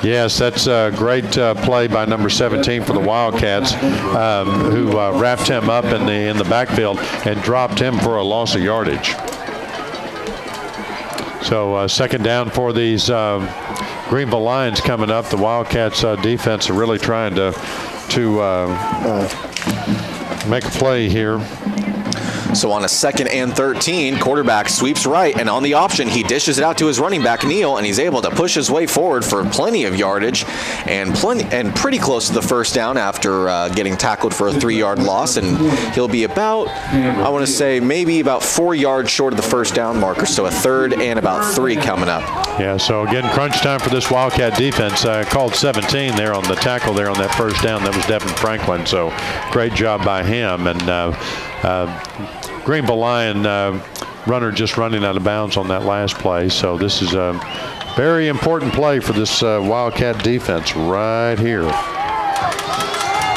Yes, that's a great play by number 17 for the Wildcats, who wrapped him up in the backfield and dropped him for a loss of yardage. So second down for these Greenville Lions coming up. The Wildcats defense are really trying to make a play here. So on a 2nd and 13, quarterback sweeps right, and on the option, he dishes it out to his running back, Neal, and he's able to push his way forward for plenty of yardage and pretty close to the first down after getting tackled for a 3-yard loss, and he'll be about, I want to say, maybe about 4 yards short of the first down marker, so a 3rd and about 3 coming up. Yeah, so again, crunch time for this Wildcat defense. Called 17 there on the tackle there on that first down. That was Devin Franklin, so great job by him. And Greenville Lion runner just running out of bounds on that last play. So this is a very important play for this Wildcat defense right here.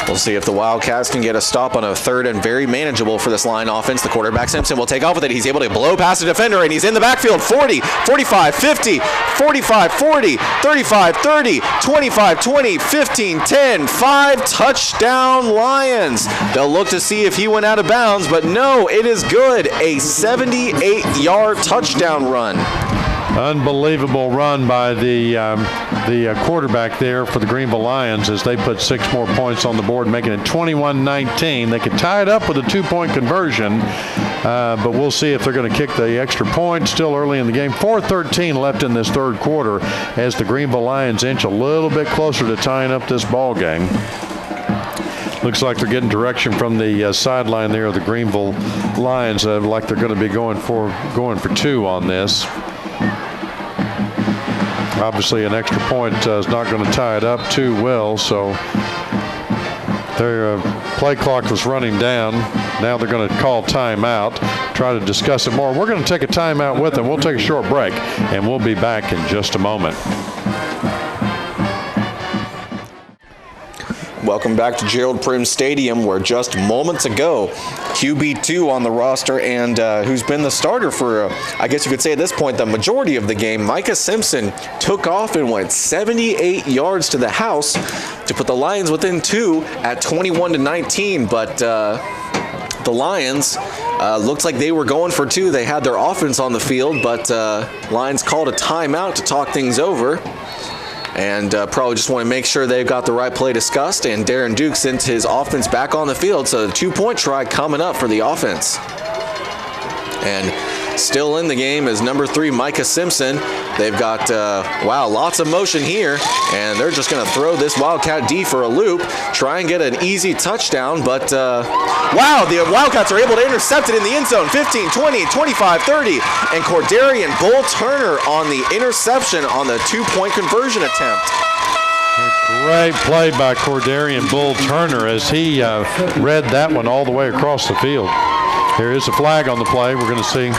We'll see if the Wildcats can get a stop on a 3rd and very manageable for this line offense. The quarterback, Simpson, will take off with it. He's able to blow past the defender, and he's in the backfield. 40, 45, 50, 45, 40, 35, 30, 25, 20, 15, 10, 5 touchdown Lions. They'll look to see if he went out of bounds, but no, it is good. A 78-yard touchdown run. Unbelievable run by the quarterback there for the Greenville Lions as they put 6 more points on the board, making it 21-19. They could tie it up with a 2-point conversion, but we'll see if they're going to kick the extra point still early in the game. 4:13 left in this 3rd quarter as the Greenville Lions inch a little bit closer to tying up this ball game. Looks like they're getting direction from the sideline there of the Greenville Lions, like they're going to be going for 2 on this. Obviously, an extra point is not going to tie it up too well, so their play clock was running down. Now they're going to call timeout, try to discuss it more. We're going to take a timeout with them. We'll take a short break, and we'll be back in just a moment. Welcome back to Gerald Prim Stadium, where just moments ago, QB2 on the roster and who's been the starter for, I guess you could say at this point, the majority of the game, Micah Simpson, took off and went 78 yards to the house to put the Lions within 2 at 21-19, but the Lions looked like they were going for 2. They had their offense on the field, but Lions called a timeout to talk things over. And probably just want to make sure they've got the right play discussed. And Darren Duke sent his offense back on the field. So the 2-point try coming up for the offense. And still in the game is number 3, Micah Simpson. They've got, lots of motion here. And they're just going to throw this Wildcat D for a loop. Try and get an easy touchdown. But, the Wildcats are able to intercept it in the end zone. 15, 20, 25, 30. And Cordarian Bull Turner on the interception on the 2-point conversion attempt. Great play by Cordarian Bull Turner as he read that one all the way across the field. There is a flag on the play. We're going to see.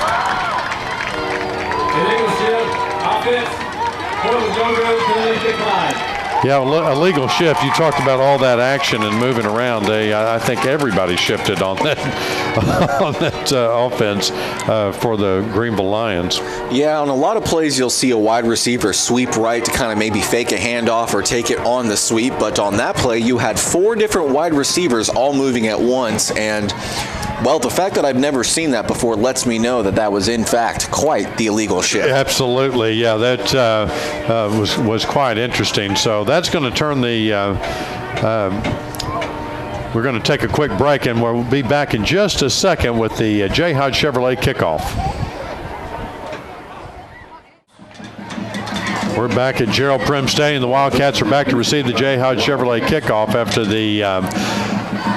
Yeah, illegal shift. You talked about all that action and moving around. I think everybody shifted on that offense for the Greenville Lions. Yeah, on a lot of plays you'll see a wide receiver sweep right to kind of maybe fake a handoff or take it on the sweep. But on that play, you had 4 different wide receivers all moving at once. And well, the fact that I've never seen that before lets me know that that was, in fact, quite the illegal shift. Absolutely, yeah, that was quite interesting. So that's going to turn the we're going to take a quick break, and we'll be back in just a second with the J. Hodge Chevrolet kickoff. We're back at Gerald Prim Stadium. The Wildcats are back to receive the J. Hodge Chevrolet kickoff after the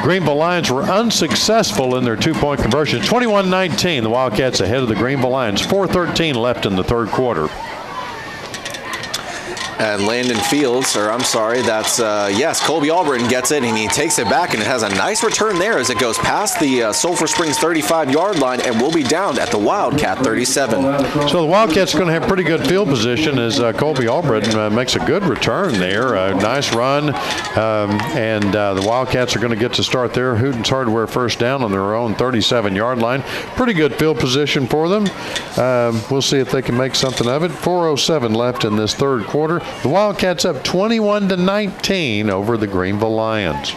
Greenville Lions were unsuccessful in their 2-point conversion. 21-19, the Wildcats ahead of the Greenville Lions. 4:13 left in the 3rd quarter. And Landon Fields, or I'm sorry, that's, yes, Colby Albritton gets it, and he takes it back, and it has a nice return there as it goes past the Sulphur Springs 35-yard line and will be down at the Wildcat 37. So the Wildcats are going to have pretty good field position as Colby Albritton makes a good return there. A nice run, and the Wildcats are going to get to start their Hooten's Hardware first down on their own 37-yard line. Pretty good field position for them. We'll see if they can make something of it. 4:07 left in this third quarter. The Wildcats up 21-19 over the Greenville Lions.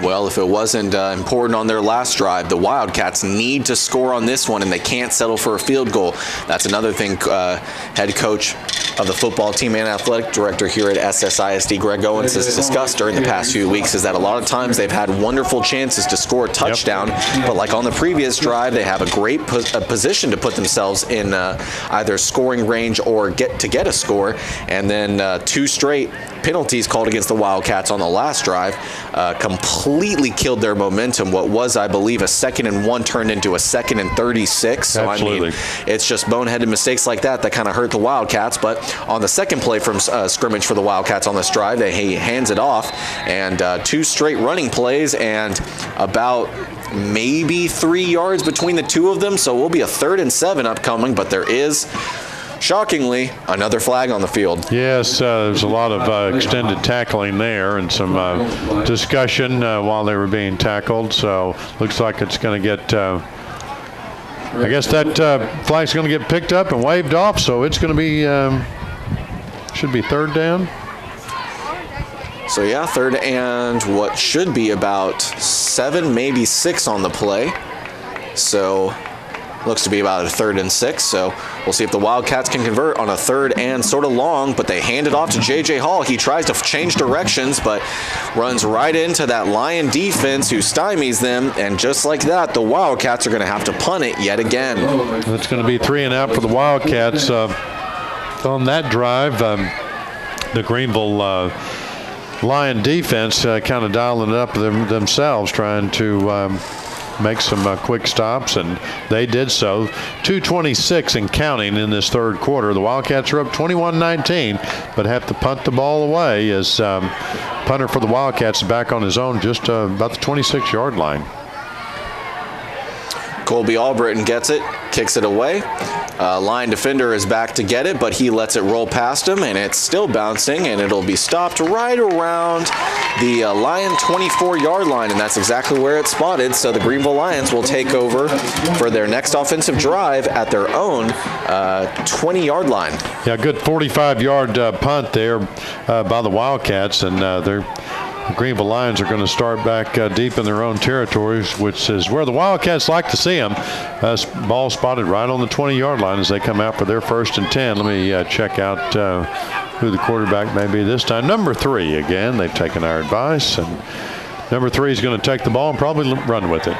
Well, if it wasn't important on their last drive, the Wildcats need to score on this one, and they can't settle for a field goal. That's another thing head coach of the football team and athletic director here at SSISD, Greg Owens, has discussed during the past few weeks, is that a lot of times they've had wonderful chances to score a touchdown, but like on the previous drive, they have a great position to put themselves in either scoring range or get a score, and then 2 straight penalties called against the Wildcats on the last drive completely killed their momentum. What was, I believe, a 2nd and 1 turned into a 2nd and 36. So, absolutely. I mean, it's just boneheaded mistakes like that kind of hurt the Wildcats. But on the second play from scrimmage for the Wildcats on this drive, he hands it off, and 2 straight running plays and about maybe 3 yards between the two of them. So it will be a 3rd and 7 upcoming, but there is, shockingly, another flag on the field. Yes, there's a lot of extended tackling there and some discussion while they were being tackled. So looks like it's going to get, I guess that flag's going to get picked up and waved off. So it's going to be, should be 3rd down. So yeah, 3rd and what should be about 7, maybe 6 on the play. So looks to be about a 3rd and 6, so we'll see if the Wildcats can convert on a 3rd and sort of long, but they hand it off to J.J. Hall. He tries to change directions, but runs right into that Lion defense who stymies them, and just like that, the Wildcats are going to have to punt it yet again. It's going to be 3 and out for the Wildcats. On that drive, the Greenville Lion defense kind of dialing it up themselves, trying to make some quick stops, and they did so. 2:26 and counting in this third quarter. The Wildcats are up 21-19, but have to punt the ball away as punter for the Wildcats is back on his own, just about the 26-yard line. Colby Albritton gets it, kicks it away. Line defender is back to get it, but he lets it roll past him, and it's still bouncing, and it'll be stopped right around the Lion 24-yard line, and that's exactly where it's spotted. So the Greenville Lions will take over for their next offensive drive at their own 20-yard line. Yeah, good 45-yard punt there by the Wildcats, and the Greenville Lions are going to start back deep in their own territories, which is where the Wildcats like to see them. Ball spotted right on the 20-yard line as they come out for their 1st and 10. Let me check out who the quarterback may be this time. Number 3 again. They've taken our advice, and number 3 is going to take the ball and probably run with it.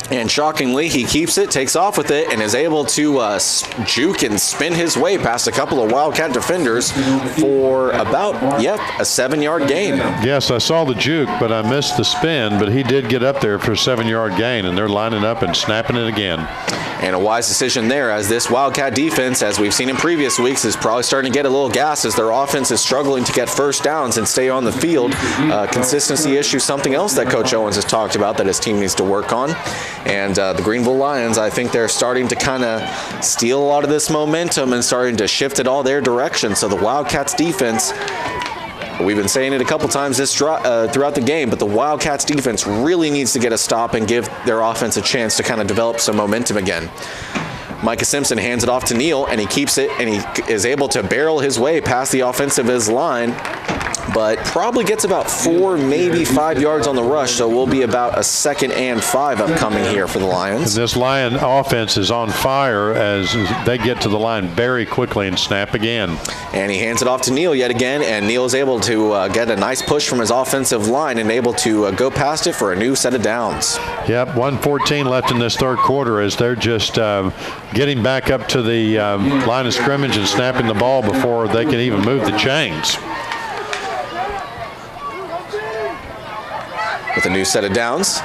And shockingly, he keeps it, takes off with it, and is able to juke and spin his way past a couple of Wildcat defenders for about, a 7-yard gain. Yes, I saw the juke, but I missed the spin, but he did get up there for a 7-yard gain, and they're lining up and snapping it again. And a wise decision there, as this Wildcat defense, as we've seen in previous weeks, is probably starting to get a little gas as their offense is struggling to get first downs and stay on the field. Consistency issue, something else that Coach Owens has talked about that his team needs to work on. And the Greenville Lions, I think they're starting to kind of steal a lot of this momentum and starting to shift it all their direction. So the Wildcats defense, we've been saying it a couple times throughout the game, but the Wildcats defense really needs to get a stop and give their offense a chance to kind of develop some momentum again. Micah Simpson hands it off to Neal, and he keeps it, and he is able to barrel his way past the offensive line, but probably gets about 4, maybe 5 yards on the rush, so we'll be about a 2nd and 5 upcoming here for the Lions. And this Lion offense is on fire as they get to the line very quickly and snap again. And he hands it off to Neal yet again, and Neal is able to get a nice push from his offensive line and able to go past it for a new set of downs. Yep, 1:14 left in this third quarter as they're just getting back up to the line of scrimmage and snapping the ball before they can even move the chains. With a new set of downs,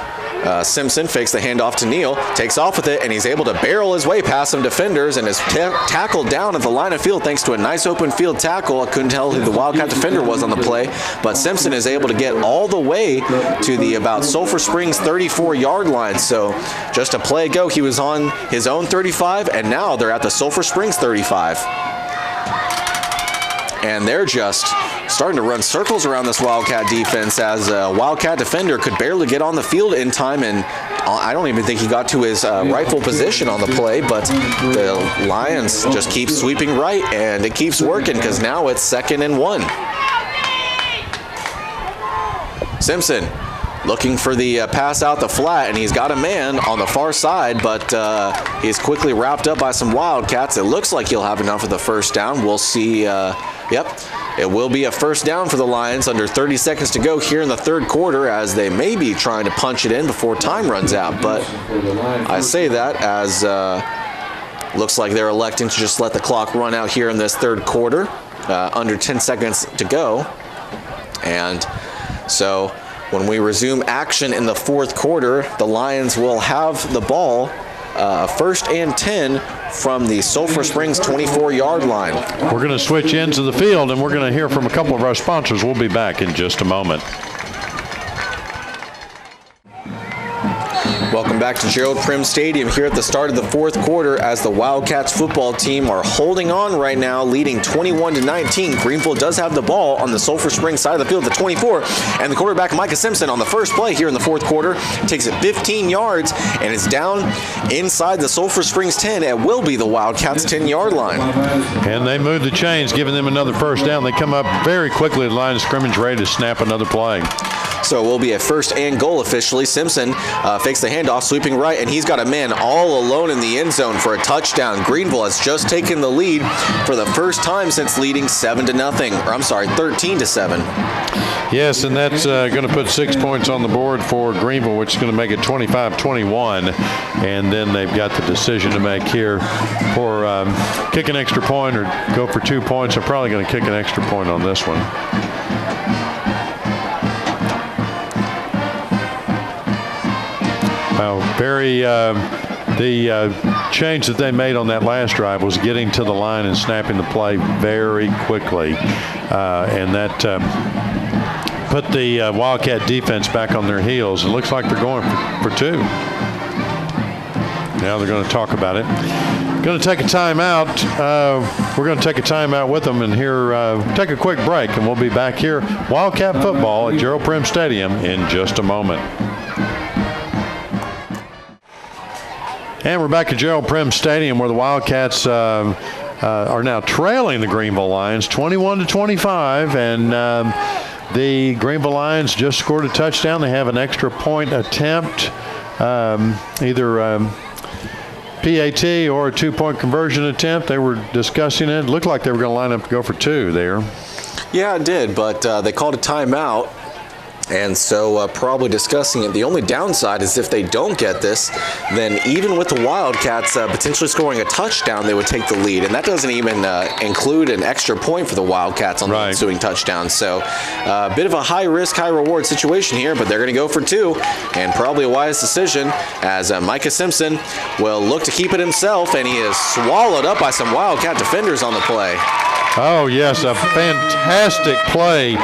Simpson fakes the handoff to Neal, takes off with it, and he's able to barrel his way past some defenders and is tackled down at the line of field thanks to a nice open field tackle. I couldn't tell who the Wildcat defender was on the play, but Simpson is able to get all the way to the about Sulphur Springs 34-yard line. So just a play ago, he was on his own 35, and now they're at the Sulphur Springs 35. And they're just starting to run circles around this Wildcat defense as a Wildcat defender could barely get on the field in time, and I don't even think he got to his rightful position on the play, but the Lions just keep sweeping right, and it keeps working because now it's 2nd and 1. Simpson looking for the pass out the flat, and he's got a man on the far side, but he's quickly wrapped up by some Wildcats. It looks like he'll have enough of the first down. We'll see. Yep, it will be a first down for the Lions under 30 seconds to go here in the third quarter, as they may be trying to punch it in before time runs out. But I say that as looks like they're electing to just let the clock run out here in this third quarter, under 10 seconds to go. And so when we resume action in the fourth quarter, the Lions will have the ball 1st and 10 from the Sulphur Springs 24-yard line. We're going to switch ends of the field, and we're going to hear from a couple of our sponsors. We'll be back in just a moment. Welcome back to Gerald Prim Stadium here at the start of the fourth quarter as the Wildcats football team are holding on right now, leading 21-19. Greenville does have the ball on the Sulphur Springs side of the field at the 24, and the quarterback Micah Simpson on the first play here in the fourth quarter takes it 15 yards and is down inside the Sulphur Springs 10 at will be the Wildcats 10-yard line. And they move the chains, giving them another first down. They come up very quickly to the line of scrimmage, ready to snap another play. So it will be a 1st and goal officially. Simpson fakes the handoff, sweeping right, and he's got a man all alone in the end zone for a touchdown. Greenville has just taken the lead for the first time since leading 13 to 7. Yes, and that's going to put 6 points on the board for Greenville, which is going to make it 25-21. And then they've got the decision to make here for kick an extra point or go for 2 points. They're probably going to kick an extra point on this one. The change that they made on that last drive was getting to the line and snapping the play very quickly, and that put the Wildcat defense back on their heels. It looks like they're going for 2. Now they're going to talk about it. Going to take a timeout. We're going to take a timeout with them and take a quick break, and we'll be back here. Wildcat football at Gerald Prim Stadium in just a moment. And we're back at Gerald Prim Stadium, where the Wildcats are now trailing the Greenville Lions 21-25, and the Greenville Lions just scored a touchdown. They have an extra point attempt, either PAT or a 2-point conversion attempt. They were discussing it. It looked like they were going to line up to go for 2 there. Yeah, it did, but they called a timeout. And so probably discussing it. The only downside is if they don't get this, then even with the Wildcats potentially scoring a touchdown, they would take the lead. And that doesn't even include an extra point for the Wildcats on the ensuing touchdown. So a bit of a high-risk, high-reward situation here, but they're going to go for 2, and probably a wise decision as Micah Simpson will look to keep it himself, and he is swallowed up by some Wildcat defenders on the play. Oh, yes, a fantastic play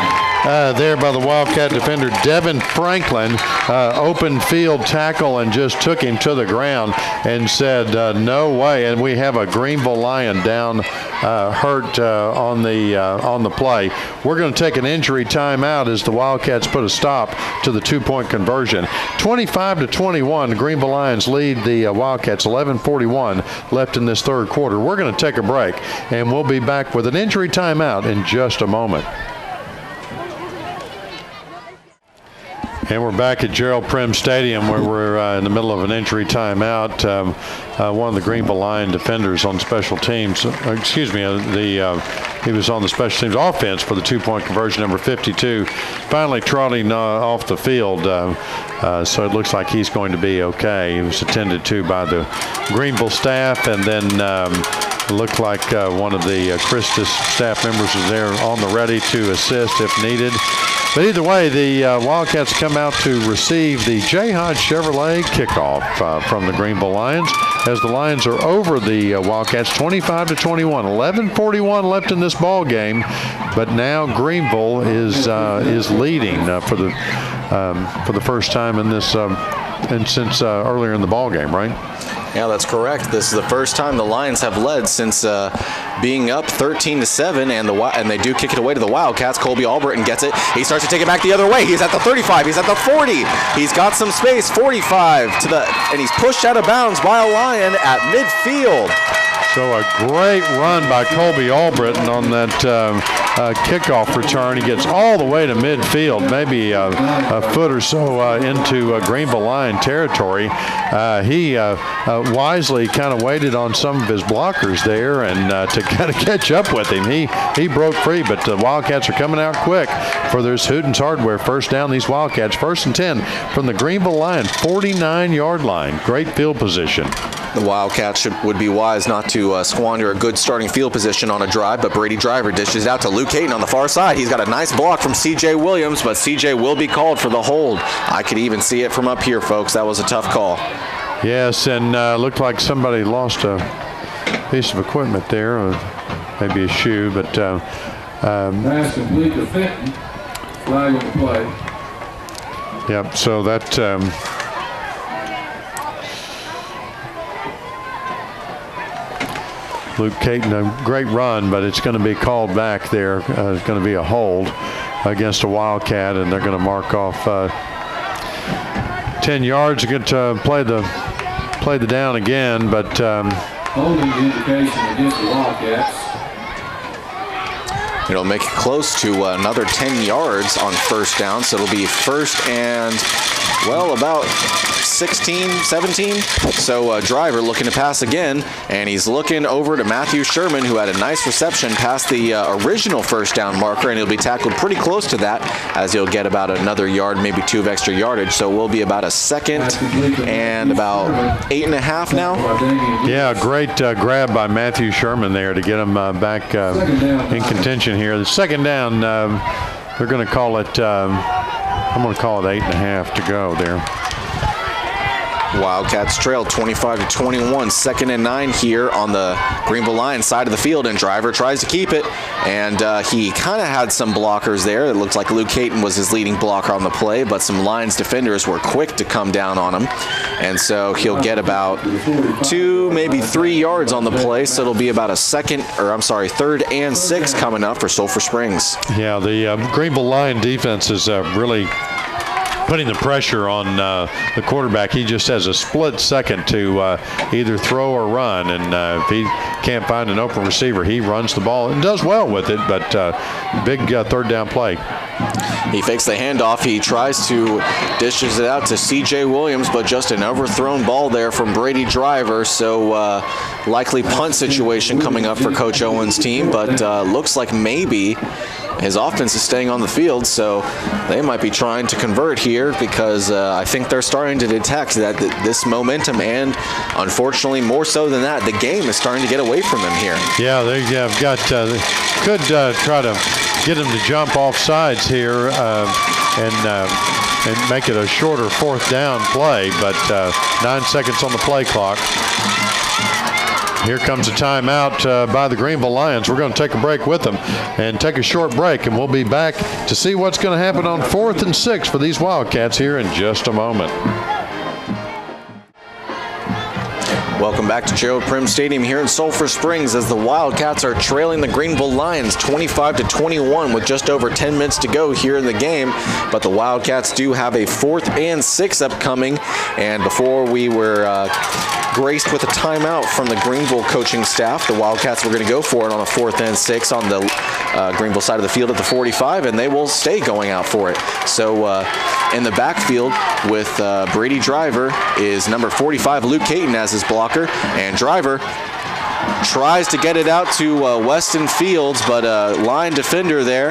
there by the Wildcat defender, Devin Franklin. Open field tackle and just took him to the ground and said, no way. And we have a Greenville Lion down hurt on the play. We're going to take an injury timeout as the Wildcats put a stop to the 2-point conversion. 25-21, the Greenville Lions lead the Wildcats. 11:41 left in this third quarter. We're going to take a break, and we'll be back with an injury timeout in just a moment. And we're back at Gerald Prim Stadium, where we're in the middle of an injury timeout. One of the Greenville Lion defenders on special teams, he was on the special teams offense for the 2-point conversion, number 52, finally trotting off the field. So it looks like he's going to be okay. He was attended to by the Greenville staff, and then It looked like one of the Christus staff members is there on the ready to assist if needed. But either way, the Wildcats come out to receive the J. Hodge Chevrolet kickoff from the Greenville Lions, as the Lions are over the Wildcats 25-21. 11:41 left in this ball game, but now Greenville is leading for the first time in this and since earlier in the ball game, right? Yeah, that's correct. This is the first time the Lions have led since being up 13-7, and they do kick it away to the Wildcats. Colby Albritton gets it. He starts to take it back the other way. He's at the 35. He's at the 40. He's got some space. 45 and he's pushed out of bounds by a Lion at midfield. So a great run by Colby Albritton on that kickoff return. He gets all the way to midfield, maybe a foot or so into Greenville Lion territory. He wisely kind of waited on some of his blockers there and to kind of catch up with him. He broke free, but the Wildcats are coming out quick for this Hooten's Hardware first down. These Wildcats, 1st and 10 from the Greenville Lion 49-yard line. Great field position. The Wildcats would be wise not to squander a good starting field position on a drive, but Brady Driver dishes out to Luke Hayton on the far side. He's got a nice block from C.J. Williams, but C.J. will be called for the hold. I could even see it from up here, folks. That was a tough call. Yes, and looked like somebody lost a piece of equipment there, or maybe a shoe, but Pass complete to Fenton. Flag on the play. Yep, so that Luke Caton, a great run, but it's going to be called back there. It's going to be a hold against a Wildcat, and they're going to mark off 10 yards to get to play the down again, but Holding indication against the Wildcats. It'll make it close to another 10 yards on first down, so it'll be first and, well, about 16, 17. So Driver looking to pass again, and he's looking over to Matthew Sherman, who had a nice reception past the original first down marker, and he'll be tackled pretty close to that, as he'll get about another yard, maybe 2 of extra yardage. So we'll be about a second and about 8.5 now. Yeah, great grab by Matthew Sherman there to get him back in contention here. The second down, they're going to call it, I'm going to call it 8.5 to go there. Wildcats trail 25-21, 2nd and 9 here on the Greenville Lions side of the field, and Driver tries to keep it, and he kind of had some blockers there. It looked like Luke Hayton was his leading blocker on the play, but some Lions defenders were quick to come down on him, and so he'll get about 2, maybe 3 yards on the play, so it'll be about a 3rd and 6 coming up for Sulphur Springs. Yeah, the Greenville Lion defense is really putting the pressure on the quarterback. He just has a split second to either throw or run, and if he can't find an open receiver, he runs the ball and does well with it, but big 3rd down play. He fakes the handoff. He tries to dishes it out to C.J. Williams, but just an overthrown ball there from Brady Driver, so likely punt situation coming up for Coach Owen's team, but looks like maybe his offense is staying on the field, so they might be trying to convert here, because I think they're starting to detect that this momentum, and unfortunately more so than that, the game is starting to get away from them here. Yeah, they have got, they could try to get him to jump off sides here and make it a shorter 4th down play, but 9 seconds on the play clock. Here comes a timeout by the Greenville Lions. We're going to take a break with them and take a short break, and we'll be back to see what's going to happen on 4th and 6 for these Wildcats here in just a moment. Welcome back to Gerald Prim Stadium here in Sulphur Springs, as the Wildcats are trailing the Greenville Lions 25-21 with just over 10 minutes to go here in the game. But the Wildcats do have a 4th and 6 upcoming, and before we were graced with a timeout from the Greenville coaching staff, the Wildcats were going to go for it on a 4th and 6 on the Greenville side of the field at the 45, and they will stay going out for it. So in the backfield with Brady Driver is number 45, Luke Hayton, as his blocker, and Driver tries to get it out to Weston Fields, but a line defender there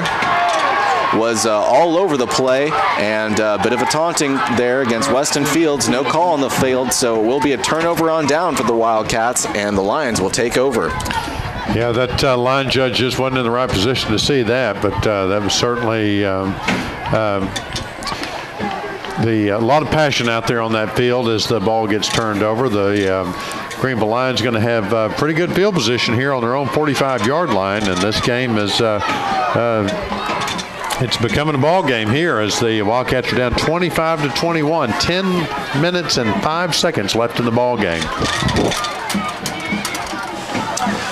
was all over the play, and a bit of a taunting there against Weston Fields. No call on the field, so it will be a turnover on down for the Wildcats, and the Lions will take over. Yeah, that line judge just wasn't in the right position to see that, but that was certainly a lot of passion out there on that field as the ball gets turned over. The Greenville Lions going to have pretty good field position here on their own 45-yard line, and this game is it's becoming a ball game here as the Wildcats are down 25-21. 10 minutes and 5 seconds left in the ball game.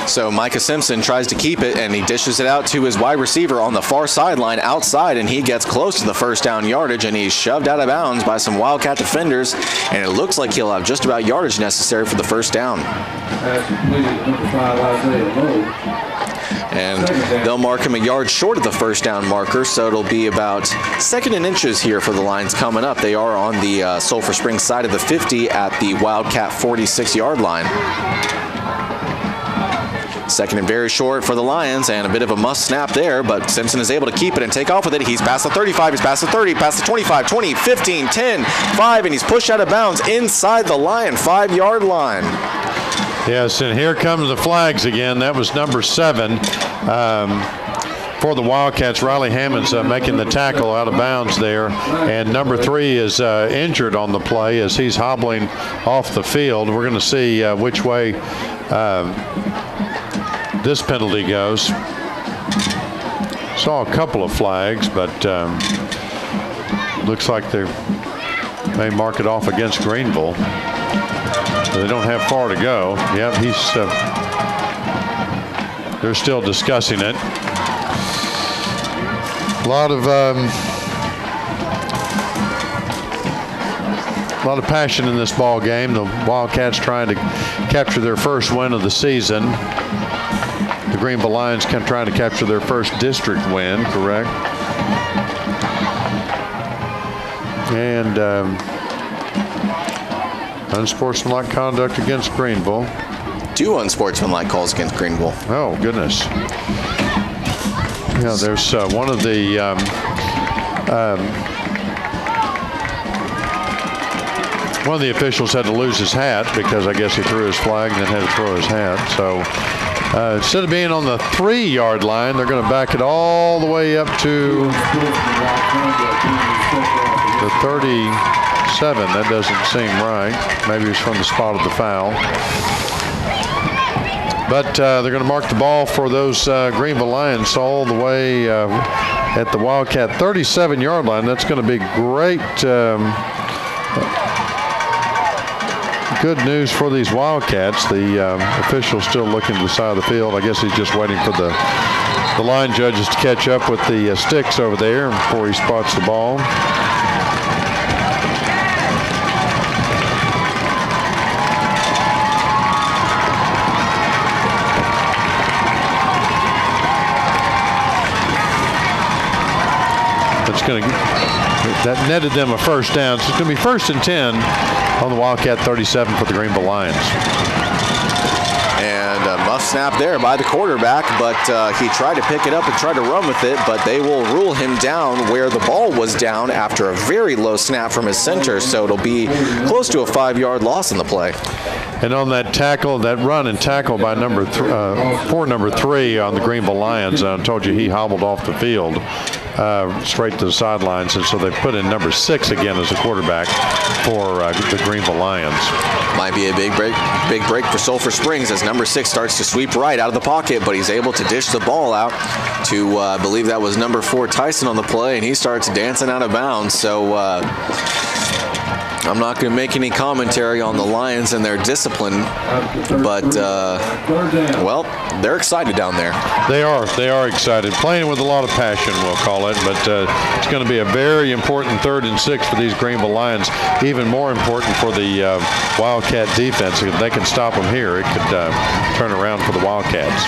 So Micah Simpson tries to keep it, and he dishes it out to his wide receiver on the far sideline outside, and he gets close to the first down yardage, and he's shoved out of bounds by some Wildcat defenders, and it looks like he'll have just about yardage necessary for the first down. And they'll mark him a yard short of the first down marker, so it'll be about 2nd and inches here for the Lions coming up. They are on the Sulphur Springs side of the 50 at the Wildcat 46-yard line. 2nd and very short for the Lions, and a bit of a must snap there, but Simpson is able to keep it and take off with it. He's past the 35, he's past the 30, past the 25, 20, 15, 10, 5, and he's pushed out of bounds inside the Lion 5-yard line. Yes, and here comes the flags again. That was number 7 for the Wildcats. Riley Hammond's making the tackle out of bounds there, and number 3 is injured on the play as he's hobbling off the field. We're going to see which way this penalty goes. Saw a couple of flags, but looks like they may mark it off against Greenville. They don't have far to go. Yep, they're still discussing it. A lot of passion in this ball game. The Wildcats trying to capture their first win of the season. The Greenville Lions trying to capture their first district win, correct? And unsportsmanlike conduct against Greenville. 2 unsportsmanlike calls against Greenville. Oh, goodness. Yeah, there's one of the officials had to lose his hat because I guess he threw his flag and then had to throw his hat. So instead of being on the 3-yard line, they're going to back it all the way up to the 37. That doesn't seem right. Maybe it's from the spot of the foul. But they're going to mark the ball for those Greenville Lions all the way at the Wildcat 37-yard line. That's going to be great. Good news for these Wildcats. The official's still looking to the side of the field. I guess he's just waiting for the line judges to catch up with the sticks over there before he spots the ball. That netted them a first down. So it's going to be 1st and 10 on the Wildcat 37 for the Greenville Lions. And a must snap there by the quarterback, but he tried to pick it up and try to run with it, but they will rule him down where the ball was down after a very low snap from his center, so it'll be close to a 5-yard loss in the play. And on that tackle, that run and tackle by number 3 on the Greenville Lions, I told you he hobbled off the field straight to the sidelines, and so they put in number 6 again as a quarterback for the Greenville Lions. Might be a big break for Sulphur Springs as number 6 starts to sweep right out of the pocket, but he's able to dish the ball out to, I believe that was number 4 Tyson on the play, and he starts dancing out of bounds. So I'm not going to make any commentary on the Lions and their discipline, but, well, they're excited down there. They are excited. Playing with a lot of passion, we'll call it, but it's going to be a very important 3rd and 6 for these Greenville Lions. Even more important for the Wildcat defense. If they can stop them here, it could turn around for the Wildcats.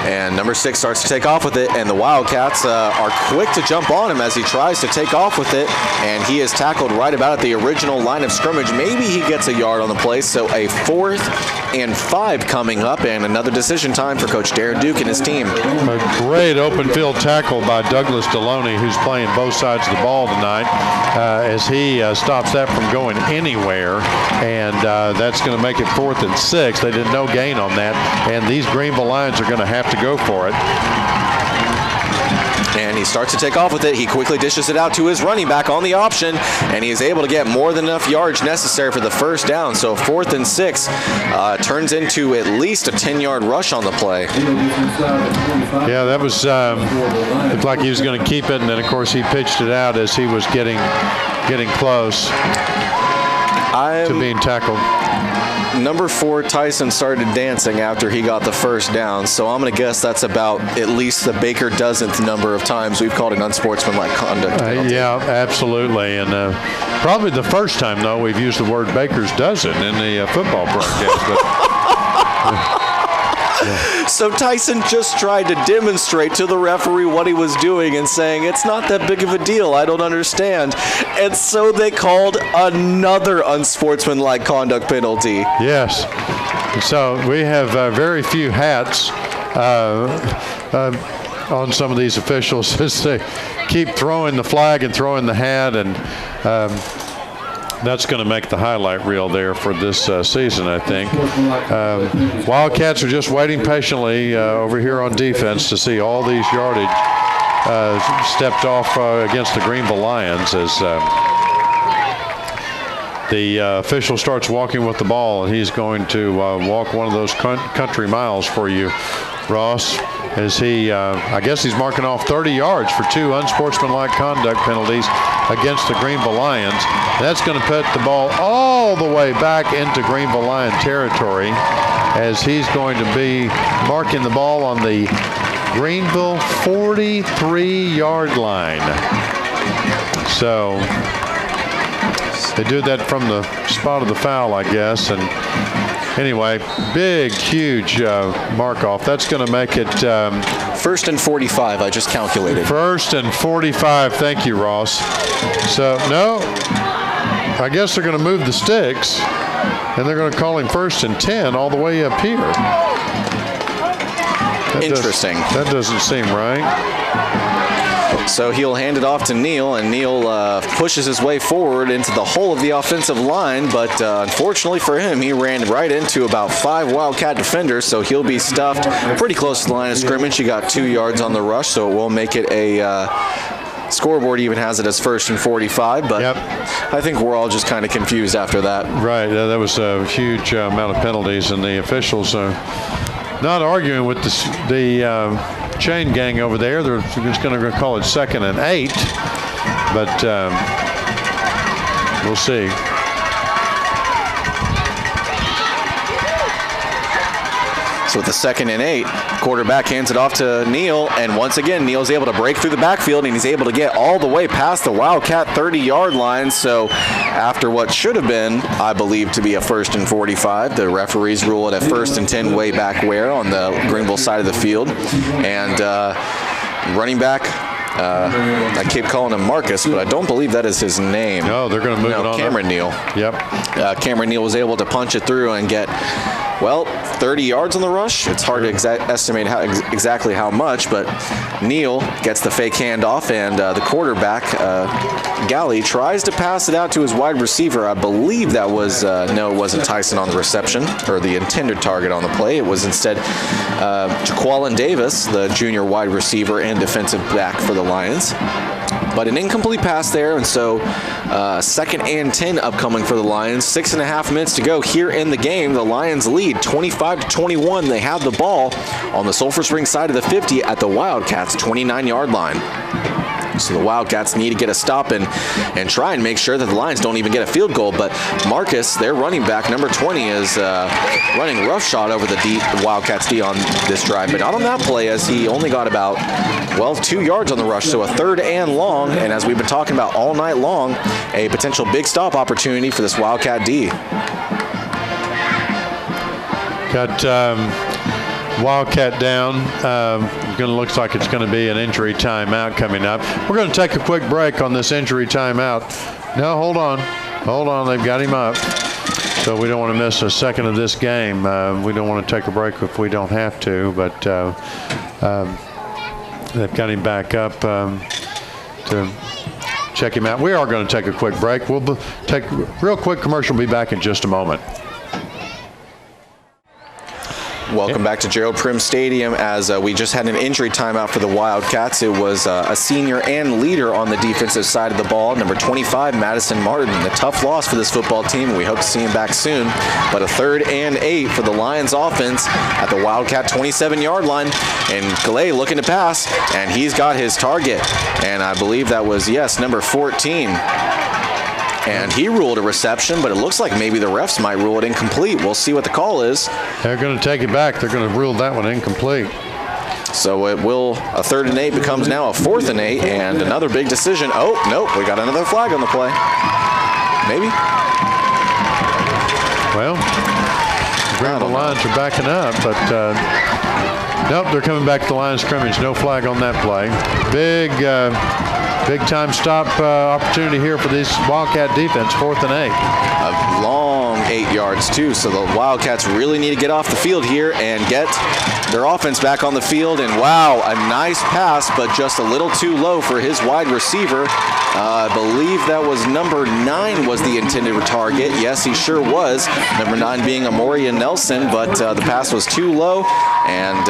And number 6 starts to take off with it, and the Wildcats are quick to jump on him as he tries to take off with it, and he is tackled right about at the original line of scrimmage. Maybe he gets a yard on the play, so a 4th and 5 coming up, and another decision time for Coach Darren Duke and his team. A great open field tackle by Douglas Deloney, who's playing both sides of the ball tonight, as he stops that from going anywhere, and that's going to make it 4th and 6. They did no gain on that, and these Greenville Lions are going to have to go for it. And he starts to take off with it. He quickly dishes it out to his running back on the option, and he is able to get more than enough yards necessary for the first down. So 4th and 6 turns into at least a 10-yard rush on the play. Yeah, that was looked like he was going to keep it, and then of course he pitched it out as he was getting close to being tackled. Number 4, Tyson, started dancing after he got the first down, so I'm going to guess that's about at least the Baker dozenth number of times we've called an unsportsmanlike conduct penalty. Yeah, absolutely, and probably the first time, though, we've used the word Baker's dozen in the football broadcast. But, So Tyson just tried to demonstrate to the referee what he was doing and saying, it's not that big of a deal, I don't understand. And so they called another unsportsmanlike conduct penalty. Yes. So we have very few hats on some of these officials as they keep throwing the flag and throwing the hat, and that's going to make the highlight reel there for this season, I think. Wildcats are just waiting patiently over here on defense to see all these yardage stepped off against the Greenville Lions as the official starts walking with the ball, and he's going to walk one of those country miles for you, Ross, as he, I guess he's marking off 30 yards for 2 unsportsmanlike conduct penalties against the Greenville Lions. That's going to put the ball all the way back into Greenville Lion territory as he's going to be marking the ball on the Greenville 43-yard line. So they do that from the spot of the foul, I guess, and anyway, big, huge mark off. That's going to make it 1st and 45, I just calculated. 1st and 45. Thank you, Ross. So, no, I guess they're going to move the sticks, and they're going to call him 1st and 10 all the way up here. Interesting. That doesn't seem right. So he'll hand it off to Neal, and Neal pushes his way forward into the whole of the offensive line, but unfortunately for him, he ran right into about 5 Wildcat defenders, so he'll be stuffed pretty close to the line of scrimmage. He got 2 yards on the rush, so it will make it a scoreboard even has it as 1st and 45, but yep. I think we're all just kind of confused after that. Right, that was a huge amount of penalties, and the officials are not arguing with the chain gang over there. They're just going to call it 2nd and 8, but we'll see. So with the 2nd and 8, quarterback hands it off to Neal, and once again, Neal's able to break through the backfield, and he's able to get all the way past the Wildcat 30-yard line. So after what should have been, I believe, to be a 1st and 45, the referees rule it a 1st and 10 way back where on the Greenville side of the field. And running back, I keep calling him Marcus, but I don't believe that is his name. No, they're going to move it on. Cameron Neal. Yep. Cameron Neal was able to punch it through and get, well, 30 yards on the rush. It's hard to estimate exactly how much, but Neal gets the fake handoff, and the quarterback, Gale, tries to pass it out to his wide receiver. I believe that was, no, it wasn't Tyson on the reception, or the intended target on the play. It was instead Jaqualin Davis, the junior wide receiver and defensive back for the Lions. But an incomplete pass there, and so 2nd and 10 upcoming for the Lions. 6.5 minutes to go here in the game. The Lions lead 25-21. They have the ball on the Sulphur Springs side of the 50 at the Wildcats' 29-yard line. So the Wildcats need to get a stop and try and make sure that the Lions don't even get a field goal. But Marcus, their running back, number 20, is running roughshod over the Wildcats D on this drive. But not on that play, as he only got about, well, 2 yards on the rush. So a 3rd and long, and as we've been talking about all night long, a potential big stop opportunity for this Wildcat D. Got Wildcat down. Looks like it's going to be an injury timeout coming up. We're going to take a quick break on this injury timeout. No, hold on. They've got him up. So we don't want to miss a second of this game. We don't want to take a break if we don't have to, but they've got him back up to check him out. We are going to take a quick break. We'll take a real quick commercial. We'll be back in just a moment. Welcome back to Gerald Prim Stadium as we just had an injury timeout for the Wildcats. It was a senior and leader on the defensive side of the ball, number 25, Madison Martin. A tough loss for this football team. We hope to see him back soon. But a 3rd and 8 for the Lions offense at the Wildcat 27-yard line. And Gale looking to pass, and he's got his target. And I believe that was, yes, number 14. And he ruled a reception, but it looks like maybe the refs might rule it incomplete. We'll see what the call is. They're going to take it back. They're going to rule that one incomplete. So it will, a 3rd and 8 becomes now a 4th and 8, and another big decision. Oh, nope, we got another flag on the play. Maybe? Well, the Greenville Lions are backing up, but nope, they're coming back to the line of scrimmage. No flag on that play. Big time stop opportunity here for this Wildcat defense, 4th and 8. A long 8 yards too, so the Wildcats really need to get off the field here and get their offense back on the field. And wow, a nice pass, but just a little too low for his wide receiver. I believe that was number 9 was the intended target. Yes, he sure was. Number 9 being Amoria Nelson, but the pass was too low and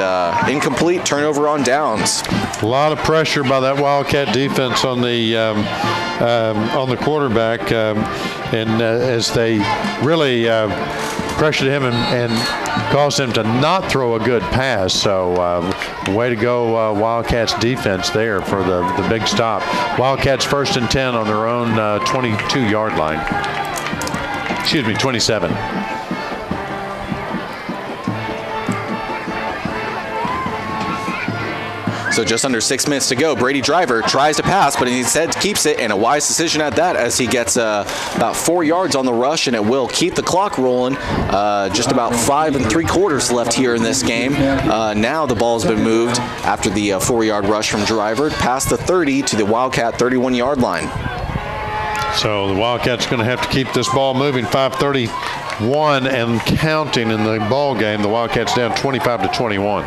incomplete. Turnover on downs. A lot of pressure by that Wildcat defense on the quarterback, and as they really pressured him and caused him to not throw a good pass. So way to go, Wildcats defense there for the big stop. Wildcats 1st and 10 on their own 22-yard line. Excuse me, 27. So just under 6 minutes to go. Brady Driver tries to pass, but he instead keeps it, and a wise decision at that as he gets about 4 yards on the rush, and it will keep the clock rolling. Just about 5 3/4 left here in this game. Now the ball's been moved after the 4-yard rush from Driver past the 30 to the Wildcat 31-yard line. So the Wildcats going to have to keep this ball moving. 5:31 and counting in the ball game. The Wildcats down 25-21.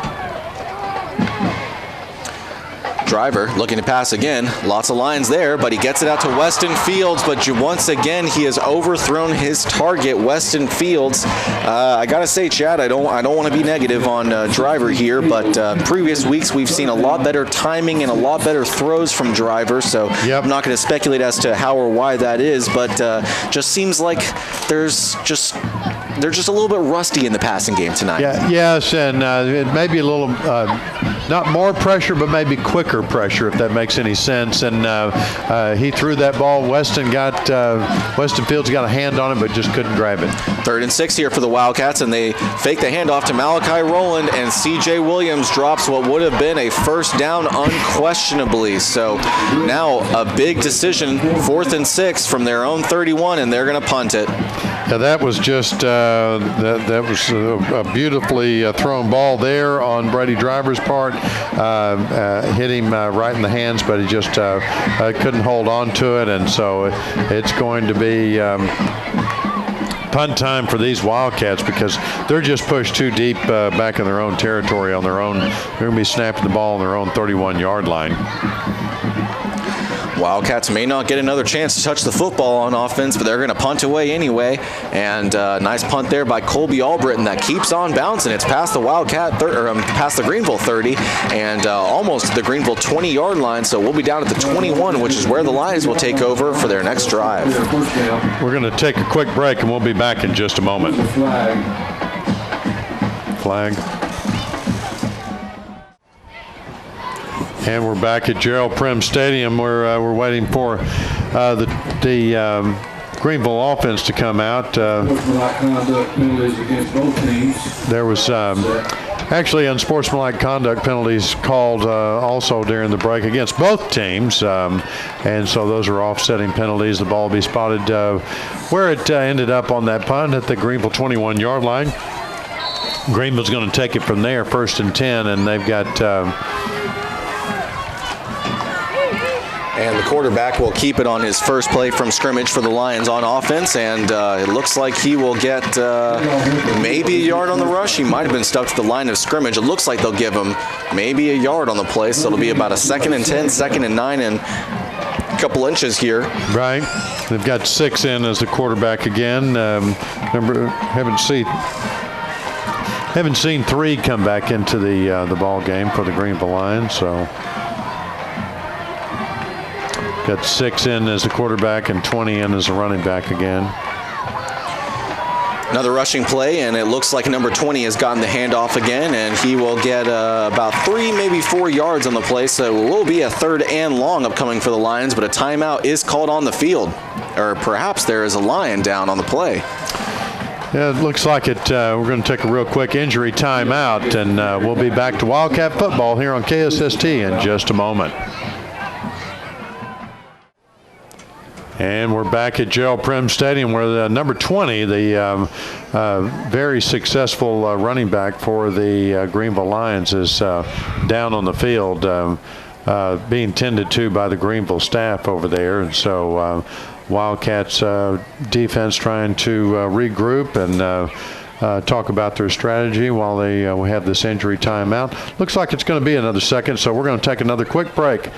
Driver looking to pass again. Lots of lines there, but he gets it out to Weston Fields. But once again, he has overthrown his target, Weston Fields. I gotta say, Chad, I don't want to be negative on Driver here, but previous weeks we've seen a lot better timing and a lot better throws from Driver. So I'm not going to speculate as to how or why that is, but just seems like they're just a little bit rusty in the passing game tonight. Yes, and it may be a little not more pressure, but maybe quicker pressure, if that makes any sense. And he threw that ball. Weston Fields got a hand on it, but just couldn't grab it. 3rd and 6 here for the Wildcats, and they fake the handoff to Malachi Rowland, and C.J. Williams drops what would have been a 1st down unquestionably. So now a big decision, 4th and 6 from their own 31, and they're going to punt it. Yeah, that was just that was a beautifully thrown ball there on Brady Driver's part. Hit him right in the hands, but he just couldn't hold on to it, and so it's going to be punt time for these Wildcats because they're just pushed too deep back in their own territory on their own. They're going to be snapping the ball on their own 31-yard line. Wildcats may not get another chance to touch the football on offense, but they're going to punt away anyway. And nice punt there by Colby Albritton that keeps on bouncing. It's past the past the Greenville 30 and almost the Greenville 20-yard line. So we'll be down at the 21, which is where the Lions will take over for their next drive. We're going to take a quick break, and we'll be back in just a moment. Flag. And we're back at Gerald Prim Stadium where we're waiting for the Greenville offense to come out. There was actually unsportsmanlike conduct penalties called also during the break against both teams. And so those are offsetting penalties. The ball will be spotted where it ended up on that punt at the Greenville 21-yard line. Greenville's going to take it from there, 1st and 10, and they've got and the quarterback will keep it on his first play from scrimmage for the Lions on offense, and it looks like he will get maybe a yard on the rush. He might have been stuck to the line of scrimmage. It looks like they'll give him maybe a yard on the play, so it'll be about a 2nd and 10, 2nd and 9, and a couple inches here. Right. They've got 6 in as the quarterback again. Haven't seen 3 come back into the ball game for the Greenville Lions, so got 6 in as the quarterback and 20 in as a running back again. Another rushing play, and it looks like number 20 has gotten the handoff again, and he will get about 3, maybe 4 yards on the play, so it will be a 3rd and long upcoming for the Lions, but a timeout is called on the field, or perhaps there is a Lion down on the play. Yeah, it looks like it. We're going to take a real quick injury timeout, and we'll be back to Wildcat football here on KSST in just a moment. And we're back at Gerald Prim Stadium where the number 20, the very successful running back for the Greenville Lions, is down on the field being tended to by the Greenville staff over there. And so Wildcats defense trying to regroup and talk about their strategy while we have this injury timeout. Looks like it's going to be another second, so we're going to take another quick break.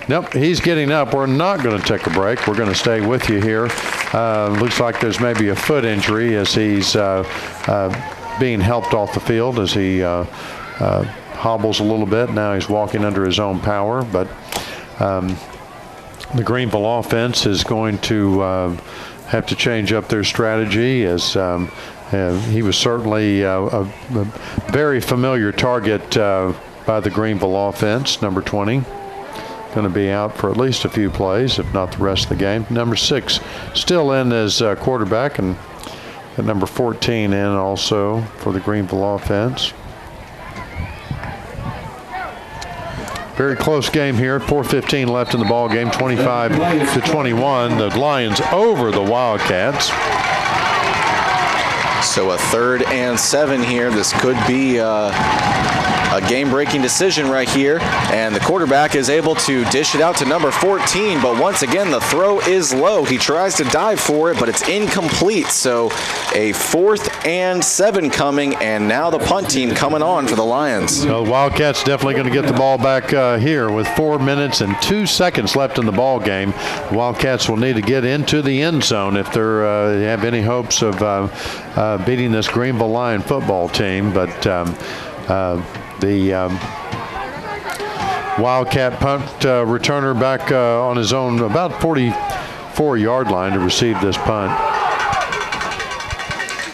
Nope, he's getting up. We're not going to take a break. We're going to stay with you here. Looks like there's maybe a foot injury as he's being helped off the field as he hobbles a little bit. Now he's walking under his own power, but the Greenville offense is going to have to change up their strategy as he was certainly a very familiar target by the Greenville offense, number 20. Going to be out for at least a few plays, if not the rest of the game. Number 6 still in as quarterback, and at number 14 in also for the Greenville offense. Very close game here. 4:15 left in the ball game. 25-21. The Lions over the Wildcats. So a 3rd and 7 here. This could be a game-breaking decision right here, and the quarterback is able to dish it out to number 14, but once again the throw is low. He tries to dive for it, but it's incomplete. So a 4th and 7 coming, and now the punt team coming on for the Lions. So the Wildcats definitely going to get the ball back here with 4 minutes and 2 seconds left in the ball game. The Wildcats will need to get into the end zone if they have any hopes of beating this Greenville Lion football team, but the Wildcat punt returner back on his own about 44-yard line to receive this punt.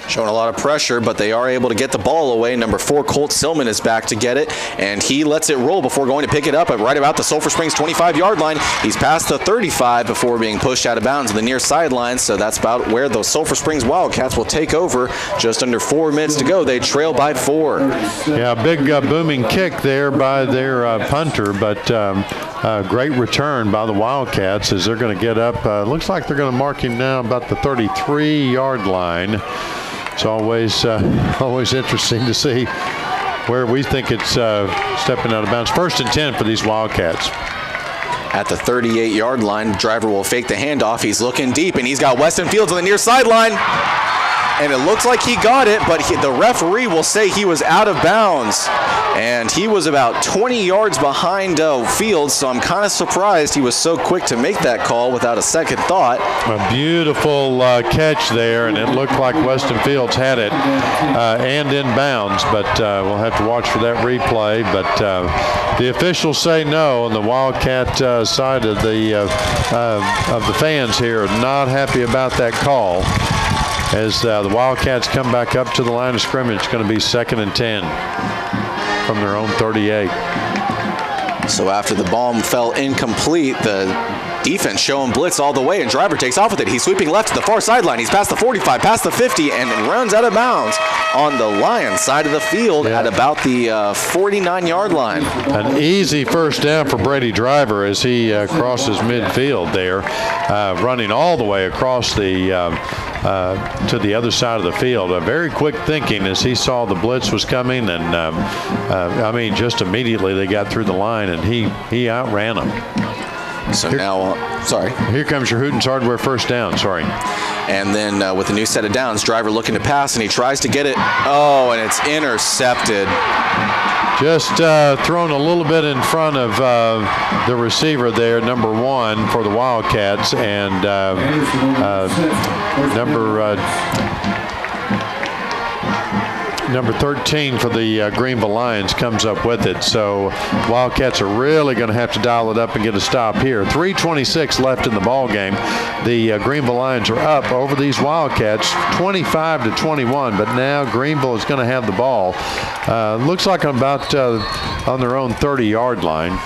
Showing a lot of pressure, but they are able to get the ball away. Number 4, Colt Silman, is back to get it, and he lets it roll before going to pick it up at right about the Sulphur Springs 25-yard line. He's past the 35 before being pushed out of bounds on the near sideline, so that's about where the Sulphur Springs Wildcats will take over. Just under 4 minutes to go. They trail by 4. Yeah, big booming kick there by their punter, but great return by the Wildcats as they're going to get up. Looks like they're going to mark him now about the 33-yard line. It's always interesting to see where we think it's stepping out of bounds. 1st and 10 for these Wildcats. At the 38-yard line, driver will fake the handoff. He's looking deep, and he's got Weston Fields on the near sideline. And it looks like he got it, but the referee will say he was out of bounds. And he was about 20 yards behind Fields, so I'm kind of surprised he was so quick to make that call without a second thought. A beautiful catch there, and it looked like Weston Fields had it and in bounds, but we'll have to watch for that replay. But the officials say no, and the Wildcat side of the fans here are not happy about that call. As the Wildcats come back up to the line of scrimmage, it's going to be 2nd and 10 from their own 38. So after the bomb fell incomplete, the defense showing blitz all the way, and driver takes off with it. He's sweeping left to the far sideline. He's past the 45, past the 50, and runs out of bounds on the Lions side of the field at about the 49-yard line. An easy first down for Brady Driver as he crosses midfield there, running all the way across the to the other side of the field. Very quick thinking as he saw the blitz was coming, and I mean, just immediately they got through the line, and he outran them. So now, sorry. Here comes your Hooten's Hardware first down. Sorry. And then with a new set of downs, driver looking to pass, and he tries to get it. Oh, and it's intercepted. Just thrown a little bit in front of the receiver there, number 1 for the Wildcats, and number 13 for the Greenville Lions comes up with it. So Wildcats are really going to have to dial it up and get a stop here. 3:26 left in the ball game. The Greenville Lions are up over these Wildcats 25-21, but now Greenville is going to have the ball. Looks like about on their own 30-yard line.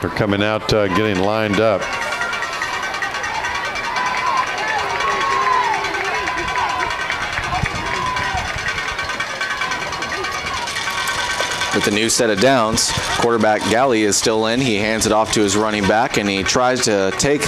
They're coming out getting lined up. With the new set of downs, quarterback Gale is still in. He hands it off to his running back, and he tries to take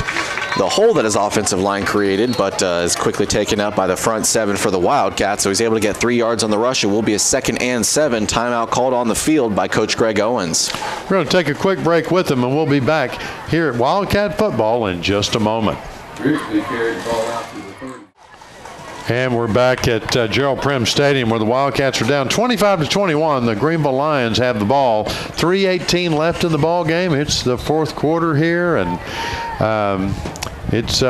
the hole that his offensive line created, but is quickly taken up by the front 7 for the Wildcats. So he's able to get 3 yards on the rush. It will be a 2nd and 7. Timeout called on the field by Coach Greg Owens. We're going to take a quick break with them, and we'll be back here at Wildcat Football in just a moment. And we're back at Gerald Prim Stadium where the Wildcats are down 25-21. The Greenville Lions have the ball. 3:18 left in the ball game. It's the 4th quarter here, and it's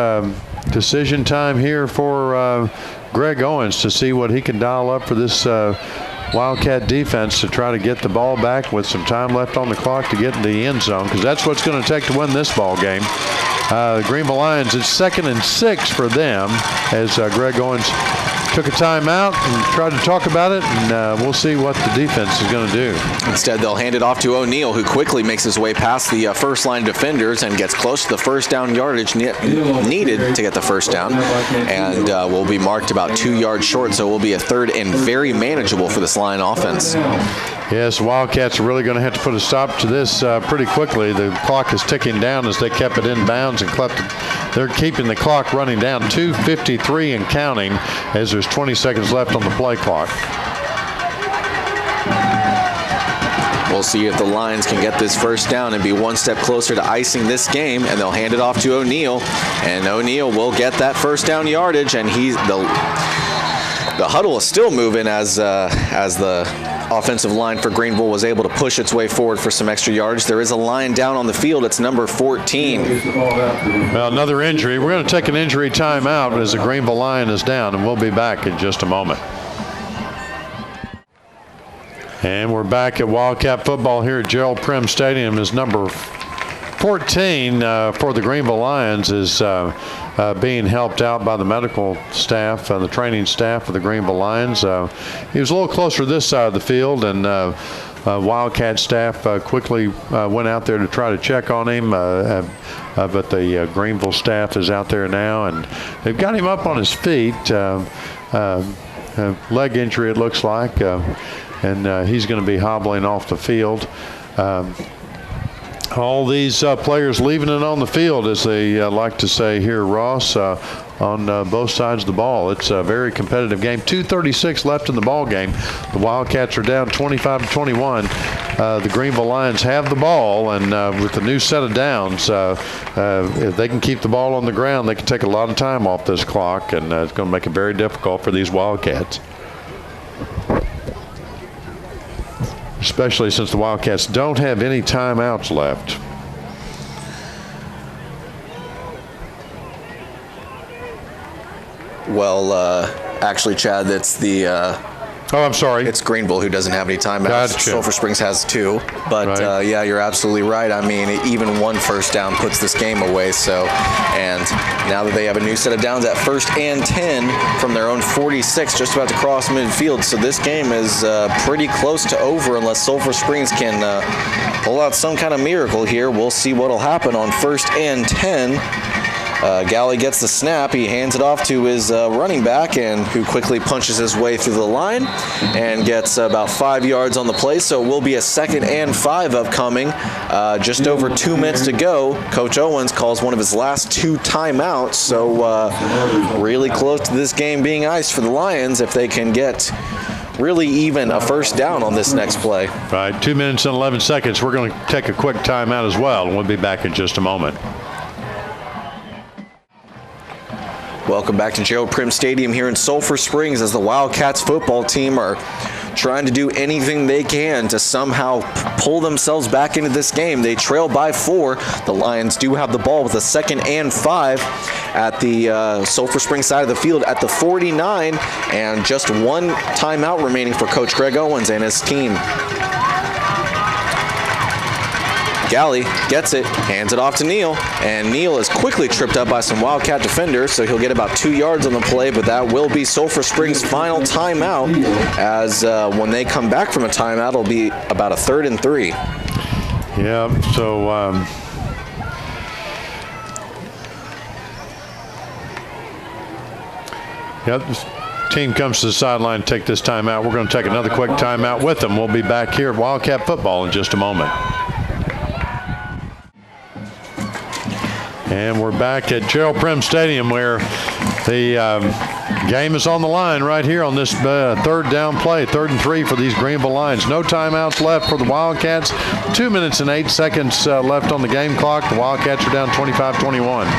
decision time here for Greg Owens to see what he can dial up for this Wildcat defense to try to get the ball back with some time left on the clock to get in the end zone, because that's what's going to take to win this ball game. The Greenville Lions, it's 2nd and 6 for them as Greg Owens took a timeout and tried to talk about it, and we'll see what the defense is going to do. Instead, they'll hand it off to O'Neal, who quickly makes his way past the first line defenders and gets close to the first down yardage needed to get the first down, and will be marked about 2 yards short, so it will be a 3rd and very manageable for this line offense. Yes, the Wildcats are really going to have to put a stop to this pretty quickly. The clock is ticking down as they kept it in bounds, and they're keeping the clock running down. 2:53 and counting as there's 20 seconds left on the play clock. We'll see if the Lions can get this first down and be one step closer to icing this game, and they'll hand it off to O'Neal, and O'Neal will get that first down yardage, and the huddle is still moving as the offensive line for Greenville was able to push its way forward for some extra yards. There is a line down on the field. It's number 14. Well, another injury. We're going to take an injury timeout as the Greenville Lion is down, and we'll be back in just a moment. And we're back at Wildcat Football here at Gerald Prim Stadium as number 14 for the Greenville Lions is being helped out by the medical staff, the training staff of the Greenville Lions. He was a little closer to this side of the field, and Wildcat staff quickly went out there to try to check on him, but the Greenville staff is out there now, and they've got him up on his feet. Leg injury, it looks like, and he's going to be hobbling off the field. All these players leaving it on the field, as they like to say here, Ross, on both sides of the ball. It's a very competitive game. 2:36 left in the ball game. The Wildcats are down 25-21. The Greenville Lions have the ball, and with the new set of downs, if they can keep the ball on the ground, they can take a lot of time off this clock, and it's going to make it very difficult for these Wildcats. Especially since the Wildcats don't have any timeouts left. Well, actually, Chad, that's the... Oh, I'm sorry. It's Greenville who doesn't have any timeouts. Gotcha. Sulphur Springs has 2. But, right. Yeah, you're absolutely right. I mean, even one first down puts this game away. So, and now that they have a new set of downs at 1st and 10 from their own 46, just about to cross midfield. So this game is pretty close to over unless Sulphur Springs can pull out some kind of miracle here. We'll see what will happen on 1st and 10. Gale gets the snap. He hands it off to his running back, and who quickly punches his way through the line and gets about 5 yards on the play. So it will be a 2nd and 5 upcoming. Just over 2 minutes to go. Coach Owens calls one of his last 2 timeouts. So really close to this game being iced for the Lions if they can get really even a first down on this next play. Right, 2 minutes and 11 seconds. We're going to take a quick timeout as well, and we'll be back in just a moment. Welcome back to Gerald Prim Stadium here in Sulphur Springs as the Wildcats football team are trying to do anything they can to somehow pull themselves back into this game. They trail by 4. The Lions do have the ball with a 2nd and 5 at the Sulphur Springs side of the field at the 49, and just 1 timeout remaining for Coach Greg Owens and his team. Gale gets it, hands it off to Neal, and Neal is quickly tripped up by some Wildcat defenders, so he'll get about 2 yards on the play, but that will be Sulphur Springs' final timeout, as when they come back from a timeout, it'll be about a 3rd and 3. Yeah, so this team comes to the sideline to take this timeout. We're going to take another quick timeout with them. We'll be back here at Wildcat football in just a moment. And we're back at Gerald Prim Stadium, where the game is on the line right here on this 3rd down play, 3rd and 3 for these Greenville Lions. No timeouts left for the Wildcats. 2 minutes and 8 seconds left on the game clock. The Wildcats are down 25-21.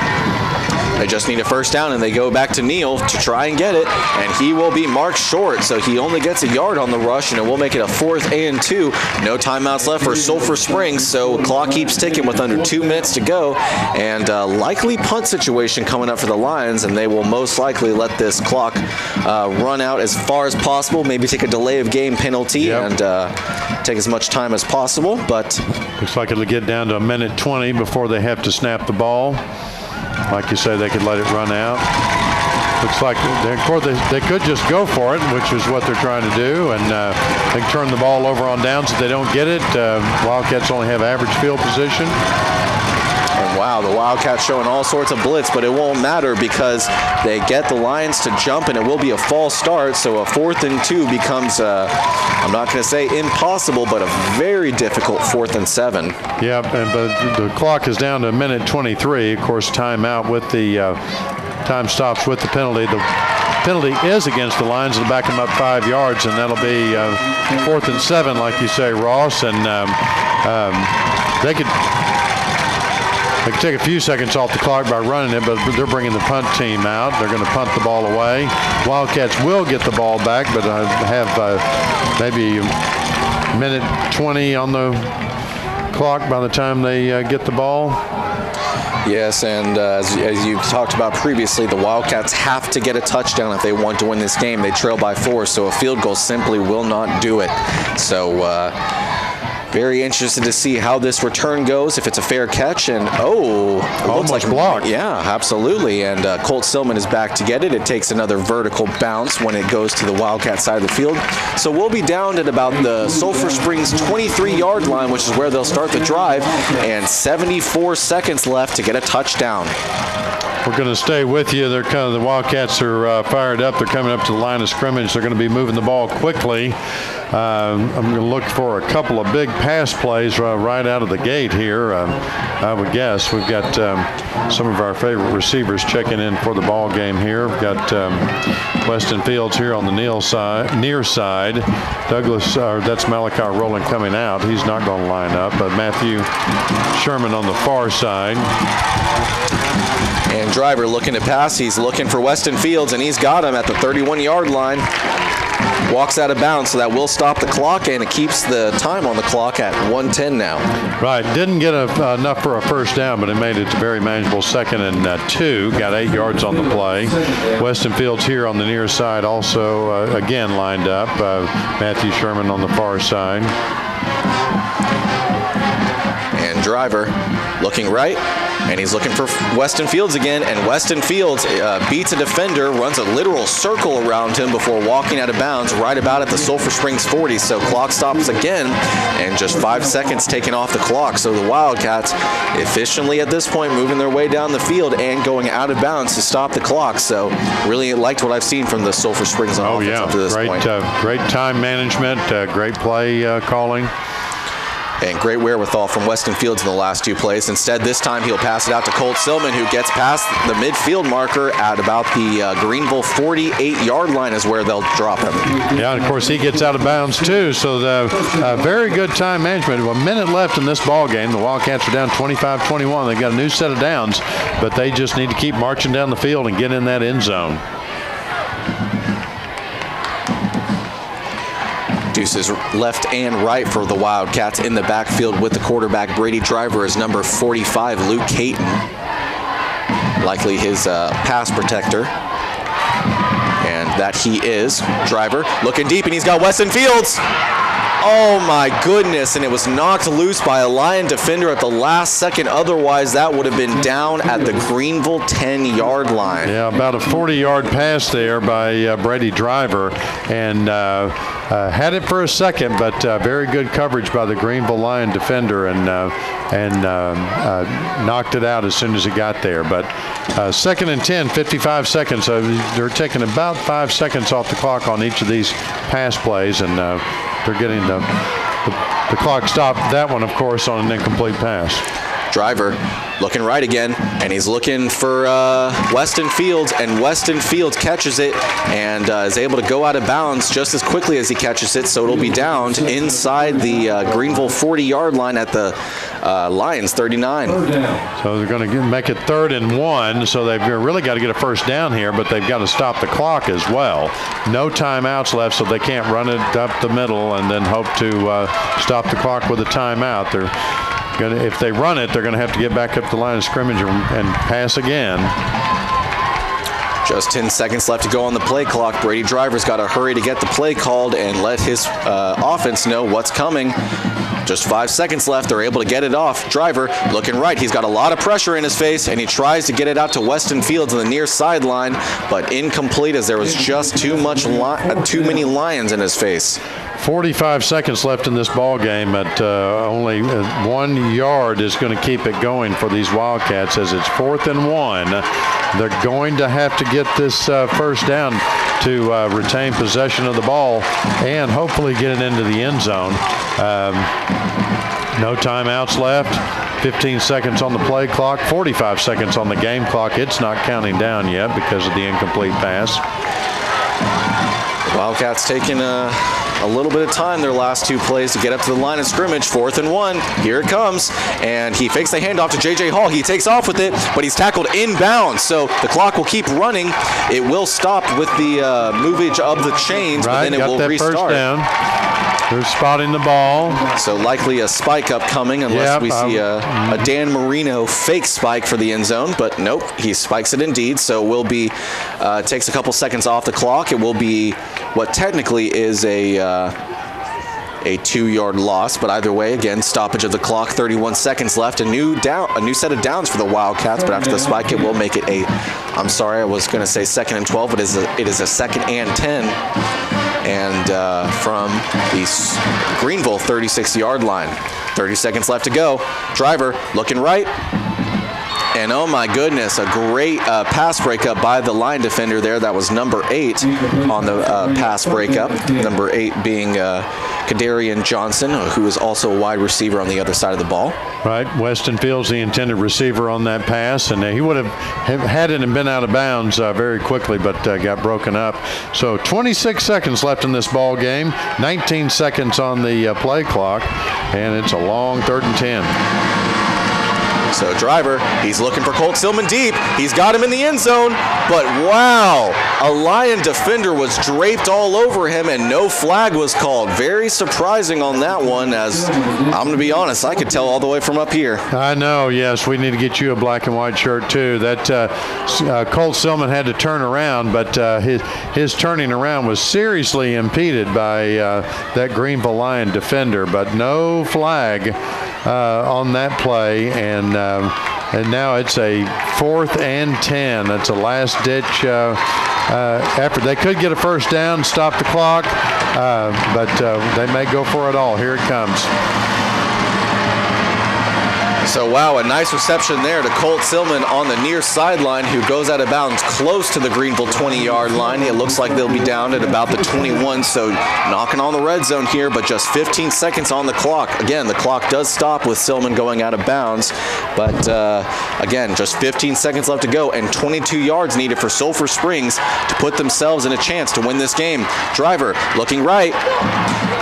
They just need a first down, and they go back to Neal to try and get it, and he will be marked short, so he only gets a yard on the rush, and it will make it a 4th and 2. No timeouts left for Sulphur Springs, so clock keeps ticking with under 2 minutes to go, and likely punt situation coming up for the Lions, and they will most likely let this clock run out as far as possible, maybe take a delay of game penalty and take as much time as possible. But looks like it'll get down to 1:20 before they have to snap the ball. Like you say, they could let it run out. Looks like they could just go for it, which is what they're trying to do, and they can turn the ball over on downs if they don't get it. Wildcats only have average field position. And wow, the Wildcats showing all sorts of blitz, but it won't matter because they get the Lions to jump, and it will be a false start. So a 4th and 2 becomes, I'm not going to say impossible, but a very difficult 4th and 7. Yeah, but the clock is down to 1:23. Of course, timeout with the time stops with the penalty. The penalty is against the Lions. It'll back them up 5 yards, and that'll be 4th and 7, like you say, Ross. And they could take a few seconds off the clock by running it, but they're bringing the punt team out. They're going to punt the ball away. Wildcats will get the ball back, but have maybe 1:20 on the clock by the time they get the ball. Yes, and as you talked about previously, the Wildcats have to get a touchdown if they want to win this game. They trail by 4, so a field goal simply will not do it. So very interested to see how this return goes, if it's a fair catch, and almost like blocked. Yeah, absolutely, and Colt Silman is back to get it. It takes another vertical bounce when it goes to the Wildcat side of the field. So we'll be down at about the Sulphur Springs 23-yard line, which is where they'll start the drive, and 74 seconds left to get a touchdown. We're going to stay with you. The Wildcats are fired up. They're coming up to the line of scrimmage. They're going to be moving the ball quickly. I'm going to look for a couple of big pass plays right out of the gate here. I would guess we've got some of our favorite receivers checking in for the ball game here. We've got Weston Fields here on the near side. Douglas, that's Malachi Rowland coming out. He's not going to line up. But Matthew Sherman on the far side. And Driver looking to pass. He's looking for Weston Fields, and he's got him at the 31-yard line. Walks out of bounds, so that will stop the clock, and it keeps the time on the clock at 1:10 now. Right. Didn't get enough for a first down, but it made it a very manageable 2nd and 2. Got 8 yards on the play. Weston Fields here on the near side also, again, lined up. Matthew Sherman on the far side. And Driver looking right. and he's looking for Weston Fields again, and Weston Fields beats a defender, runs a literal circle around him before walking out of bounds right about at the Sulphur Springs 40. So clock stops again, and just 5 seconds taken off the clock. So the Wildcats efficiently at this point moving their way down the field and going out of bounds to stop the clock. So really liked what I've seen from the Sulphur Springs offense up to this point. Great time management, great play calling. And great wherewithal from Weston Fields in the last two plays. Instead, this time he'll pass it out to Colt Silman, who gets past the midfield marker at about the Greenville 48-yard line is where they'll drop him. Yeah, and of course he gets out of bounds too. So the very good time management. A minute left in this ball game. The Wildcats are down 25-21. They've got a new set of downs, but they just need to keep marching down the field and get in that end zone. Deuces left and right for the Wildcats in the backfield with the quarterback. Brady Driver is number 45, Luke Caton. Likely his pass protector. And that he is. Driver looking deep, and he's got Weston Fields. Oh my goodness, and it was knocked loose by a Lion defender at the last second. Otherwise, that would have been down at the Greenville 10-yard line. Yeah, about a 40-yard pass there by Brady Driver, and had it for a second, but very good coverage by the Greenville Lion defender, and knocked it out as soon as he got there. But 2nd and 10, 55 seconds. They're taking about 5 seconds off the clock on each of these pass plays, and they're getting the clock stopped. That one, of course, on an incomplete pass. Driver looking right again, and he's looking for Weston Fields, and Weston Fields catches it and is able to go out of bounds just as quickly as he catches it, so it'll be downed inside the Greenville 40-yard line at the Lions 39. So they're going to make it 3rd and 1, so they've really got to get a first down here, but they've got to stop the clock as well. No timeouts left, so they can't run it up the middle and then hope to stop the clock with a timeout. If they run it, they're going to have to get back up the line of scrimmage and pass again. Just 10 seconds left to go on the play clock. Brady Driver's got to hurry to get the play called and let his offense know what's coming. Just 5 seconds left. They're able to get it off. Driver looking right. He's got a lot of pressure in his face, and he tries to get it out to Weston Fields on the near sideline, but incomplete as there was just too many Lions in his face. 45 seconds left in this ball game, but only 1 yard is going to keep it going for these Wildcats as it's 4th and 1. They're going to have to get this first down to retain possession of the ball and hopefully get it into the end zone. No timeouts left. 15 seconds on the play clock, 45 seconds on the game clock. It's not counting down yet because of the incomplete pass. Wildcats taking a little bit of time their last two plays to get up to the line of scrimmage. 4th and 1. Here it comes. And he fakes the handoff to J.J. Hall. He takes off with it, but he's tackled inbounds. So the clock will keep running. It will stop with the movage of the chains, but then it will restart. First down. They're spotting the ball. So likely a spike upcoming unless we see a Dan Marino fake spike for the end zone. But nope, he spikes it indeed. So it will be, takes a couple seconds off the clock. It will be what technically is a 2-yard loss, but either way, again, stoppage of the clock. 31 seconds left. A new set of downs for the Wildcats, but after the spike, it will make it I'm sorry, I was going to say 2nd and 12, but it is a 2nd and 10. And from the Greenville 36-yard line. 30 seconds left to go. Driver looking right. And oh my goodness, a great pass breakup by the line defender there. That was number 8 on the pass breakup. Number 8 being Kadarian Johnson, who is also a wide receiver on the other side of the ball. Right, Weston Fields, the intended receiver on that pass, and he would have had it and been out of bounds very quickly, but got broken up. So 26 seconds left in this ball game, 19 seconds on the play clock, and it's a long 3rd and 10. So Driver, he's looking for Colt Silman deep. He's got him in the end zone, but wow, a Lion defender was draped all over him and no flag was called. Very surprising on that one, as I'm going to be honest, I could tell all the way from up here. I know, yes, we need to get you a black and white shirt too. That Colt Silman had to turn around, but his turning around was seriously impeded by that Greenville Lion defender, but no flag on that play, and and now it's a 4th and 10. That's a last-ditch effort. They could get a first down, stop the clock, but they may go for it all. Here it comes. So, wow, a nice reception there to Colt Silman on the near sideline, who goes out of bounds close to the Greenville 20-yard line. It looks like they'll be down at about the 21, so knocking on the red zone here, but just 15 seconds on the clock. Again, the clock does stop with Silman going out of bounds, but again, just 15 seconds left to go, and 22 yards needed for Sulphur Springs to put themselves in a chance to win this game. Driver looking right,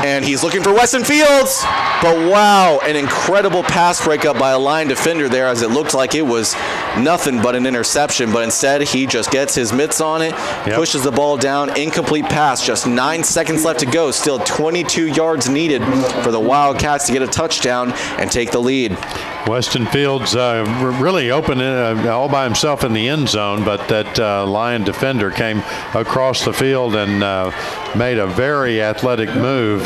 and he's looking for Weston Fields, but wow, an incredible pass breakup by a line defender there, as it looked like it was nothing but an interception, but instead he just gets his mitts on it, pushes the ball down, incomplete pass, just 9 seconds left to go, still 22 yards needed for the Wildcats to get a touchdown and take the lead. Weston Fields really open all by himself in the end zone, but that Lion defender came across the field and made a very athletic move,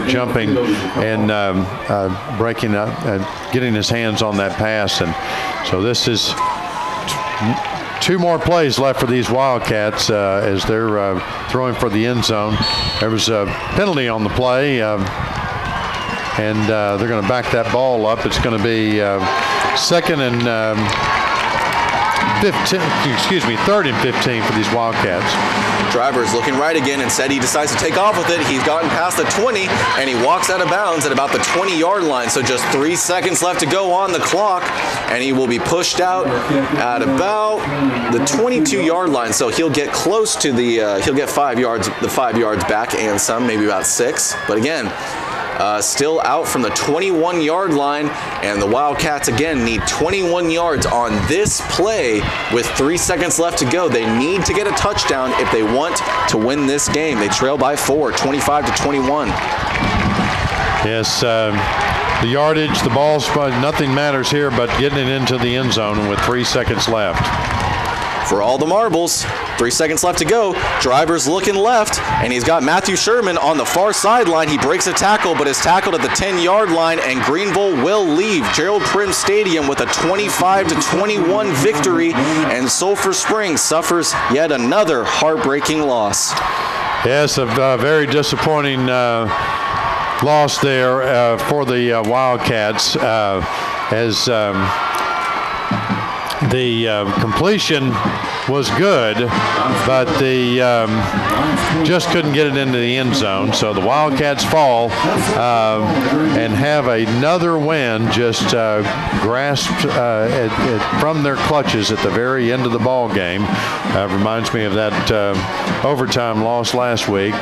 jumping and breaking up, getting his hands on that pass. And so this is 2 more plays left for these Wildcats as they're throwing for the end zone. There was a penalty on the play. And they're going to back that ball up. It's going to be 3rd and 15 for these Wildcats. Driver is looking right again, and said he decides to take off with it. He's gotten past the 20, and he walks out of bounds at about the 20-yard line. So just 3 seconds left to go on the clock, and he will be pushed out at about the 22-yard line. So he'll get close to the, he'll get 5 yards, the 5 yards back and some, maybe about 6. But again, still out from the 21-yard line, and the Wildcats again need 21 yards on this play with 3 seconds left to go. They need to get a touchdown if they want to win this game. They trail by 4, 25-21. Yes, the yardage, the balls, nothing matters here but getting it into the end zone with 3 seconds left. For all the marbles, 3 seconds left to go. Driver's looking left, and he's got Matthew Sherman on the far sideline. He breaks a tackle, but is tackled at the 10-yard line, and Greenville will leave Gerald Prim Stadium with a 25-21 victory, and Sulphur Springs suffers yet another heartbreaking loss. Yes, a very disappointing loss there for the Wildcats, as the completion was good, but the just couldn't get it into the end zone. So the Wildcats fall and have another win just grasped from their clutches at the very end of the ball game. Reminds me of that overtime loss last week.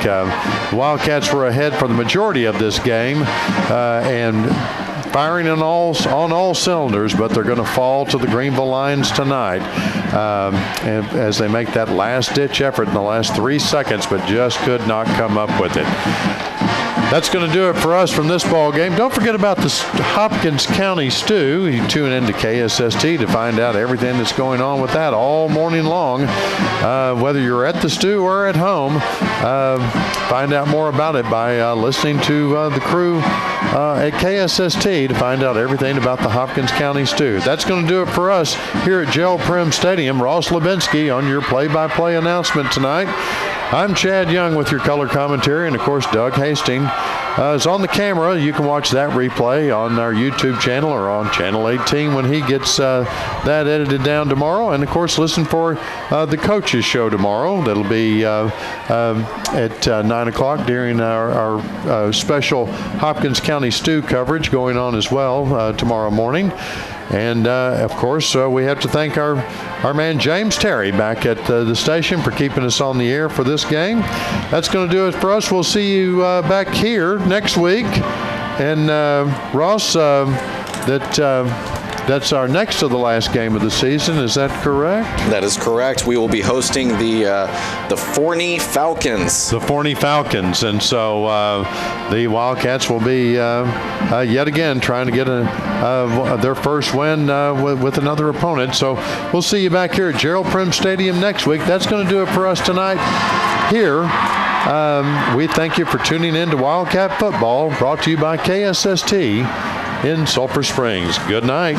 Wildcats were ahead for the majority of this game and firing on all cylinders, but they're going to fall to the Greenville Lions tonight and as they make that last-ditch effort in the last 3 seconds, but just could not come up with it. That's going to do it for us from this ball game. Don't forget about the Hopkins County Stew. You tune in to KSST to find out everything that's going on with that all morning long. Whether you're at the stew or at home, find out more about it by listening to the crew at KSST to find out everything about the Hopkins County Stew. That's going to do it for us here at Gerald Prim Stadium. Ross Levinsky on your play-by-play announcement tonight. I'm Chad Young with your color commentary, and of course Doug Hastings is on the camera. You can watch that replay on our YouTube channel or on Channel 18 when he gets that edited down tomorrow. And of course listen for the coaches show tomorrow. That'll be at 9 o'clock during our special Hopkins County Stew coverage going on as well tomorrow morning. And, of course, we have to thank our man James Terry back at the station for keeping us on the air for this game. That's going to do it for us. We'll see you back here next week. And, Ross, that's our next to the last game of the season. Is that correct? That is correct. We will be hosting the Forney Falcons. The Forney Falcons. And so the Wildcats will be yet again trying to get their first win with another opponent. So we'll see you back here at Gerald Prim Stadium next week. That's going to do it for us tonight here. We thank you for tuning in to Wildcat Football, brought to you by KSST in Sulphur Springs. Good night.